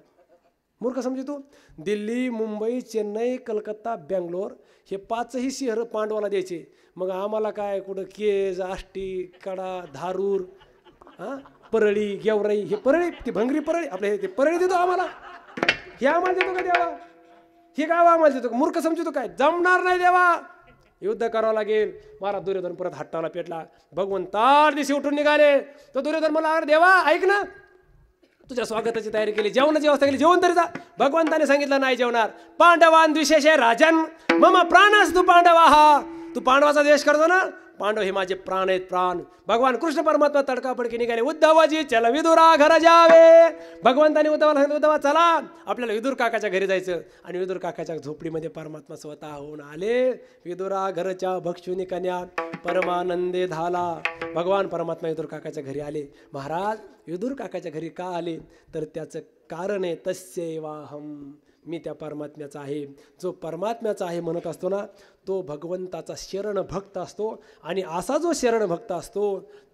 मूर्ख समजतो. दिल्ली, मुंबई, चेन्नई, कलकत्ता, बँगलोर हे 5ही शहरं पांडवाला द्यायचे. मग आम्हाला काय कुठं केज, आष्टी, कडा, धारूर, परळी, गेवराई, हे परळी, ती भंगरी परळी आपले ते परळी देतो आम्हाला. हे आम्हाला देतो का देवा? हे गाव आम्हाला देतो? मूर्ख समजतो काय? जमणार नाही देवा. युद्ध करावं लागेल. महाराज दुर्योधन परत हट्टाला पेटला. भगवंतार दिवशी उठून निघाले. तो दुर्योधन मला अरे देवा ऐक ना, तुझ्या स्वागताची तयारी केली, जेवणाची व्यवस्था केली, जेवण तरी जा. भगवंताने सांगितलं नाही जेवणार. पांडवान द्विशेष राजन मम प्राणस तू पांडवा हा. तू पांडवाचा द्वेष करतो ना, पांडव हे माझे प्राण आहेत, प्राण. भगवान कृष्ण परमात्मा तडकाफडकी निघाले. उद्धवजी चल विदुरा घर जावे. भगवंताने उद्धवाला सांगितलं उद्धवा चला आपल्याला विदुर काकाच्या घरी जायचं. आणि विदुर काकाच्या झोपडीमध्ये परमात्मा स्वतः होऊन आले. विदुरा घरच्या भक्षुनी कन्या परमानंदे झाला. भगवान परमात्मा विदुर काकाच्या घरी आले. महाराज विदुर काकाच्या घरी का आले तर त्याचं कारण आहे तस्यैवाहम, मी त्या परमात्म्याचा आहे. जो परमात्म्याचा आहे म्हणत असतो ना, तो भगवंताचा शरण भक्त असतो. आणि असा जो शरण भक्त असतो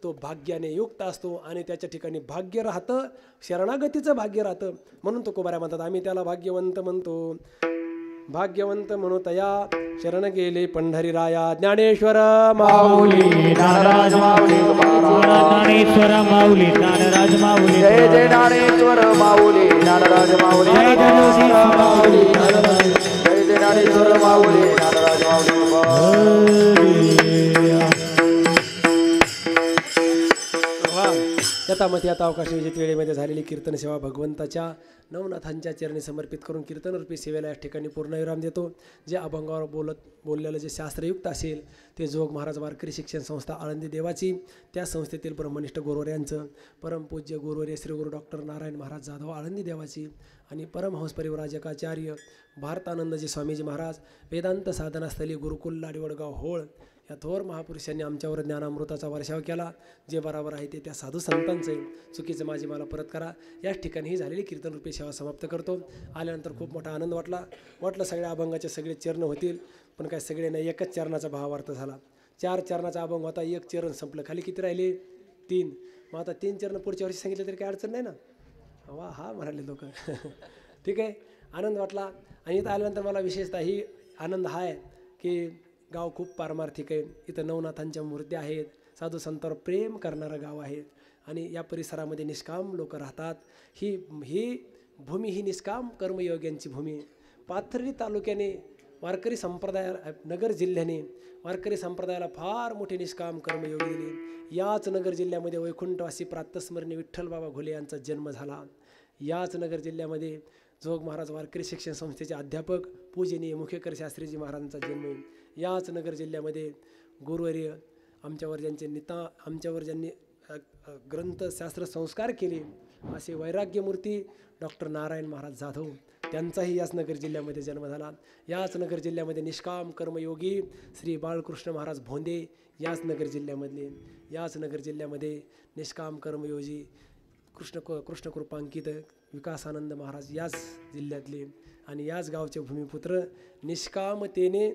तो भाग्याने युक्त असतो आणि त्याच्या ठिकाणी भाग्य राहतं, शरणागतीचं भाग्य राहतं. म्हणून तो कुबाऱ्या म्हणतात. आम्ही त्याला भाग्यवंत म्हणतो. भाग्यवंत म्हणू तया शरण गेले पंढरीराया. ज्ञानेश्वर माऊली ज्ञानराज माऊली ज्ञानेश्वर माऊली ज्ञानराज माऊली. जय जय ज्ञानेश्वर माऊली ज्ञानराज माऊली. जय जय माऊली जय जय ज्ञानेश्वर माऊली ज्ञानराज माऊली. यथामती आता अवकाश नियोजित वेळेमध्ये झालेली कीर्तन सेवा भगवंताच्या नवनाथांच्या चरणी समर्पित करून कीर्तनरूपी सेवेला या ठिकाणी पूर्णविराम देतो. जे अभंगावर बोललेलं जे शास्त्रयुक्त असेल ते जोग महाराज वारकरी शिक्षण संस्था आळंदी देवाची, त्या संस्थेतील ब्रह्मनिष्ठ गुरुवर्यांचं, परमपूज्य गुरुवर्य श्री गुरु डॉक्टर नारायण महाराज जाधव आळंदी देवाची आणि परमहंस परिव्राजकाचार्य भारतानंदजी स्वामीजी महाराज वेदांत साधनास्थली गुरुकुल लाडीवडगाव होळ या थोर महापुरुषांनी आमच्यावर ज्ञानामृताचा वर्षाव केला. जे बरोबर आहे ते त्या साधू संतांचं आहे. चुकीचं माझी मला परत करा. याच ठिकाणी ही झालेली कीर्तनरूपी सेवा समाप्त करतो. आल्यानंतर खूप मोठा आनंद वाटलं सगळ्या अभंगाचे सगळे चरण होतील, पण काय सगळे नाही, एकच चरणाचा भावार्थ झाला. 4 चरणाचा अभंग होता, 1 चरण संपलं. खाली किती राहिले? 3. मग आता 3 चरण पुढच्या वर्षी सांगितलं तरी काही अडचण नाही ना. वा हा म्हणाले लोक. ठीक आहे, आनंद वाटला. आणि इथं आल्यानंतर मला विशेषतः ही आनंद हा आहे की गाव खूप पारमार्थिक आहे. इथं नवनाथांच्या मूर्त्या आहेत. साधू संतांवर प्रेम करणारं गाव आहे आणि या परिसरामध्ये निष्काम लोक राहतात. ही भूमी ही निष्काम कर्मयोग्यांची भूमी आहे. पाथर्डी तालुक्याने वारकरी संप्रदायाला, नगर जिल्ह्याने वारकरी संप्रदायाला फार मोठे निष्काम कर्मयोगी दिले. याच नगर जिल्ह्यामध्ये वैकुंठवासी प्रातस्मरणीय विठ्ठल बाबा घोले यांचा जन्म झाला. याच नगर जिल्ह्यामध्ये जोग महाराज वारकरी शिक्षण संस्थेचे अध्यापक पूजनीय मुखेकर शास्त्रीजी महाराजांचा जन्म आहे. याच नगर जिल्ह्यामध्ये गुरुवर्य आमच्यावर ज्यांनी ग्रंथशास्त्र संस्कार केले असे वैराग्यमूर्ती डॉक्टर नारायण महाराज जाधव, त्यांचाही याच नगर जिल्ह्यामध्ये जन्म झाला. याच नगर जिल्ह्यामध्ये निष्काम कर्मयोगी श्री बाळकृष्ण महाराज भोंदे याच नगर जिल्ह्यामधले. याच नगर जिल्ह्यामध्ये निष्काम कर्मयोगी कृष्णकृपांकित विकासानंद महाराज याच जिल्ह्यातले आणि याच गावचे भूमिपुत्र. निष्कामतेने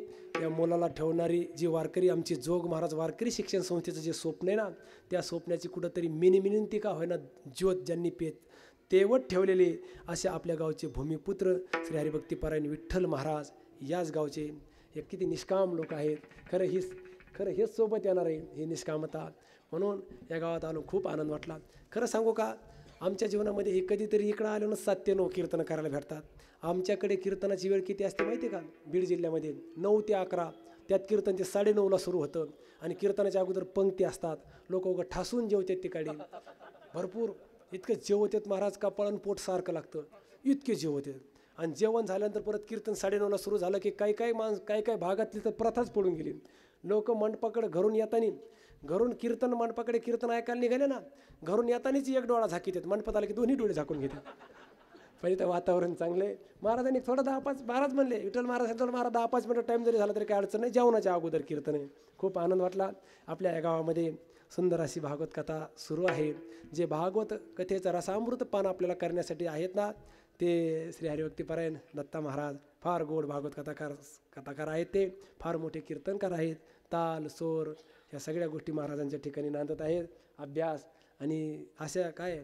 या मुलाला ठेवणारी जी वारकरी आमची जोग महाराज वारकरी शिक्षण संस्थेचं जे स्वप्न आहे ना, त्या स्वप्नाची कुठंतरी मिनिमिनिंती का होईना ज्योत ज्यांनी तेवत ठेवलेले असे आपल्या गावचे भूमिपुत्र श्री हरिभक्तीपरायण विठ्ठल महाराज याच गावचे. हे किती निष्काम लोक आहेत. खरं हेच सोबत येणार आहे ही निष्कामता. म्हणून या गावात आलो, खूप आनंद वाटला. खरं सांगू का, आमच्या जीवनामध्ये हे कधीतरी इकडं आल्यानं 7 ते 9 कीर्तनं करायला भेटतात. आमच्याकडे कीर्तनाची वेळ किती असते माहिती आहे का? बीड जिल्ह्यामध्ये 9 ते 11. त्यात कीर्तन ते 9:30ला सुरू होतं आणि कीर्तनाच्या अगोदर पंक्ती असतात. लोक उगं ठासून जेवतात तिकडे, भरपूर इतकं जेवतात महाराज, कपाळानं पोट सारखं लागतं, इतके जेवतात. आणि जेवण झाल्यानंतर परत कीर्तन 9:30ला सुरू झालं की काही भागातली तर प्रथाच पडून गेली. लोक मंडपाकडे घरून कीर्तन मंडपाकडे कीर्तन ऐकायला निघाले ना, घरून येतानीच 1 डोळा झाकीत आहेत, मंडपात आले की 2ही डोळे झाकून घेतात. पण इथं वातावरण चांगलं आहे. महाराजांनी थोडं 10-5 महाराज म्हणले, विठ्ठल महाराज सांगितलं महाराज 10-5 मिनिटं टाईम जरी झाला तरी काही अडचण नाही, जेवणाच्या अगोदर कीर्तन आहे. खूप आनंद वाटला. आपल्या या गावामध्ये सुंदर अशी भागवत कथा सुरू आहे. जे भागवत कथेचं रसामृत पान आपल्याला करण्यासाठी आहेत ना, ते श्री हरिभक्तीपरायण दत्ता महाराज फार गोड भागवत कथाकार आहेत. ते फार मोठे कीर्तनकार आहेत. ताल सोर ह्या सगळ्या गोष्टी महाराजांच्या ठिकाणी नांदत आहेत. अभ्यास आणि अशा काय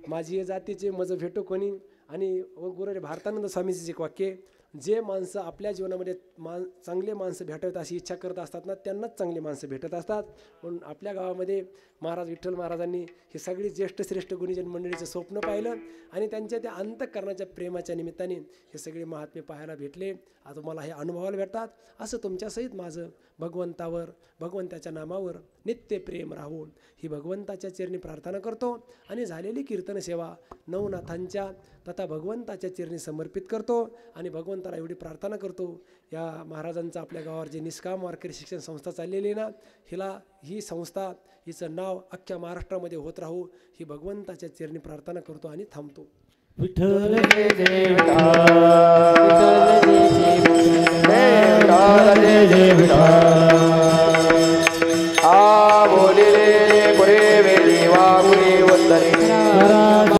माझी जातीचे मज भेटो कोणी आणि गुरुरे भारतानंद स्वामीचे एक वाक्य, जे माणसं आपल्या जीवनामध्ये चांगले माणसं भेटावेत अशी इच्छा करत असतात ना, त्यांनाच चांगले माणसं भेटत असतात. म्हणून आपल्या गावामध्ये महाराज विठ्ठल महाराजांनी हे सगळी ज्येष्ठ श्रेष्ठ गुणीजन मंडळीचं स्वप्न पाहिलं आणि त्यांच्या त्या अंतःकरणाच्या प्रेमाच्या निमित्ताने हे सगळे महात्मे पाहायला भेटले. आता मला हे अनुभवायला भेटतात. असं तुमच्यासहित माझं भगवंतावर भगवंताच्या नामावर नित्य प्रेम राहून ही भगवंताच्या चरणी प्रार्थना करतो आणि झालेली कीर्तन सेवा नवनाथांच्या तथा भगवंताच्या चरणी समर्पित करतो आणि भगवंताला एवढी प्रार्थना करतो. या महाराजांचं आपल्या गावावर जे निष्काम वारकरी शिक्षण संस्था चाललेली आहे ना, ही संस्था हिचं नाव अख्ख्या महाराष्ट्रामध्ये होत राहू ही भगवंताच्या चरणी प्रार्थना करतो आणि थांबतो. विठ्ठल जय जय विठ्ठल, विठ्ठल जय जय